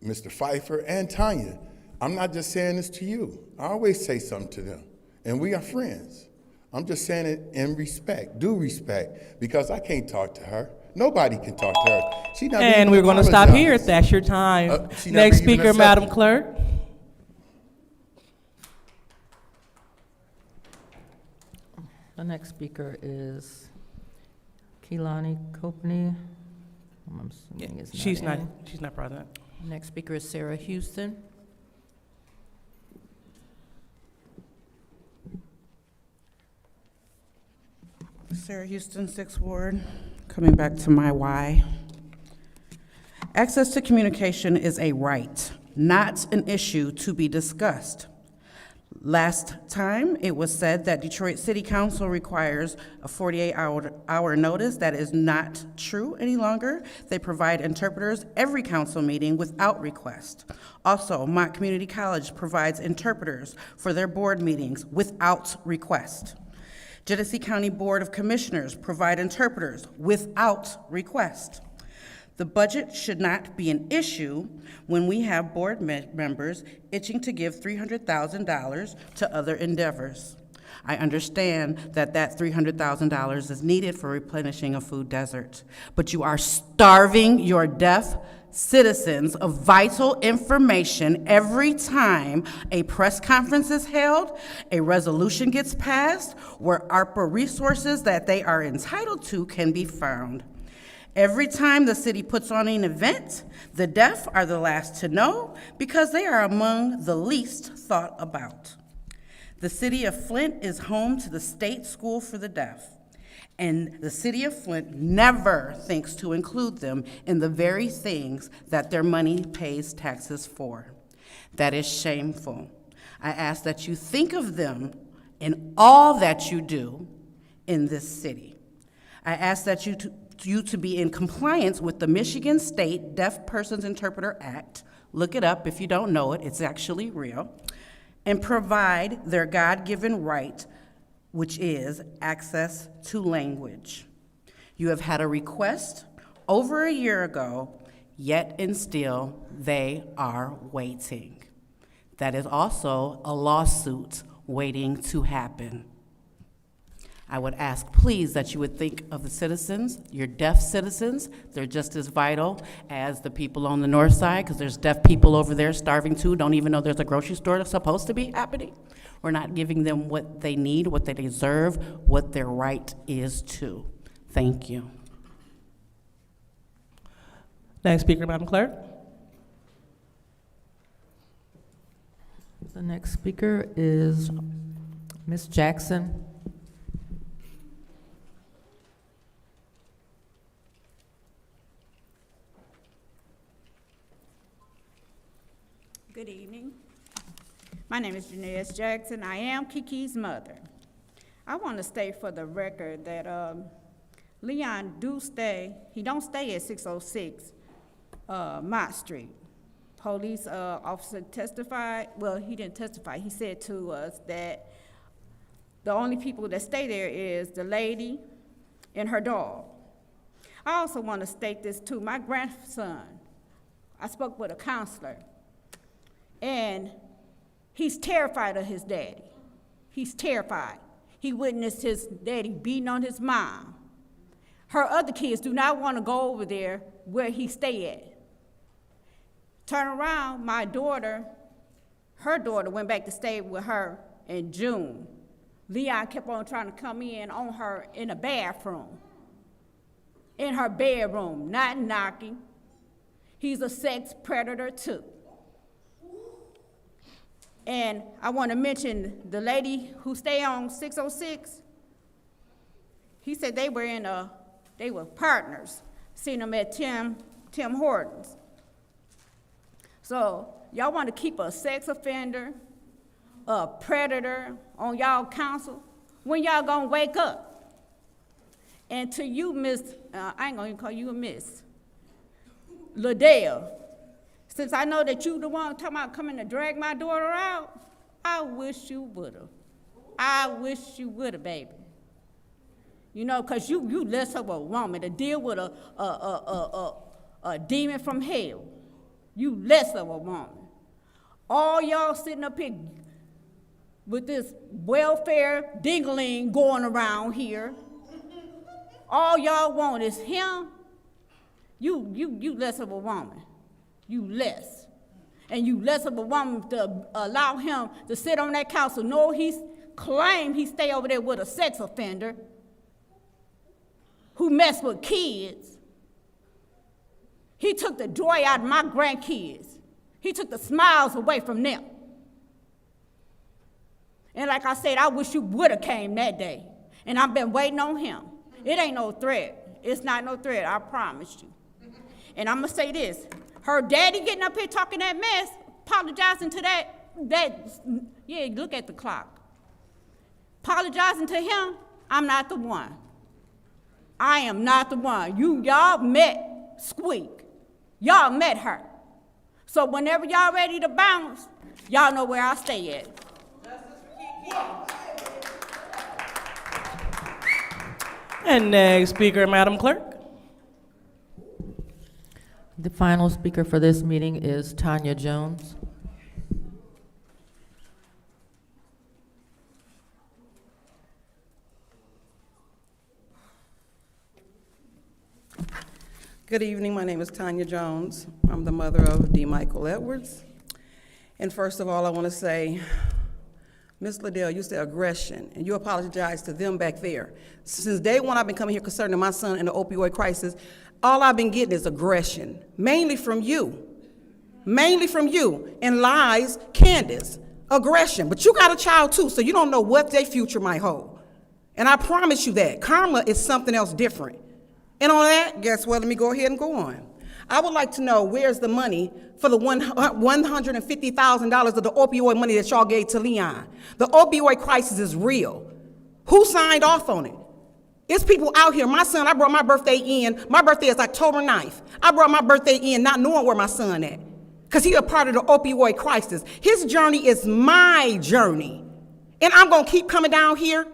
Mr. Pfeiffer and Tanya. I'm not just saying this to you. I always say something to them, and we are friends. I'm just saying it in respect, due respect, because I can't talk to her. Nobody can talk to her. And we're going to stop here if that's your time. Next speaker, Madam Clerk. The next speaker is Keelani Kopeny. I'm assuming is She's not present. Next speaker is Sarah Houston. Sarah Houston, 6th Ward. Coming back to my why. Access to communication is a right, not an issue to be discussed. Last time, it was said that Detroit City Council requires a 48-hour notice. That is not true any longer. They provide interpreters every council meeting without request. Also, Mott Community College provides interpreters for their board meetings without request. Genesee County Board of Commissioners provide interpreters without request. The budget should not be an issue when we have board members itching to give $300,000 to other endeavors. I understand that that $300,000 is needed for replenishing a food desert, but you are starving your deaf citizens of vital information every time a press conference is held, a resolution gets passed, where ARPA resources that they are entitled to can be found. Every time the city puts on an event, the deaf are the last to know because they are among the least thought about. The city of Flint is home to the State School for the Deaf, and the city of Flint never thinks to include them in the very things that their money pays taxes for. That is shameful. I ask that you think of them in all that you do in this city. I ask that you to be in compliance with the Michigan State Deaf Persons Interpreter Act. Look it up if you don't know it, it's actually real. And provide their God-given right, which is access to language. You have had a request over a year ago, yet and still they are waiting. That is also a lawsuit waiting to happen. I would ask, please, that you would think of the citizens, your deaf citizens. They're just as vital as the people on the north side, because there's deaf people over there starving too, don't even know there's a grocery store that's supposed to be happening. We're not giving them what they need, what they deserve, what their right is to. Thank you. Next speaker, Madam Clerk. The next speaker is Ms. Jackson. Good evening. My name is Janae Jackson. I am Kiki's mother. I want to state for the record that Leon don't stay at 606 Mott Street. Police officer testified, well, he didn't testify, he said to us that the only people that stay there is the lady and her dog. I also want to state this too. My grandson, I spoke with a counselor, and he's terrified of his daddy. He's terrified. He witnessed his daddy beating on his mom. Her other kids do not want to go over there where he stay at. Turn around, my daughter, her daughter went back to stay with her in June. Leon kept on trying to come in on her in the bathroom, in her bedroom, not knocking. He's a sex predator too. And I want to mention the lady who stayed on 606. He said they were partners. Seen them at Tim Hortons. So y'all want to keep a sex offender, a predator on y'all council? When y'all gonna wake up? And to you, Miss, I ain't gonna even call you a Miss, Liddell, since I know that you the one talking about coming to drag my daughter out, I wish you would've. I wish you would've, baby. You know, cause you less of a woman to deal with a demon from hell. You less of a woman. All y'all sitting up here with this welfare dingling going around here. All y'all want is him. You less of a woman. You less. And you less of a woman to allow him to sit on that council. No, he's claimed he stay over there with a sex offender who mess with kids. He took the joy out of my grandkids. He took the smiles away from them. And like I said, I wish you would have came that day. And I've been waiting on him. It ain't no threat. It's not no threat, I promise you. And I'm gonna say this. Her daddy getting up here talking that mess, apologizing to that yeah, look at the clock. Apologizing to him, I'm not the one. I am not the one. Y'all met Squeak. Y'all met her. So whenever y'all ready to bounce, y'all know where I stay at. And next speaker, Madam Clerk. The final speaker for this meeting is Tanya Jones. Good evening, my name is Tanya Jones. I'm the mother of D. Michael Edwards. And first of all, I want to say, Ms. Liddell, you said aggression, and you apologize to them back there. Since day one, I've been coming here concerning my son and the opioid crisis. All I've been getting is aggression, mainly from you. Mainly from you, and lies, Candace, aggression. But you got a child too, so you don't know what their future might hold. And I promise you that. Karma is something else different. And on that, guess what? Let me go ahead and go on. I would like to know where's the money for the $150,000 of the opioid money that y'all gave to Leon. The opioid crisis is real. Who signed off on it? It's people out here. My son, I brought my birthday in. My birthday is October 9th. I brought my birthday in not knowing where my son at, because he a part of the opioid crisis. His journey is my journey. And I'm going to keep coming down here,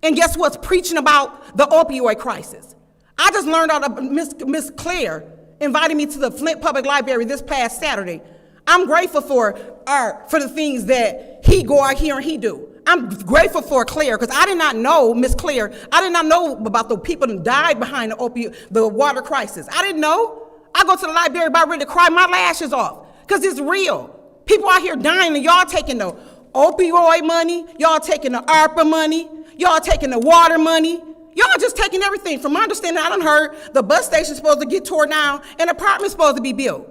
and guess what's preaching about the opioid crisis. I just learned out of Miss Claire invited me to the Flint Public Library this past Saturday. I'm grateful for the things that he go out here and he do. I'm grateful for Claire, because I did not know, Miss Claire, I did not know about the people that died behind the water crisis. I didn't know. I go to the library about ready to cry my lashes off, because it's real. People out here dying, and y'all taking the opioid money, y'all taking the ARPA money, y'all taking the water money. Y'all just taking everything. From my understanding, I done heard the bus station's supposed to get torn down and apartment's supposed to be built.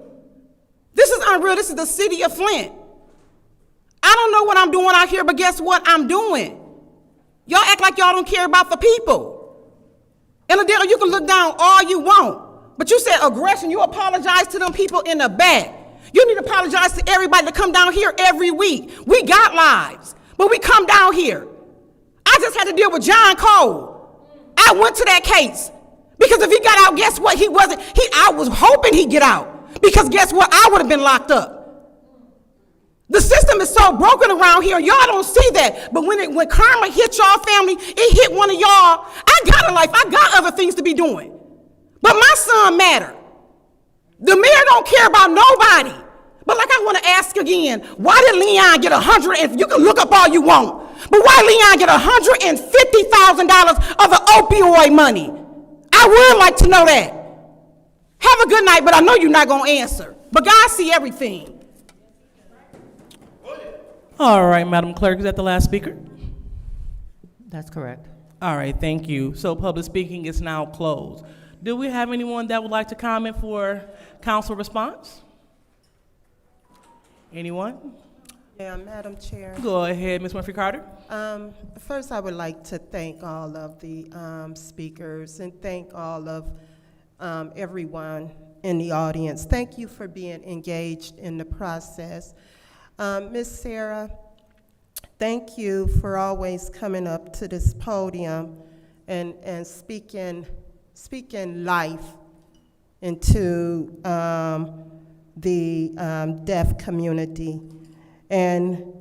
This is unreal. This is the city of Flint. I don't know what I'm doing out here, but guess what I'm doing? Y'all act like y'all don't care about the people. And Adele, you can look down all you want, but you said aggression. You apologize to them people in the back. You need to apologize to everybody that come down here every week. We got lives, but we come down here. I just had to deal with John Cole. I went to that case because if he got out, guess what? I was hoping he'd get out, because guess what? I would have been locked up. The system is so broken around here. Y'all don't see that. But when karma hit y'all family, it hit one of y'all. I got a life. I got other things to be doing. But my son matter. The mayor don't care about nobody. But like I want to ask again, why did Leon get you can look up all you want, but why Leon get $150,000 of the opioid money? I would like to know that. Have a good night, but I know you're not going to answer. But God see everything. All right, Madam Clerk, is that the last speaker? That's correct. All right, thank you. So public speaking is now closed. Do we have anyone that would like to comment for council response? Anyone? Yeah, Madam Chair. Go ahead, Ms. Murphy-Carter. First, I would like to thank all of the speakers and thank all of everyone in the audience. Thank you for being engaged in the process. Ms. Sarah, thank you for always coming up to this podium and speaking life into the deaf community. And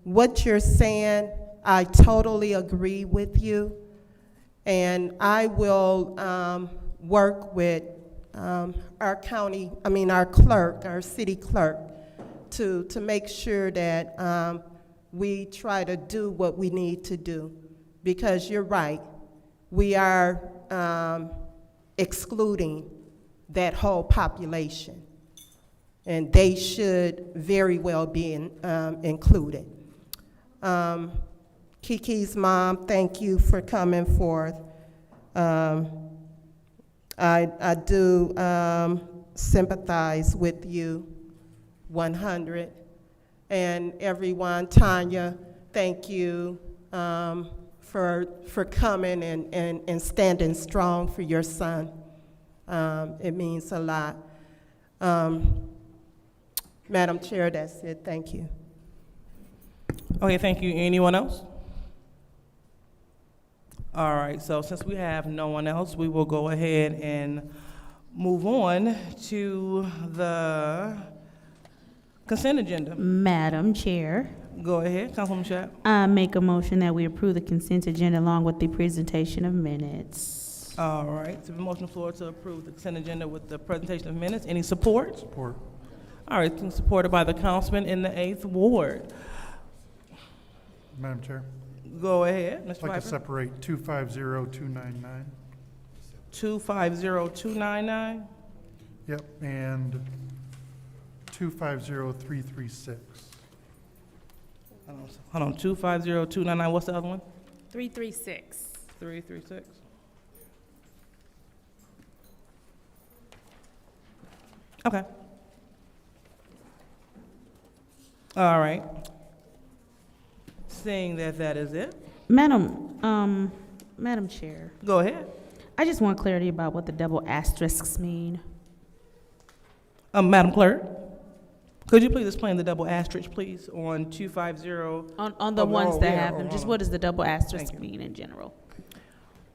what you're saying, I totally agree with you. And I will work with our clerk, our city clerk, to make sure that we try to do what we need to do. Because you're right, we are excluding that whole population. And they should very well be included. Kiki's mom, thank you for coming forth. I do sympathize with you 100. And everyone, Tanya, thank you for coming and standing strong for your son. It means a lot. Madam Chair, that's it. Thank you. Okay, thank you. Anyone else? All right, so since we have no one else, we will go ahead and move on to the consent agenda. Madam Chair, Go ahead, Councilwoman Sharp. I make a motion that we approve the consent agenda along with the presentation of minutes. All right, so the motion on the floor to approve the consent agenda with the presentation of minutes. Any support? Support. All right, it's supported by the councilman in the 8th Ward. Madam Chair, Go ahead, Mr. I'd like to Piper. separate 250299. 250299. Yep, and 250336. Hold on, 250299, what's the other one? 336. 336. Okay. All right. Seeing that that is it, Madam Chair, go ahead. I just want clarity about what the double asterisks mean. Madam Clerk, could you please explain the double asterisk, please, on 250? On the ones that have them, just what does the double asterisk mean in general?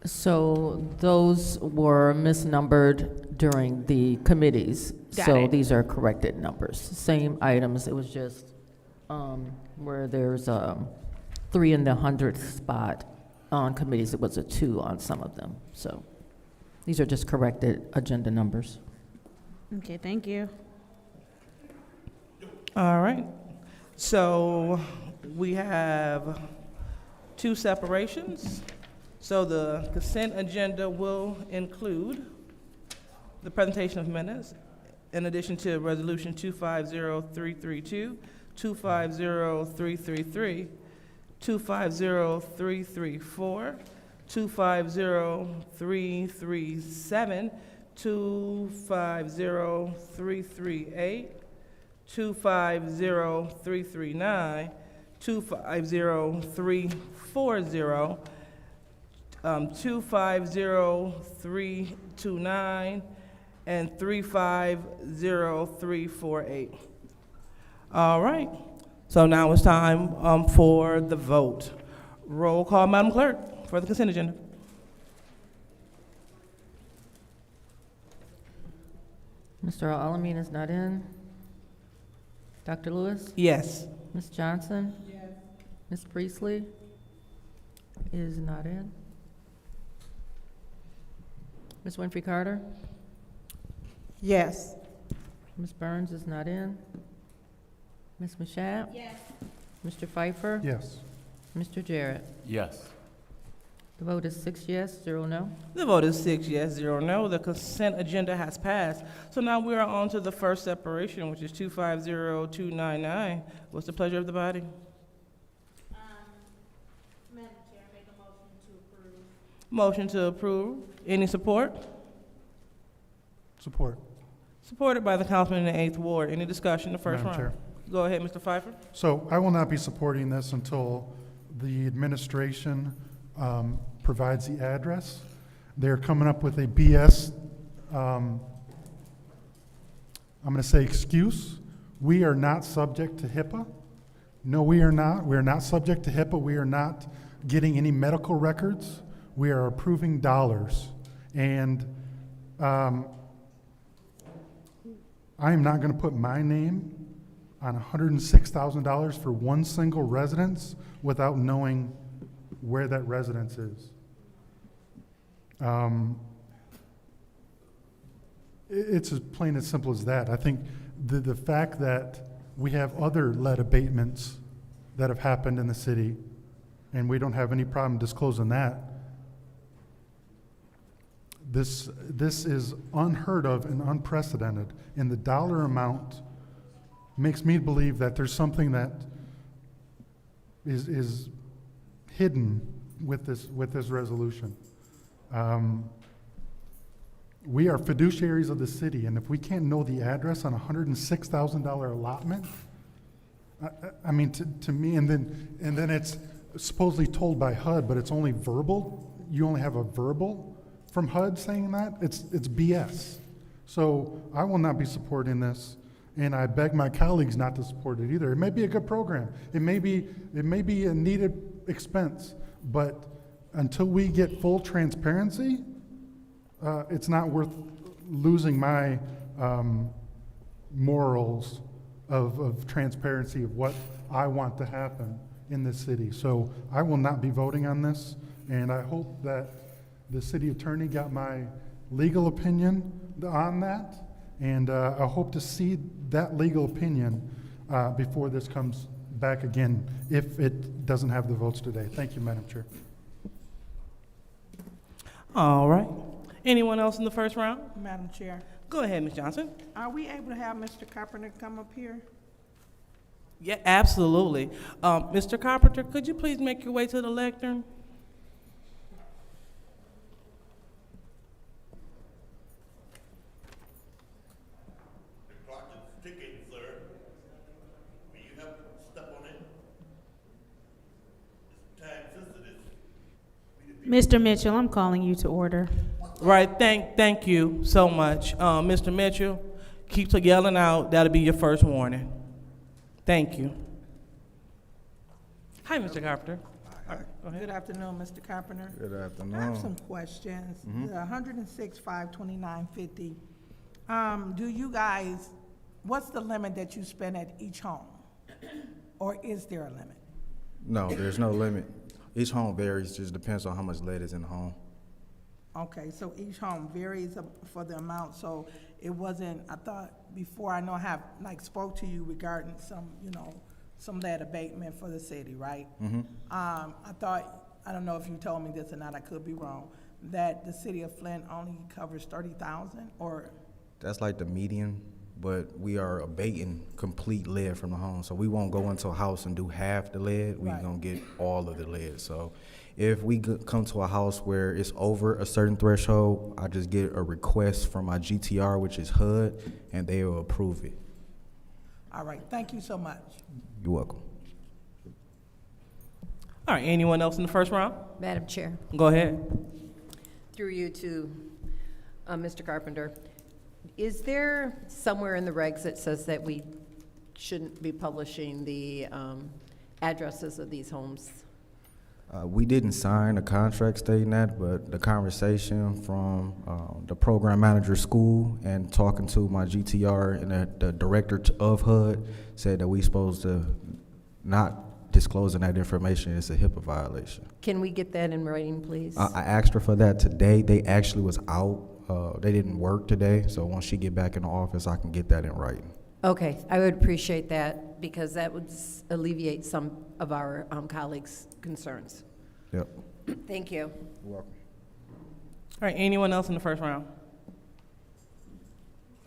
So those were misnumbered during the committees. Got So it. these are corrected numbers. Same items, it was just where there's 3 in the 100th spot on committees, it was a 2 on some of them. So these are just corrected agenda numbers. Okay, thank you. All right. So we have 2 separations. So the consent agenda will include the presentation of minutes in addition to Resolution 250332, 250333, 250334, 250337, 250338, 250339, 250340, 250329, and 350348. All right. So now it's time for the vote. Roll call, Madam Clerk, for the consent agenda. Mr. Alamin is not in. Dr. Lewis? Yes. Ms. Johnson? Yes. Ms. Priestley is not in. Ms. Winfrey Carter? Yes. Ms. Burns is not in. Ms. Mashat? Yes. Mr. Pfeiffer? Yes. Mr. Jarrett? Yes. The vote is 6 yes, 0 no. The vote is 6 yes, 0 no. The consent agenda has passed. So now we are on to the first separation, which is 250299. What's the pleasure of the body? Madam Chair, make a motion to approve. Motion to approve. Any support? Support. Supported by the councilman in the 8th Ward. Any discussion, the first Madam round? Chair. Go ahead, Mr. Pfeiffer. So I will not be supporting this until the administration provides the address. They're coming up with a BS, I'm going to say excuse. We are not subject to HIPAA. No, we are not. We are not subject to HIPAA. We are not getting any medical records. We are approving dollars. And I am not going to put my name on $106,000 for one single residence without knowing where that residence is. It's as plain as simple as that. I think the fact that we have other lead abatements that have happened in the city, and we don't have any problem disclosing that, this is unheard of and unprecedented, and the dollar amount makes me believe that there's something that is hidden with this resolution. We are fiduciaries of the city, and if we can't know the address on a $106,000 allotment, I mean, to me, and then it's supposedly told by HUD, but it's only verbal. You only have a verbal from HUD saying that. It's BS. So I will not be supporting this, and I beg my colleagues not to support it either. It may be a good program. It may be a needed expense, but until we get full transparency, it's not worth losing my morals of transparency of what I want to happen in this city. So I will not be voting on this, and I hope that the city attorney got my legal opinion on that, and I hope to see that legal opinion before this comes back again, if it doesn't have the votes today. Thank you, Madam Chair. All right. Anyone else in the first round? Madam Chair, Go ahead, Ms. Johnson. are we able to have Mr. Carpenter come up here? Yeah, absolutely. Mr. Carpenter, could you please make your way to the lectern? The clock is ticking, sir. Will you have to step on it? It's time sensitive. Mr. Mitchell, I'm calling you to order. Right, thank you so much. Mr. Mitchell, keep yelling out. That'll be your first warning. Thank you. Hi, Mr. Carpenter. All right, go ahead. Good afternoon, Mr. Carpenter. Good afternoon. I have some questions. The 106,529.50. Do you guys, what's the limit that you spend at each home? Or is there a limit? No, there's no limit. Each home varies, just depends on how much lead is in the home. Okay, so each home varies for the amount, so it wasn't, I thought, before, I know I have, spoke to you regarding some lead abatement for the city, right? I thought, I don't know if you told me this or not, I could be wrong, that the city of Flint only covers 30,000, or? That's like the median, but we are abating complete lead from the home. So we won't go into a house and do half the lead, we're gonna get all of the lead. So if we come to a house where it's over a certain threshold, I just get a request from my GTR, which is HUD, and they will approve it. All right, thank you so much. You're welcome. All right, anyone else in the first round? Madam Chair, Go ahead. through you to Mr. Carpenter, is there somewhere in the regs that says that we shouldn't be publishing the addresses of these homes? We didn't sign a contract stating that, but the conversation from the program manager school and talking to my GTR and the director of HUD said that we supposed to not disclosing that information is a HIPAA violation. Can we get that in writing, please? I asked her for that today. They actually was out. They didn't work today, so once she get back in the office, I can get that in writing. Okay, I would appreciate that, because that would alleviate some of our colleagues' concerns. Yep. Thank you. You're welcome. All right, anyone else in the first round?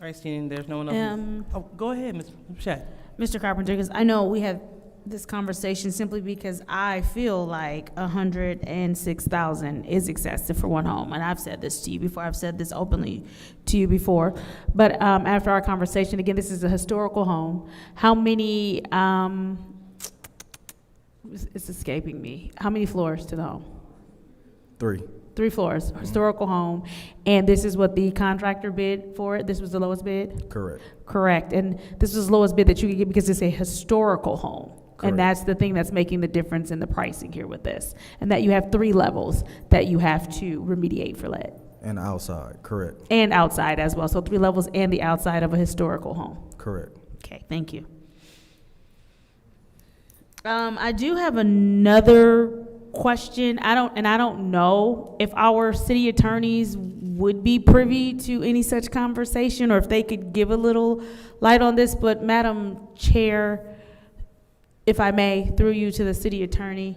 All right, seeing there's no one else. Oh, go ahead, Ms. Shay. Mr. Carpenter, because I know we have this conversation simply because I feel like 106,000 is excessive for one home, and I've said this to you before. I've said this openly to you before. But after our conversation, again, this is a historical home. How many? It's escaping me. How many floors to the home? 3. 3 floors, historical home, and this is what the contractor bid for it? This was the lowest bid? Correct. Correct, and this is the lowest bid that you could get because it's a historical home. Correct. And that's the thing that's making the difference in the pricing here with this. And that you have 3 levels that you have to remediate for lead. And outside, correct. And outside as well, so 3 levels and the outside of a historical home. Correct. Okay, thank you. I do have another question. I don't know if our city attorneys would be privy to any such conversation or if they could give a little light on this, but Madam Chair, if I may, through you to the city attorney,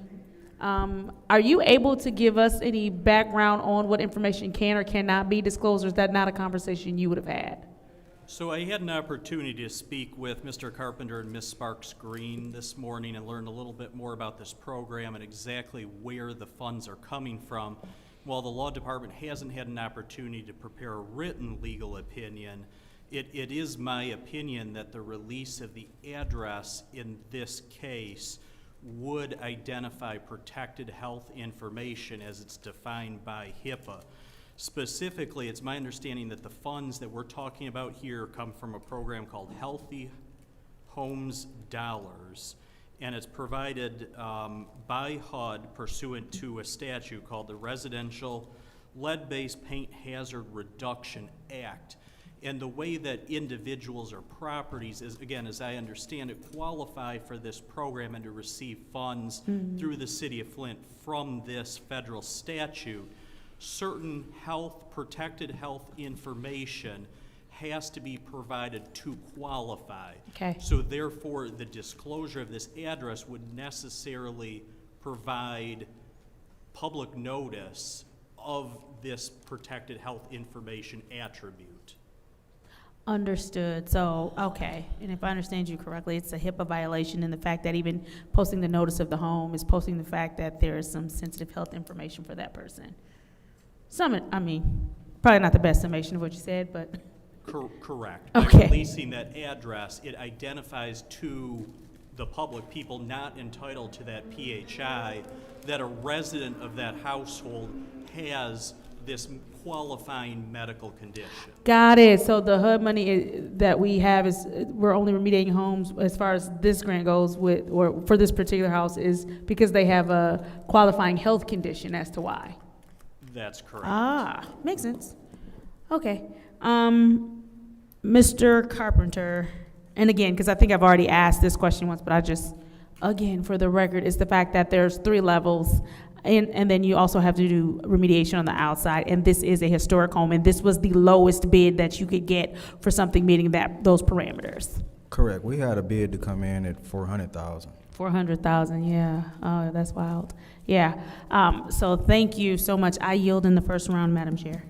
are you able to give us any background on what information can or cannot be disclosed, or is that not a conversation you would have had? So I had an opportunity to speak with Mr. Carpenter and Ms. Sparks Green this morning and learn a little bit more about this program and exactly where the funds are coming from. While the law department hasn't had an opportunity to prepare a written legal opinion, it is my opinion that the release of the address in this case would identify protected health information as it's defined by HIPAA. Specifically, it's my understanding that the funds that we're talking about here come from a program called Healthy Homes Dollars, and it's provided by HUD pursuant to a statute called the Residential Lead-Based Paint Hazard Reduction Act. And the way that individuals or properties, is, again, as I understand it, qualify for this program and to receive funds through the City of Flint from this federal statute, certain protected health information has to be provided to qualify. Okay. So therefore, the disclosure of this address would necessarily provide public notice of this protected health information attribute. Understood. So, okay, and if I understand you correctly, it's a HIPAA violation in the fact that even posting the notice of the home is posting the fact that there is some sensitive health information for that person. I mean, probably not the best summation of what you said, but. Correct. Okay. By releasing that address, it identifies to the public, people not entitled to that PHI, that a resident of that household has this qualifying medical condition. Got it. So the HUD money that we have is, we're only remediating homes as far as this grant goes with, or for this particular house, is because they have a qualifying health condition as to why. That's correct. Ah, makes sense. Okay. Mr. Carpenter, and again, because I think I've already asked this question once, but I just, again, for the record, is the fact that there's 3 levels, and then you also have to do remediation on the outside, and this is a historic home, and this was the lowest bid that you could get for something meeting those parameters. Correct. We had a bid to come in at 400,000. 400,000, yeah. Oh, that's wild. Yeah. So thank you so much. I yield in the first round, Madam Chair.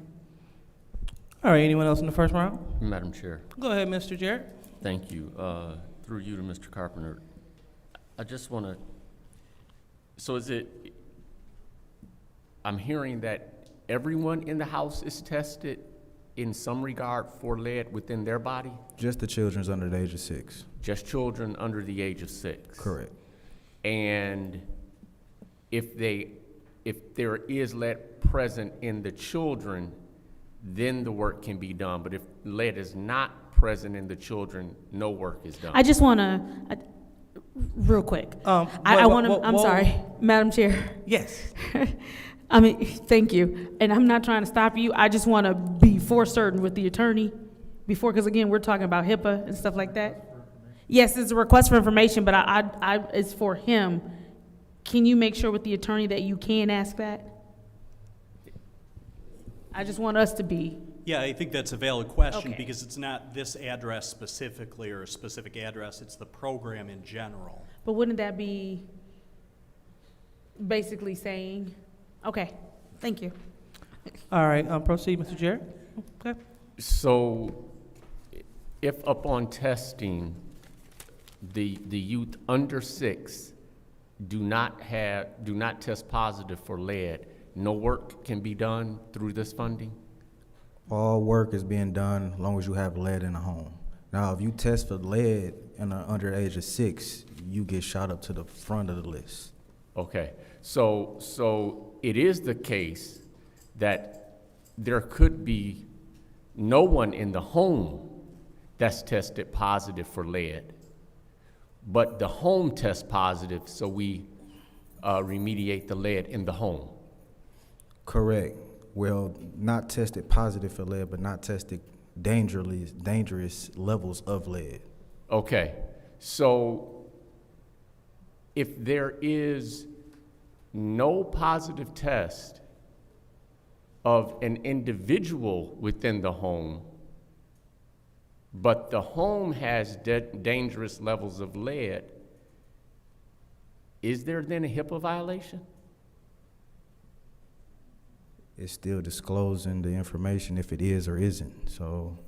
All right, anyone else in the first round? Madam Chair. Go ahead, Mr. Jarrett. Thank you. Through you to Mr. Carpenter, I just want to, so is it, I'm hearing that everyone in the house is tested in some regard for lead within their body? Just the children's under the age of 6. Just children under the age of 6? Correct. And if there is lead present in the children, then the work can be done. But if lead is not present in the children, no work is done. I just want to, real quick, I'm sorry, Madam Chair. Yes. I mean, thank you. And I'm not trying to stop you. I just want to be for certain with the attorney because again, we're talking about HIPAA and stuff like that. Yes, it's a request for information, but it's for him. Can you make sure with the attorney that you can ask that? I just want us to be. Yeah, I think that's a valid question Okay. because it's not this address specifically or a specific address, it's the program in general. But wouldn't that be basically saying, okay, thank you. All right, proceed, Mr. Jarrett. Okay. So if upon testing, the youth under 6 do not test positive for lead, no work can be done through this funding? All work is being done as long as you have lead in the home. Now, if you test for lead and are under the age of 6, you get shot up to the front of the list. Okay, so it is the case that there could be no one in the home that's tested positive for lead, but the home tests positive, so we remediate the lead in the home. Correct. Well, not tested positive for lead, but not tested dangerous levels of lead. Okay, so if there is no positive test of an individual within the home, but the home has dangerous levels of lead, is there then a HIPAA violation? It's still disclosing the information if it is or isn't, so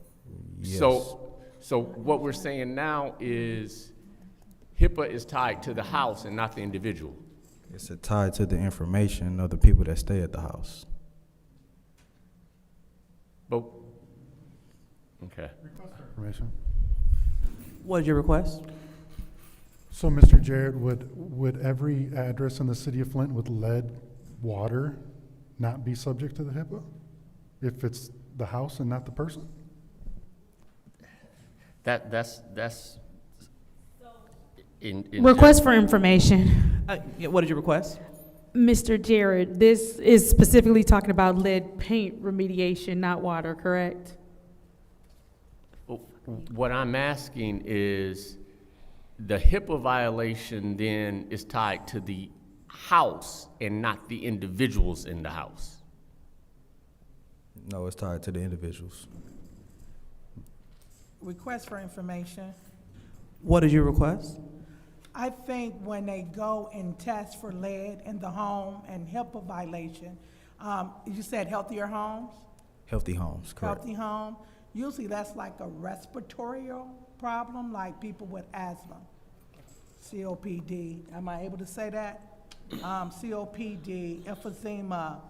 yes. So what we're saying now is HIPAA is tied to the house and not the individual. It's tied to the information of the people that stay at the house. But, okay. Information. What is your request? So, Mr. Jarrett, would every address in the city of Flint with lead water not be subject to the HIPAA? if it's the house and not the person? That's in Request for information. Yeah, what did you request? Mr. Jared, this is specifically talking about lead paint remediation, not water, correct? What I'm asking is, the HIPAA violation then is tied to the house and not the individuals in the house. No, it's tied to the individuals. Request for information. What did you request? I think when they go and test for lead in the home and HIPAA violation, you said healthier homes? Healthy homes, correct. Healthy home. Usually that's like a respiratory problem, like people with asthma, COPD. Am I able to say that? COPD, emphysema,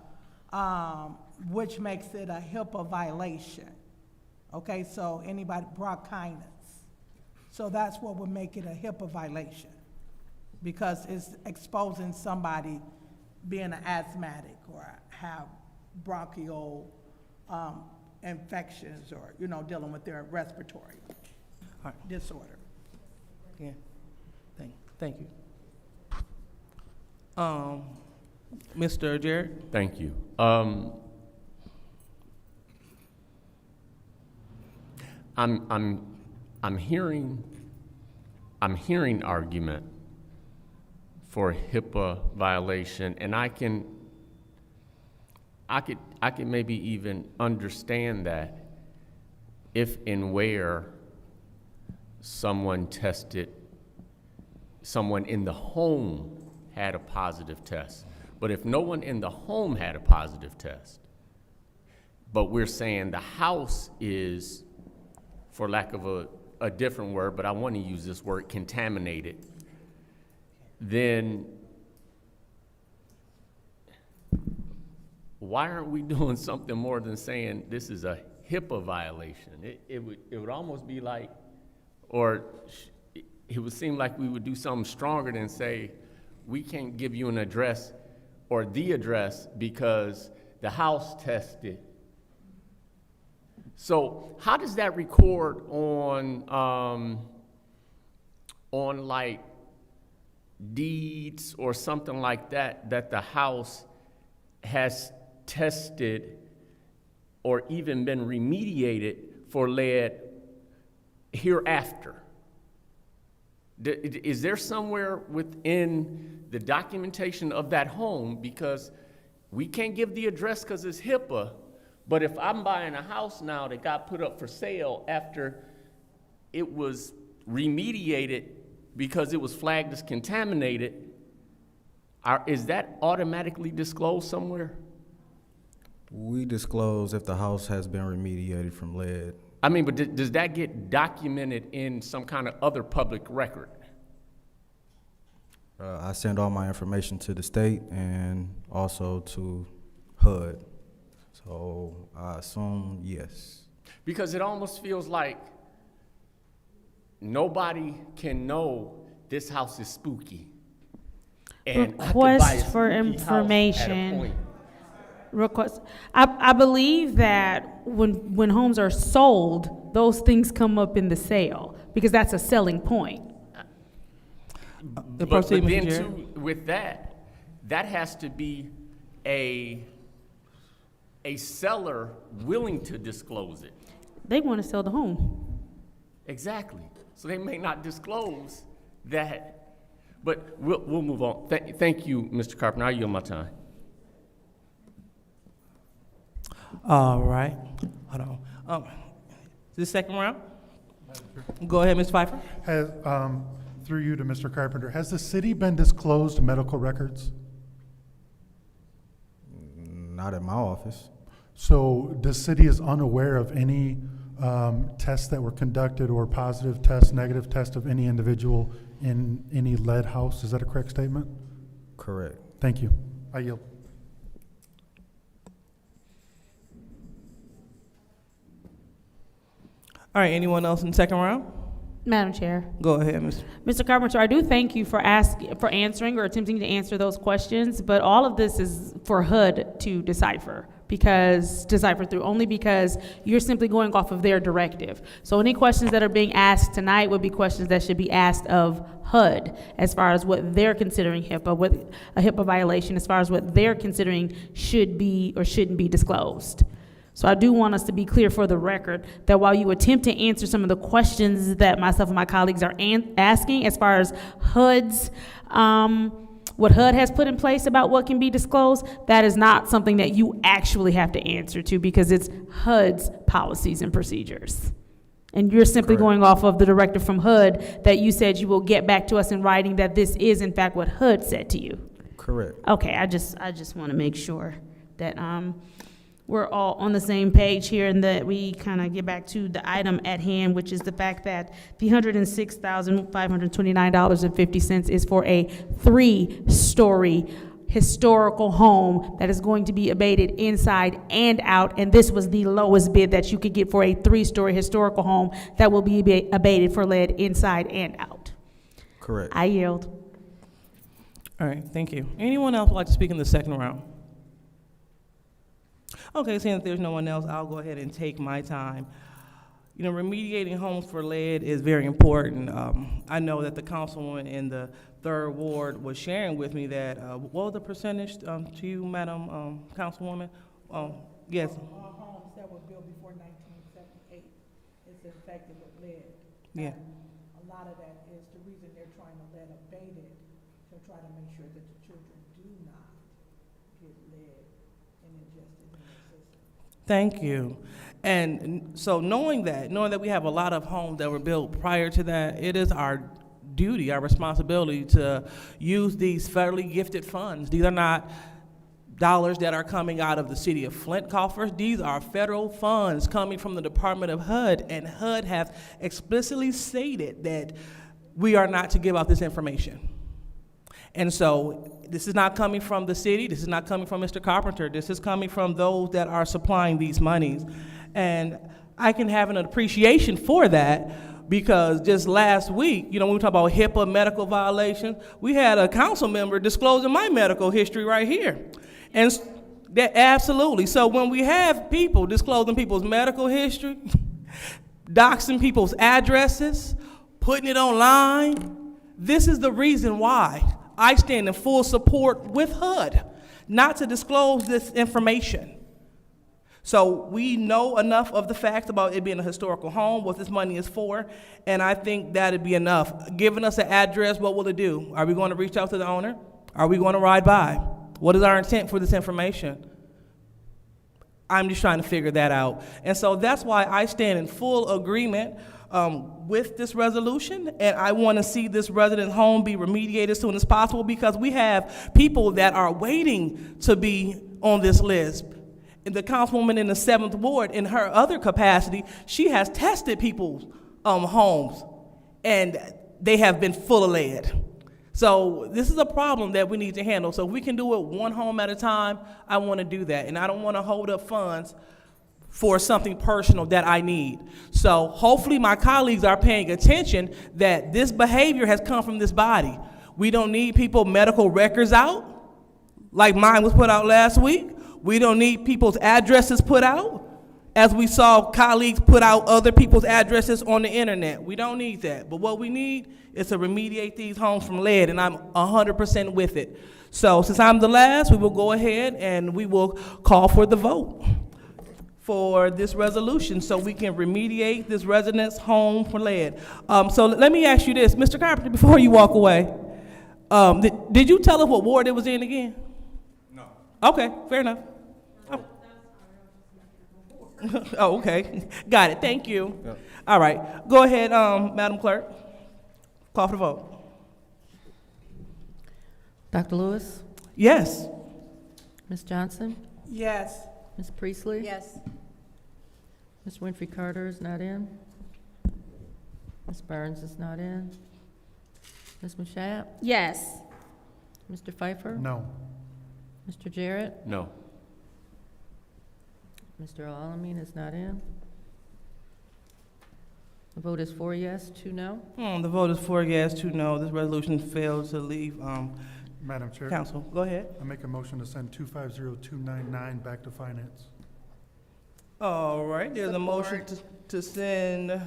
which makes it a HIPAA violation. Okay, so anybody, bronchitis. So that's what would make it a HIPAA violation, because it's exposing somebody being an asthmatic or have bronchial infections, or, you know, dealing with their respiratory disorder. Yeah, thank you. Mr. Jared? Thank you. I'm hearing argument for HIPAA violation, and I could maybe even understand that if and where someone in the home had a positive test. But if no one in the home had a positive test, but we're saying the house is, for lack of a different word, but I want to use this word, contaminated, then why aren't we doing something more than saying this is a HIPAA violation? It would almost be like, or it would seem like we would do something stronger than say, we can't give you an address or the address because the house tested. So how does that record on like deeds or something like that, that the house has tested or even been remediated for lead hereafter? Is there somewhere within the documentation of that home, because we can't give the address because it's HIPAA, but if I'm buying a house now that got put up for sale after it was remediated because it was flagged as contaminated, is that automatically disclosed somewhere? We disclose if the house has been remediated from lead. I mean, but does that get documented in some kind of other public record? I send all my information to the state and also to HUD. So I assume yes. Because it almost feels like nobody can know this house is spooky. And Request for information. Request. I believe that when homes are sold, those things come up in the sale because that's a selling point. But then too, with that has to be a seller willing to disclose it. They want to sell the home. Exactly. So they may not disclose that, but we'll move on. Thank you, Mr. Carpenter. I yield my time. All right. Hold on. This second round? Go ahead, Ms. Pfeiffer. Through you to Mr. Carpenter, has the city been disclosed medical records? Not at my office. So the city is unaware of any tests that were conducted or positive test, negative test of any individual in any lead house? Is that a correct statement? Correct. Thank you. I yield. All right, anyone else in the second round? Madam Chair. Go ahead, Ms. Mr. Carpenter, I do thank you for answering or attempting to answer those questions, but all of this is for HUD to decipher through, only because you're simply going off of their directive. So any questions that are being asked tonight would be questions that should be asked of HUD as far as what they're considering HIPAA, what a HIPAA violation, as far as what they're considering should be or shouldn't be disclosed. So I do want us to be clear for the record that while you attempt to answer some of the questions that myself and my colleagues are asking as far as HUD's, what HUD has put in place about what can be disclosed, that is not something that you actually have to answer to, because it's HUD's policies and procedures. And you're simply going off of the directive from HUD that you said you will get back to us in writing that this is in fact what HUD said to you. Correct. Okay, I just want to make sure that we're all on the same page here, and that we kind of get back to the item at hand, which is the fact that the $106,529.50 is for a 3-story historical home that is going to be abated inside and out, and this was the lowest bid that you could get for a 3-story historical home that will be abated for lead inside and out. Correct. I yield. All right, thank you. Anyone else would like to speak in the second round? Okay, seeing that there's no one else, I'll go ahead and take my time. You know, remediating homes for lead is very important. I know that the councilwoman in the 3rd Ward was sharing with me that, what was the percentage to you, Madam Councilwoman? Yes. Homes that were built before 1978 is infected with lead. Yeah. A lot of that is the reason they're trying to lead abated, to try to make sure that the children do not get lead and ingested in their system. Thank you. And so knowing that we have a lot of homes that were built prior to that, it is our duty, our responsibility to use these federally gifted funds. These are not dollars that are coming out of the city of Flint coffers. These are federal funds coming from the Department of HUD, and HUD has explicitly stated that we are not to give out this information. And so this is not coming from the city, this is not coming from Mr. Carpenter, this is coming from those that are supplying these monies. And I can have an appreciation for that, because just last week, you know, when we talk about HIPAA medical violations, we had a council member disclosing my medical history right here. And that, absolutely. So when we have people disclosing people's medical history, doxing people's addresses, putting it online, this is the reason why I stand in full support with HUD not to disclose this information. So we know enough of the facts about it being a historical home, what this money is for, and I think that'd be enough. Giving us an address, what will it do? Are we going to reach out to the owner? Are we going to ride by? What is our intent for this information? I'm just trying to figure that out. And so that's why I stand in full agreement with this resolution, and I want to see this resident home be remediated as soon as possible, because we have people that are waiting to be on this list. And the councilwoman in the 7th Ward, in her other capacity, she has tested people's homes, and they have been full of lead. So this is a problem that we need to handle. So if we can do it one home at a time, I want to do that. And I don't want to hold up funds for something personal that I need. So hopefully my colleagues are paying attention that this behavior has come from this body. We don't need people medical records out, like mine was put out last week. We don't need people's addresses put out, as we saw colleagues put out other people's addresses on the internet. We don't need that. But what we need is to remediate these homes from lead, and I'm 100% with it. So since I'm the last, we will go ahead and we will call for the vote for this resolution so we can remediate this resident's home for lead. So let me ask you this, Mr. Carpenter, before you walk away, did you tell us what ward it was in again? No. Okay, fair enough. Oh, okay. Got it. Thank you. Yep. All right. Go ahead, Madam Clerk. Call for the vote. Dr. Lewis? Yes. Ms. Johnson? Yes. Ms. Priestley? Yes. Ms. Winfrey Carter is not in. Ms. Burns is not in. Ms. Mashat? Yes. Mr. Pfeiffer? No. Mr. Jarrett? No. Mr. Alamin is not in. The vote is 4 yes, 2 no. The vote is 4 yes, 2 no. This resolution fails to leave, Madam Chair. council. Go ahead. I make a motion to send 250299 back to finance. All right, there's a motion to send this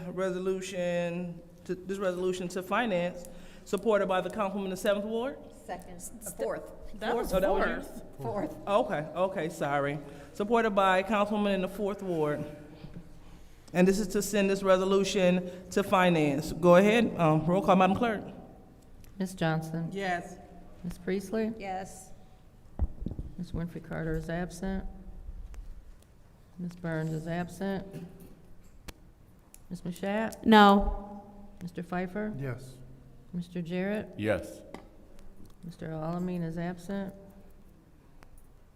resolution to finance, supported by the councilwoman in the 7th Ward. Second, fourth. That was fourth. Fourth. Okay, sorry. Supported by councilwoman in the 4th Ward. And this is to send this resolution to finance. Go ahead, roll call, Madam Clerk. Ms. Johnson? Yes. Ms. Priestley? Yes. Ms. Winfrey Carter is absent. Ms. Burns is absent. Ms. Mashat? No. Mr. Pfeiffer? Yes. Mr. Jarrett? Yes. Mr. Alamin is absent.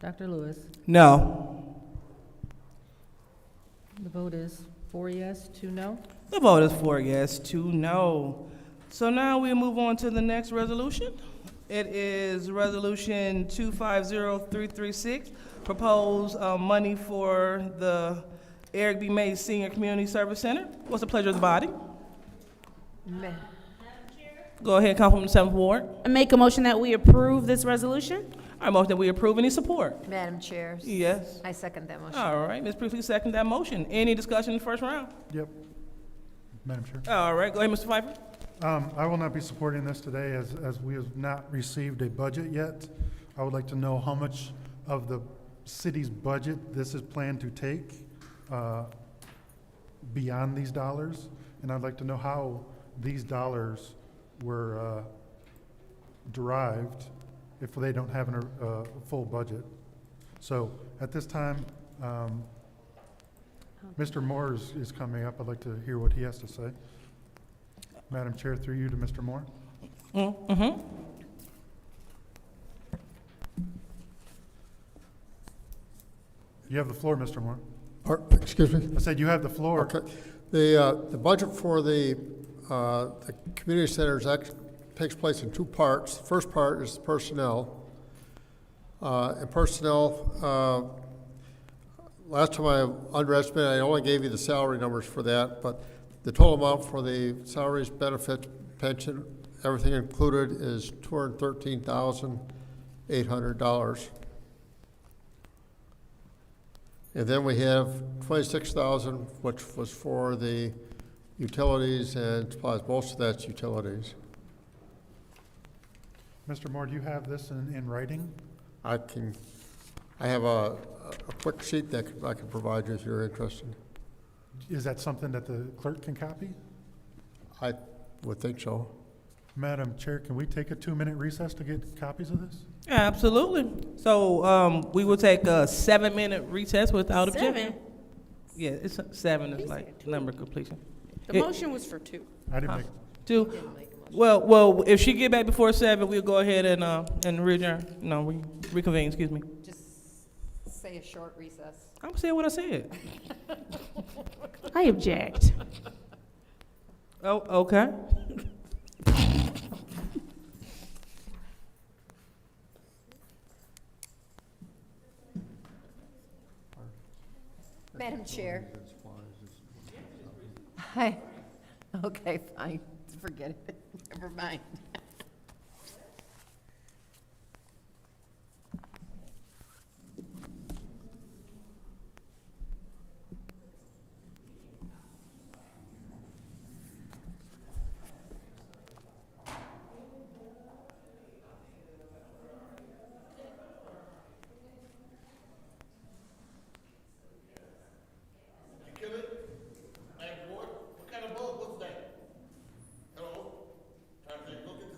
Dr. Lewis? No. The vote is 4 yes, 2 no. The vote is 4 yes, 2 no. So now we move on to the next resolution. It is Resolution 250336, propose money for the Eric B. Mays Senior Community Service Center. What's the pleasure of the body? Go ahead, Councilwoman 7th Ward. I make a motion that we approve this resolution. I motion that we approve. Any support? Madam Chair. Yes. I second that motion. All right, Ms. Priestley, second that motion. Any discussion in the first round? Yep. Madam Chair. All right, go ahead, Mr. Pfeiffer. I will not be supporting this today as we have not received a budget yet. I would like to know how much of the city's budget this is planned to take beyond these dollars. And I'd like to know how these dollars were derived if they don't have a full budget. So at this time, Mr. Moore is coming up. I'd like to hear what he has to say. Madam Chair, through you to Mr. Moore. Mm-hmm. You have the floor, Mr. Moore. Excuse me? I said you have the floor. Okay. The budget for the community centers takes place in 2 parts. The first part is personnel. And personnel, last time I underestimated, I only gave you the salary numbers for that, but the total amount for the salaries, benefits, pension, everything included is $213,800. And then we have $26,000, which was for the utilities and supplies. Most of that's utilities. Mr. Moore, do you have this in writing? I have a quick sheet that I can provide you if you're interested. Is that something that the clerk can copy? I would think so. Madam Chair, can we take a 2-minute recess to get copies of this? Yeah, absolutely. So we will take a 7-minute recess without objection. 7? Yeah, it's 7 is like number completion. The motion was for 2. I didn't make. 2. Well, if she get back before 7, we'll go ahead and reconvene. Excuse me. Just say a short recess. I'm saying what I said. I object. Oh, okay. Madam Chair. Okay, fine. Forget it. Never mind. What kind of bulb was that? Hello? Trying to look at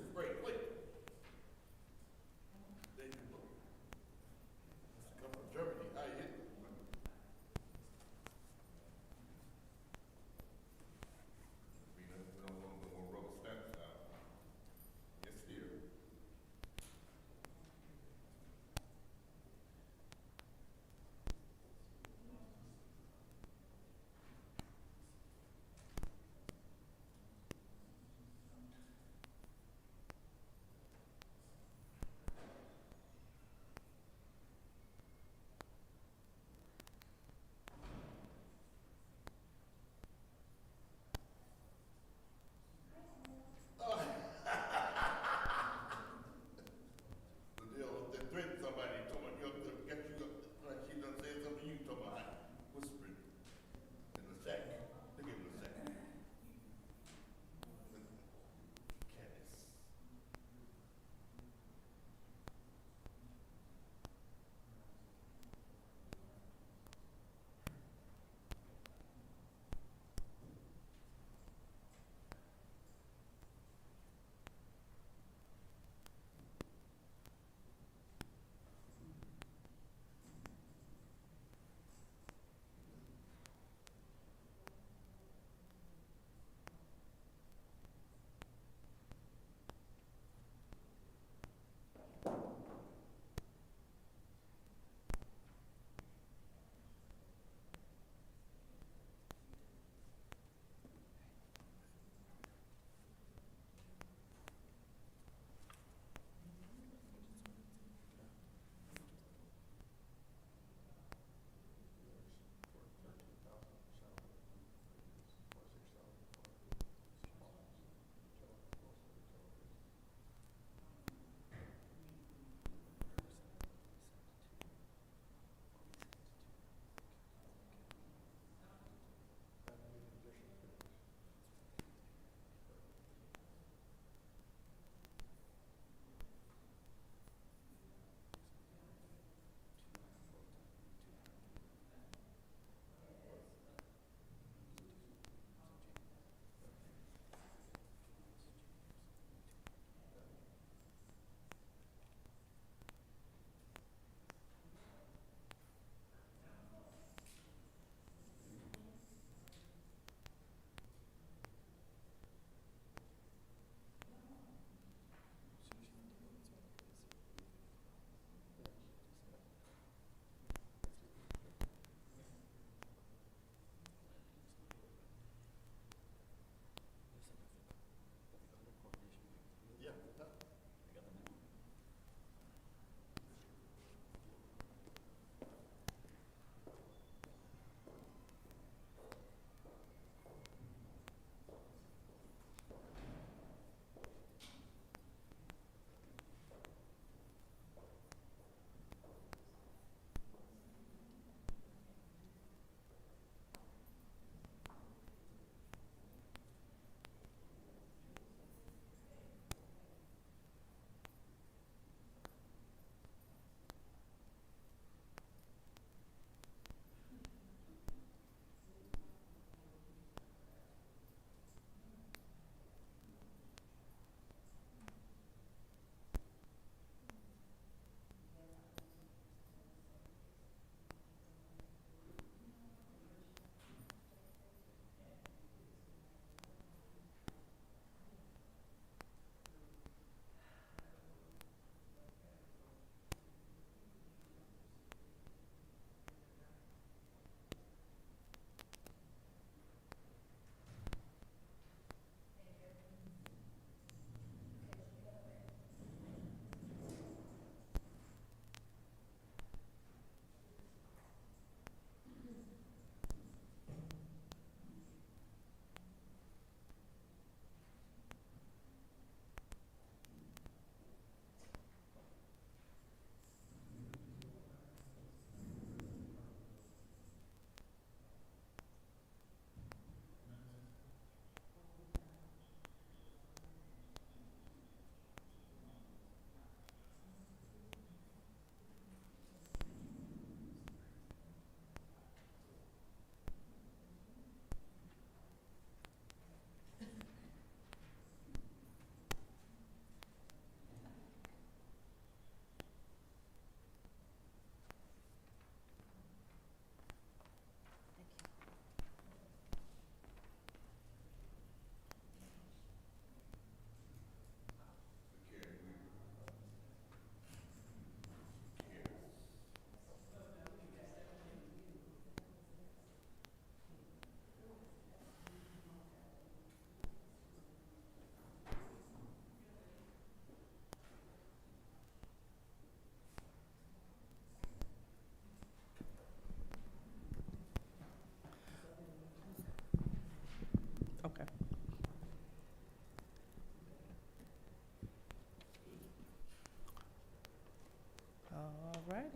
righty.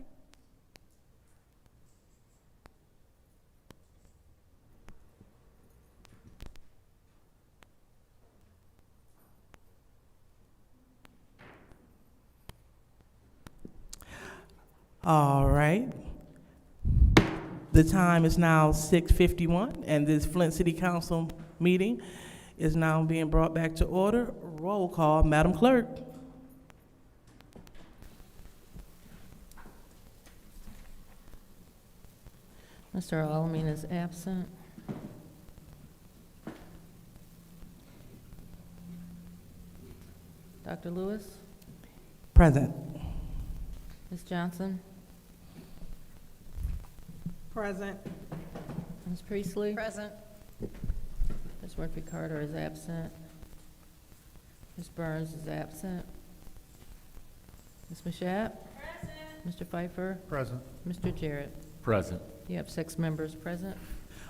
All right. The time is now 6:51, and this Flint City Council meeting is now being brought back to order. Roll call, Madam Clerk. Mr. Alamin is absent. Dr. Lewis? Present. Ms. Johnson? Present. Ms. Priestley? Present. Ms. Murphy Carter is absent. Ms. Burns is absent. Ms. Mashat? Present. Mr. Pfeiffer? Present. Mr. Jarrett? Present. You have 6 members present.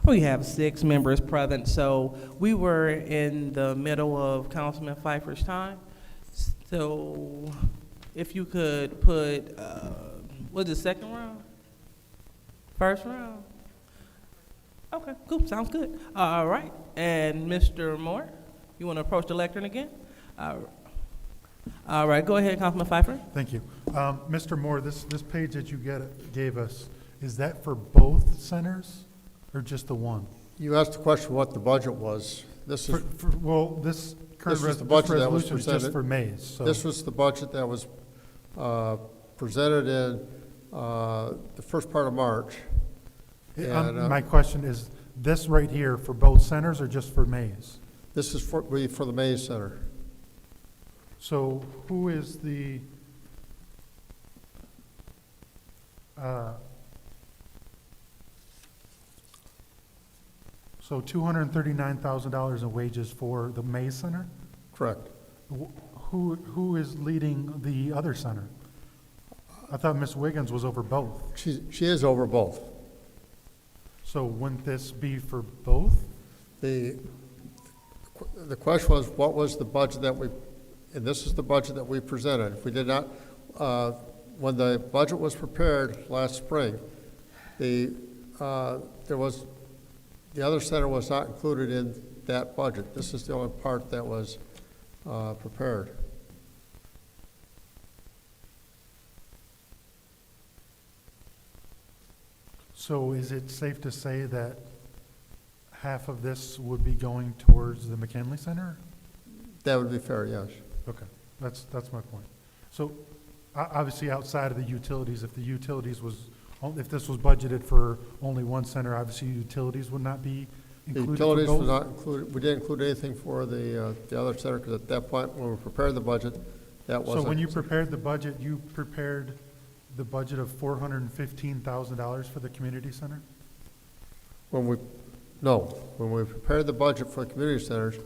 We have 6 members present, so we were in the middle of Councilman Pfeiffer's time. So if you could put, what's the second round? First round? Okay, cool, sounds good. All right, and Mr. Moore, you want to approach the lectern again? All right, go ahead, Councilman Pfeiffer. Thank you. Mr. Moore, this page that you gave us, is that for both centers or just the one? You asked the question what the budget was. This is, Well, this current this was the budget that was resolution is just presented. for Mays, so. This was the budget that was presented in the first part of March. And, My question is, this right here for both centers or just for Mays? This is for the Mays Center. So who is the, so $239,000 in wages for the Mays Center? Correct. Who is leading the other center? I thought Ms. Wiggins was over both. She is over both. So wouldn't this be for both? The question was, what was the budget that we, and this is the budget that we presented. If we did not, when the budget was prepared last spring, the other center was not included in that budget. This is the only part that was prepared. So is it safe to say that half of this would be going towards the McKinley Center? That would be fair, yes. Okay, that's my point. So obviously outside of the utilities, if this was budgeted for only one center, obviously utilities would not be The included for utilities both? were not included, we didn't include anything for the other center, because at that point, when we prepared the budget, that wasn't. So when you prepared the budget, you prepared the budget of $415,000 for the community center? When we prepared the budget for the community centers,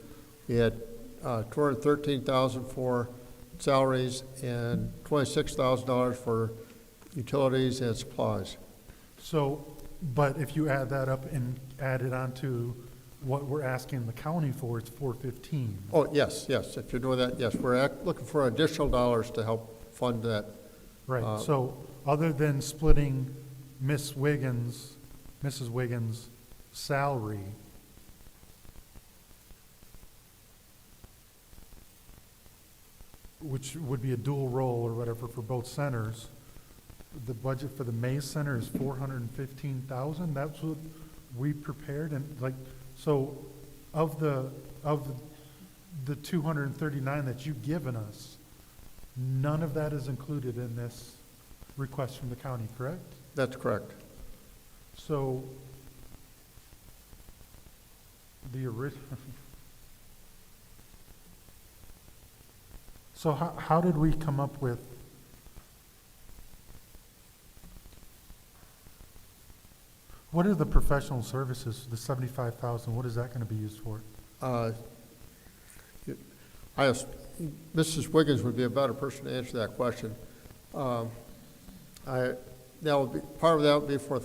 we had $213,000 for salaries and $26,000 for utilities and supplies. So, but if you add that up and add it on to what we're asking the county for, it's $415. Oh, yes, if you're doing that, yes. We're looking for additional dollars to help fund that. Right, so other than splitting Mrs. Wiggins' salary, which would be a dual role or whatever for both centers, the budget for the Mays Center is $415,000. That's what we prepared, and so of the 239 that you've given us, none of that is included in this request from the county, correct? That's correct. So the original. So how did we come up with? What are the professional services, the $75,000, what is that going to be used for? Mrs. Wiggins would be a better person to answer that question. Part of that would be for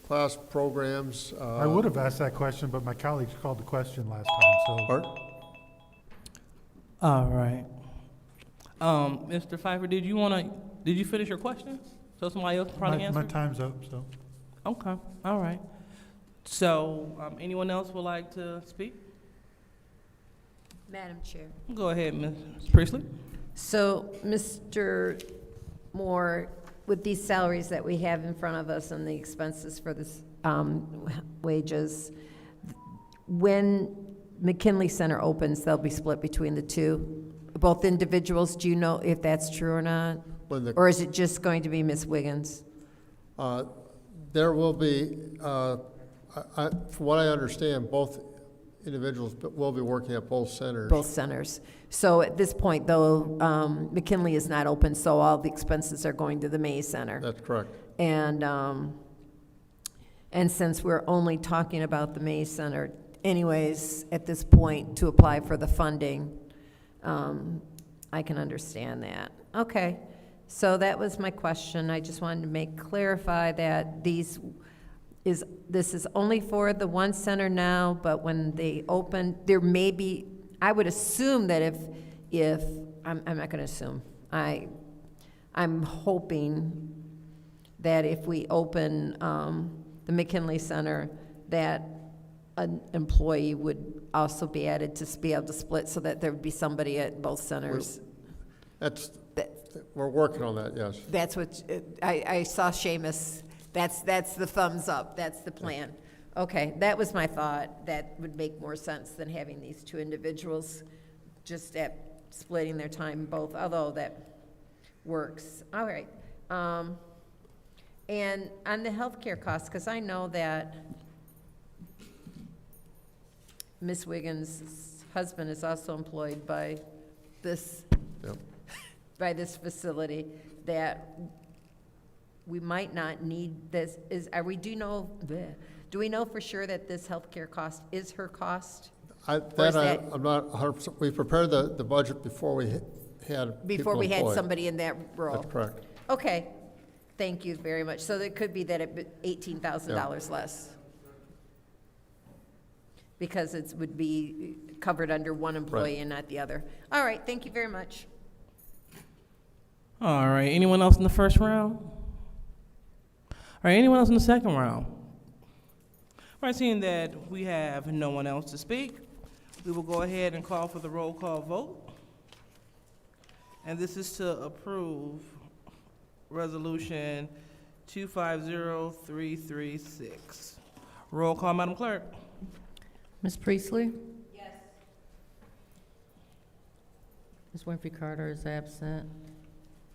class programs. I would have asked that question, but my colleagues called the question last time, so. Pardon? All right. Mr. Pfeiffer, did you finish your question? So somebody else probably answer? My time's up, so. Okay, all right. So, anyone else would like to speak? Madam Chair. Go ahead, Ms. Priestley. So, Mr. Moore, with these salaries that we have in front of us and the expenses for this wages, when McKinley Center opens, they'll be split between the two, both individuals. Do you know if that's true or not? Or is it just going to be Ms. Wiggins? There will be, from what I understand, both individuals will be working at both centers. Both centers. So at this point, though, McKinley is not open, so all the expenses are going to the May Center. That's correct. And since we're only talking about the May Center anyways, at this point, to apply for the funding, I can understand that. Okay, so that was my question. I just wanted to clarify that this is only for the one center now, but when they open, there may be, I would assume that if I'm not going to assume, I'm hoping that if we open the McKinley Center, that an employee would also be added to be able to split, so that there would be somebody at both centers. We're working on that, yes. That's what, I saw Seamus, that's the thumbs up, that's the plan. Okay, that was my thought. That would make more sense than having these two individuals just at splitting their time both, although that works. All right. And on the healthcare costs, because I know that Ms. Wiggins' husband is also employed by this, by this facility, that we might not need this. Do we know for sure that this healthcare cost is her cost? I'm not 100%. We prepared the budget before we had Before we had employed. somebody in that role? That's correct. Okay, thank you very much. So it could be that it $18,000 less. Because it would be covered under one employee and not the other. All right, thank you very much. All right, anyone else in the first round? All right, anyone else in the second round? All right, seeing that we have no one else to speak, we will go ahead and call for the roll call vote. And this is to approve Resolution 250336. Roll call, Madam Clerk. Ms. Priestley? Yes. Ms. Winfrey Carter is absent.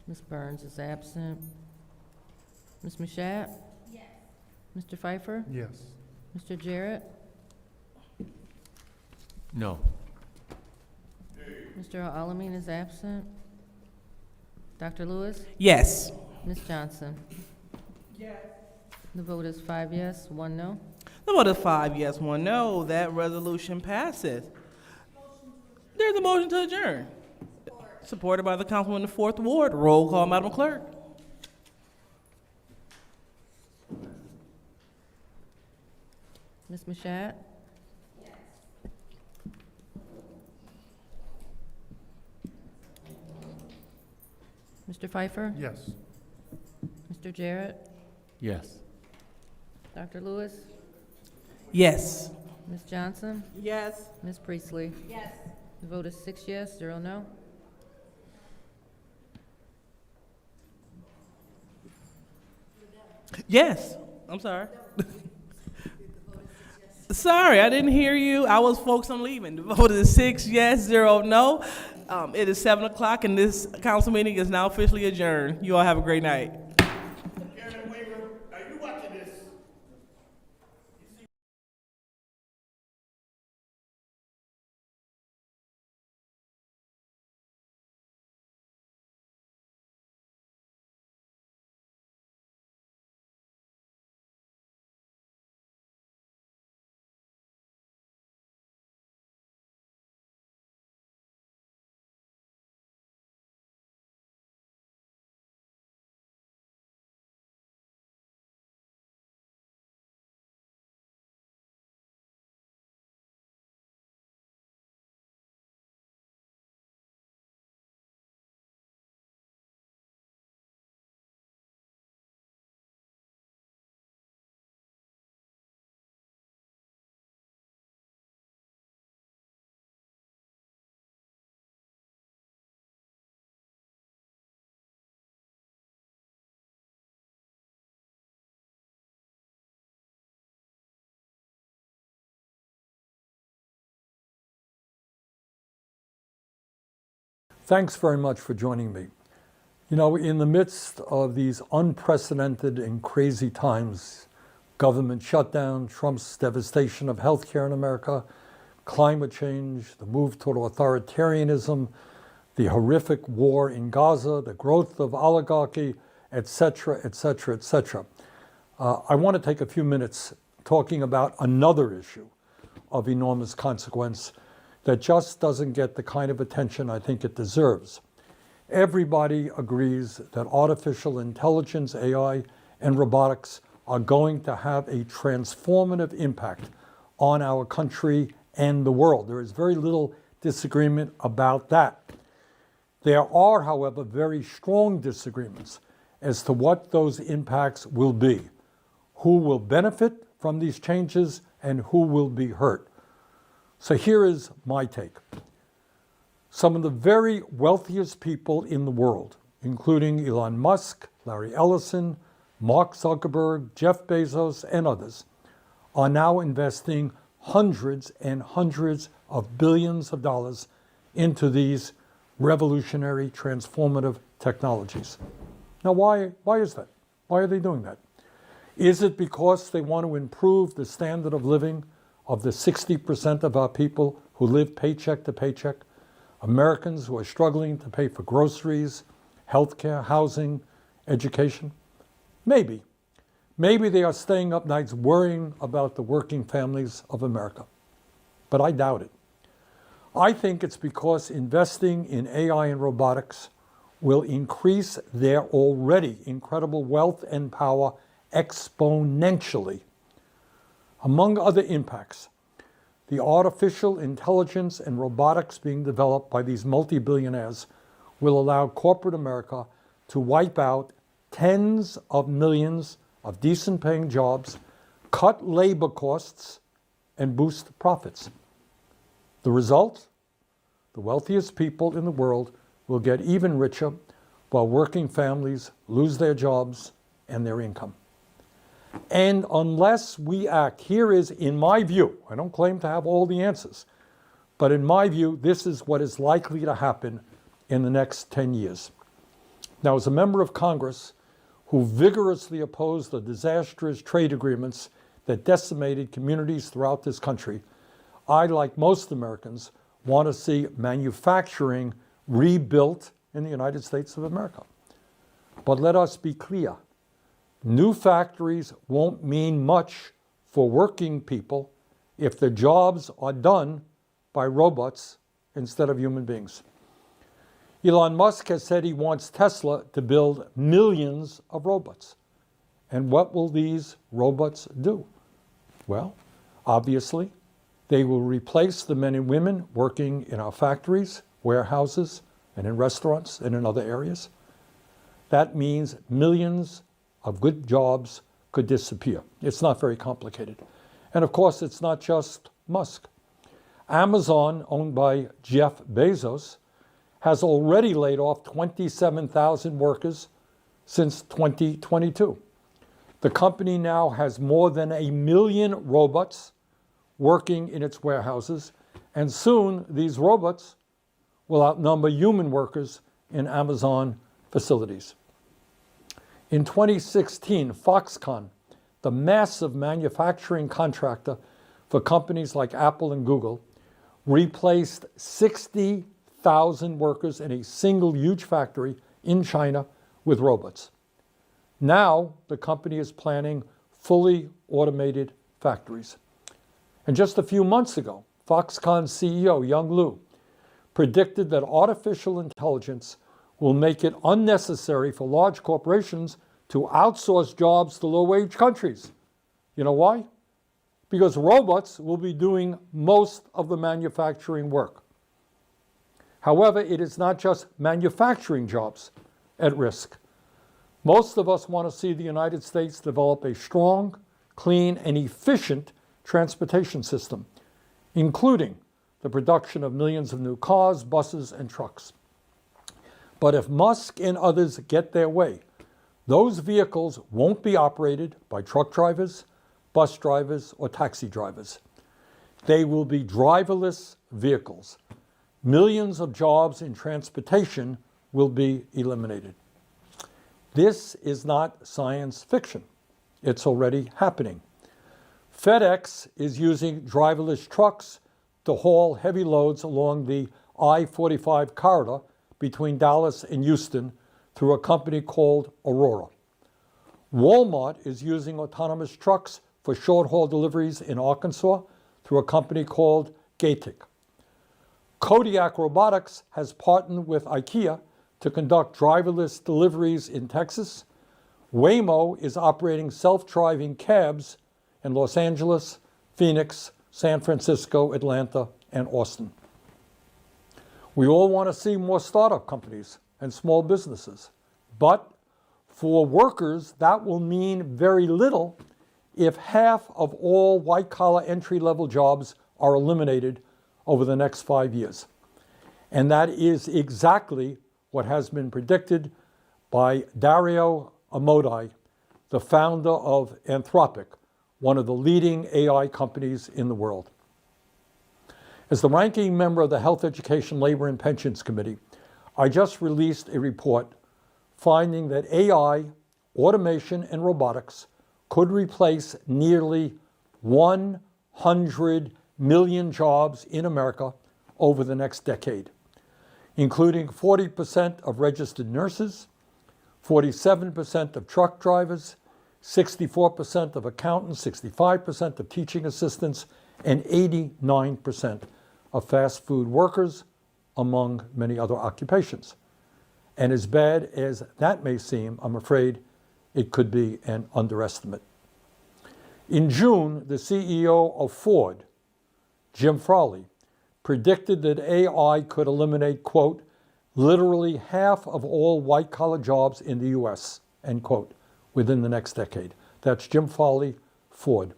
Ms. Burns is absent. Ms. Mashat? Yes. Mr. Pfeiffer? Yes. Mr. Jarrett? No. Mr. Al-Alamin is absent. Dr. Lewis? Yes. Ms. Johnson? Yes. The vote is 5 yes, 1 no. The vote is 5 yes, 1 no. That resolution passes. There's a motion to adjourn. Supported by the councilman in the 4th Ward. Roll call, Madam Clerk. Ms. Mashat? Yes. Mr. Pfeiffer? Yes. Mr. Jarrett? Yes. Dr. Lewis? Yes. Ms. Johnson? Yes. Ms. Priestley? Yes. The vote is 6 yes, 0 no. Yes. I'm sorry. Sorry, I didn't hear you. I was focused on leaving. The vote is 6 yes, 0 no. It is 7 o'clock, and this council meeting is now officially adjourned. You all have a great night. Thanks very much for joining me. You know, in the midst of these unprecedented and crazy times, government shutdown, Trump's devastation of healthcare in America, climate change, the move toward authoritarianism, the horrific war in Gaza, the growth of oligarchy, etc., etc., etc. I want to take a few minutes talking about another issue of enormous consequence that just doesn't get the kind of attention I think it deserves. Everybody agrees that artificial intelligence, AI, and robotics are going to have a transformative impact on our country and the world. There is very little disagreement about that. There are, however, very strong disagreements as to what those impacts will be, who will benefit from these changes and who will be hurt. So here is my take. Some of the very wealthiest people in the world, including Elon Musk, Larry Ellison, Mark Zuckerberg, Jeff Bezos, and others, are now investing hundreds and hundreds of billions of dollars into these revolutionary, transformative technologies. Now, why is that? Why are they doing that? Is it because they want to improve the standard of living of the 60% of our people who live paycheck to paycheck? Americans who are struggling to pay for groceries, healthcare, housing, education? Maybe. Maybe they are staying up nights worrying about the working families of America. But I doubt it. I think it's because investing in AI and robotics will increase their already incredible wealth and power exponentially. Among other impacts, the artificial intelligence and robotics being developed by these multi-billionaires will allow corporate America to wipe out tens of millions of decent-paying jobs, cut labor costs, and boost profits. The result? The wealthiest people in the world will get even richer while working families lose their jobs and their income. And unless we act, here is, in my view, I don't claim to have all the answers, but in my view, this is what is likely to happen in the next 10 years. Now, as a member of Congress who vigorously opposed the disastrous trade agreements that decimated communities throughout this country, I, like most Americans, want to see manufacturing rebuilt in the United States of America. But let us be clear. New factories won't mean much for working people if the jobs are done by robots instead of human beings. Elon Musk has said he wants Tesla to build millions of robots. And what will these robots do? Well, obviously, they will replace the men and women working in our factories, warehouses, and in restaurants and in other areas. That means millions of good jobs could disappear. It's not very complicated. And of course, it's not just Musk. Amazon, owned by Jeff Bezos, has already laid off 27,000 workers since 2022. The company now has more than 1 million robots working in its warehouses, and soon these robots will outnumber human workers in Amazon facilities. In 2016, Foxconn, the massive manufacturing contractor for companies like Apple and Google, replaced 60,000 workers in a single huge factory in China with robots. Now, the company is planning fully automated factories. And just a few months ago, Foxconn CEO Young Liu predicted that artificial intelligence will make it unnecessary for large corporations to outsource jobs to low-wage countries. You know why? Because robots will be doing most of the manufacturing work. However, it is not just manufacturing jobs at risk. Most of us want to see the United States develop a strong, clean, and efficient transportation system, including the production of millions of new cars, buses, and trucks. But if Musk and others get their way, those vehicles won't be operated by truck drivers, bus drivers, or taxi drivers. They will be driverless vehicles. Millions of jobs in transportation will be eliminated. This is not science fiction. It's already happening. FedEx is using driverless trucks to haul heavy loads along the I-45 corridor between Dallas and Houston through a company called Aurora. Walmart is using autonomous trucks for short-haul deliveries in Arkansas through a company called Gatik. Kodiak Robotics has partnered with IKEA to conduct driverless deliveries in Texas. Waymo is operating self-driving cabs in Los Angeles, Phoenix, San Francisco, Atlanta, and Austin. We all want to see more startup companies and small businesses, but for workers, that will mean very little if half of all white-collar entry-level jobs are eliminated over the next 5 years. And that is exactly what has been predicted by Dario Amodei, the founder of Anthropic, one of the leading AI companies in the world. As the ranking member of the Health, Education, Labor, and Pensions Committee, I just released a report finding that AI, automation, and robotics could replace nearly 100 million jobs in America over the next decade, including 40% of registered nurses, 47% of truck drivers, 64% of accountants, 65% of teaching assistants, and 89% of fast food workers, among many other occupations. And as bad as that may seem, I'm afraid it could be an underestimate. In June, the CEO of Ford, Jim Farley, predicted that AI could eliminate, quote, literally half of all white-collar jobs in the U.S., end quote, within the next decade. That's Jim Farley, Ford.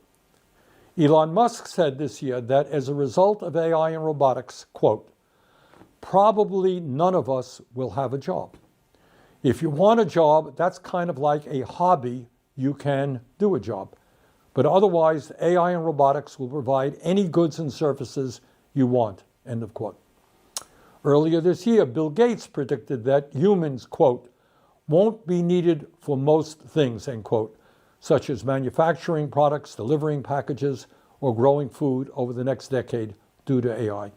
Elon Musk said this year that as a result of AI and robotics, quote, probably none of us will have a job. If you want a job, that's kind of like a hobby. You can do a job. But otherwise, AI and robotics will provide any goods and services you want, end of quote. Earlier this year, Bill Gates predicted that humans, quote, won't be needed for most things, end quote, such as manufacturing products, delivering packages, or growing food over the next decade due to AI.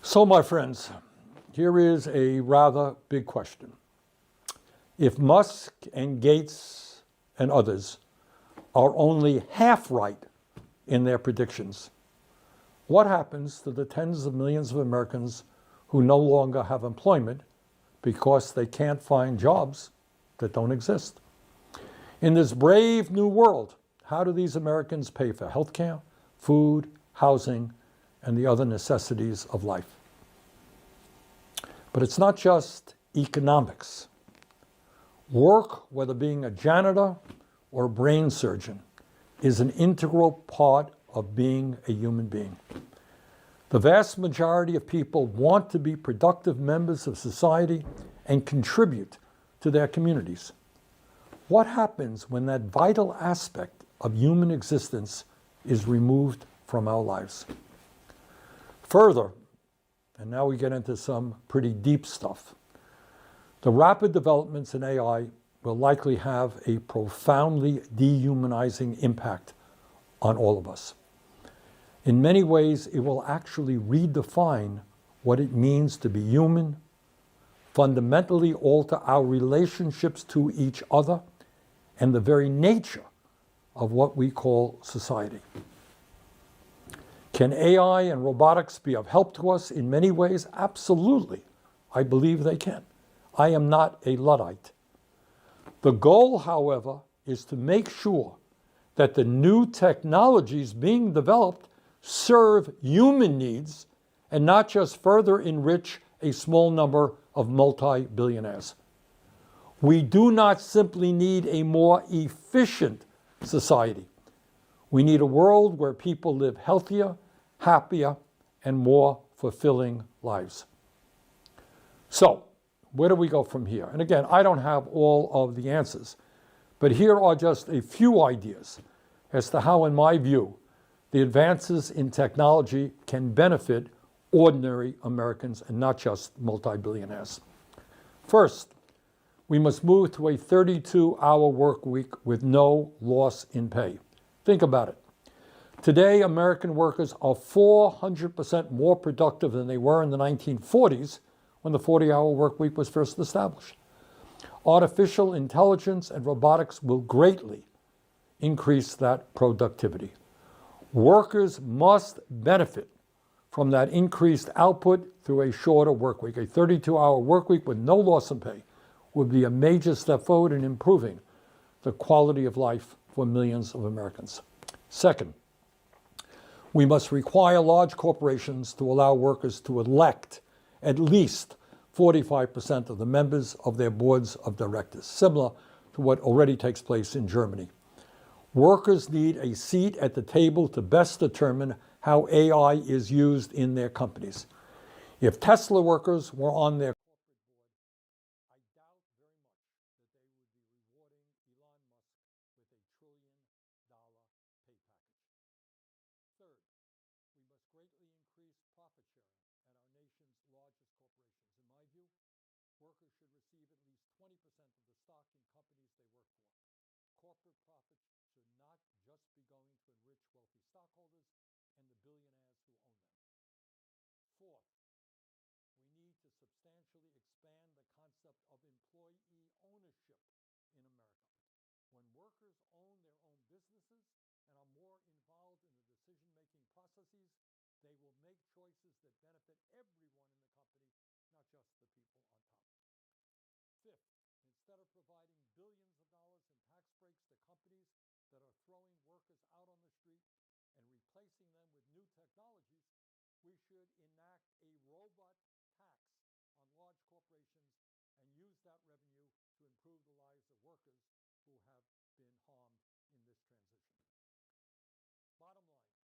So, my friends, here is a rather big question. If Musk and Gates and others are only half right in their predictions, what happens to the tens of millions of Americans who no longer have employment because they can't find jobs that don't exist? In this brave new world, how do these Americans pay for health care, food, housing, and the other necessities of life? But it's not just economics. Work, whether being a janitor or a brain surgeon, is an integral part of being a human being. The vast majority of people want to be productive members of society and contribute to their communities. What happens when that vital aspect of human existence is removed from our lives? Further, and now we get into some pretty deep stuff, the rapid developments in AI will likely have a profoundly dehumanizing impact on all of us. In many ways, it will actually redefine what it means to be human, fundamentally alter our relationships to each other, and the very nature of what we call society. Can AI and robotics be of help to us in many ways? Absolutely. I believe they can. I am not a Luddite. The goal, however, is to make sure that the new technologies being developed serve human needs and not just further enrich a small number of multi-billionaires. We do not simply need a more efficient society. We need a world where people live healthier, happier, and more fulfilling lives. So, where do we go from here? And again, I don't have all of the answers, but here are just a few ideas as to how, in my view, the advances in technology can benefit ordinary Americans and not just multi-billionaires. First, we must move to a 32-hour work week with no loss in pay. Think about it. Today, American workers are 400% more productive than they were in the 1940s when the 40-hour work week was first established. Artificial intelligence and robotics will greatly increase that productivity. Workers must benefit from that increased output through a shorter work week. A 32-hour work week with no loss in pay would be a major step forward in improving the quality of life for millions of Americans. Second, we must require large corporations to allow workers to elect at least 45% of the members of their boards of directors, similar to what already takes place in Germany. Workers need a seat at the table to best determine how AI is used in their companies. If Tesla workers were on their workers should receive at least 20% of the stock in companies they work for. Corporate profits should not just be going to enrich wealthy stockholders and the billionaires who own them. Fourth, we need to substantially expand the concept of employee ownership in America. When workers own their own businesses and are more involved in the decision-making processes, they will make choices that benefit everyone in the company, not just the people on top. Fifth, instead of providing billions of dollars in tax breaks to companies that are throwing workers out on the street and replacing them with new technologies, we should enact a robot tax on large corporations and use that revenue to improve the lives of workers who have been harmed in this transition. Bottom line,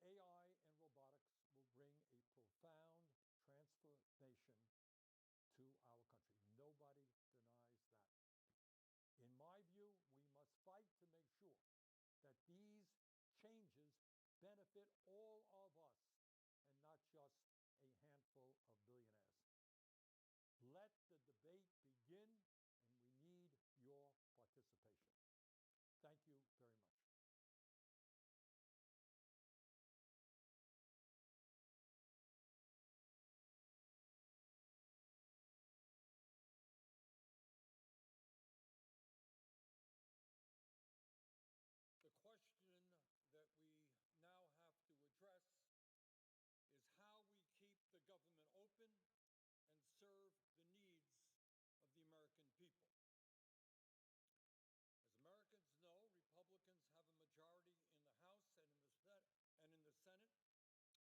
AI and robotics will bring a profound transformation to our country. Nobody denies that. In my view, we must fight to make sure that these changes benefit all of us and not just a handful of billionaires. Let the debate begin, and we need your participation. Thank you very much. The question that we now have to address is how we keep the government open and serve the needs of the American people. As Americans know, Republicans have a majority in the House and in the Senate,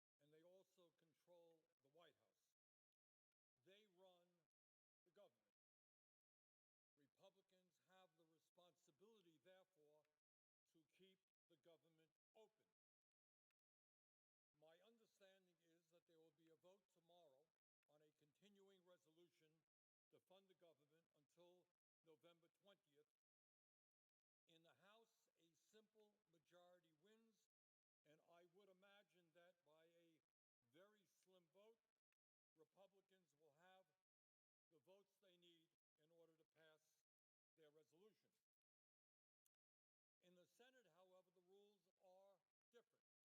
and they also control the White House. They run the government. Republicans have the responsibility, therefore, to keep the government open. My understanding is that there will be a vote tomorrow on a continuing resolution to fund the government until November 20th,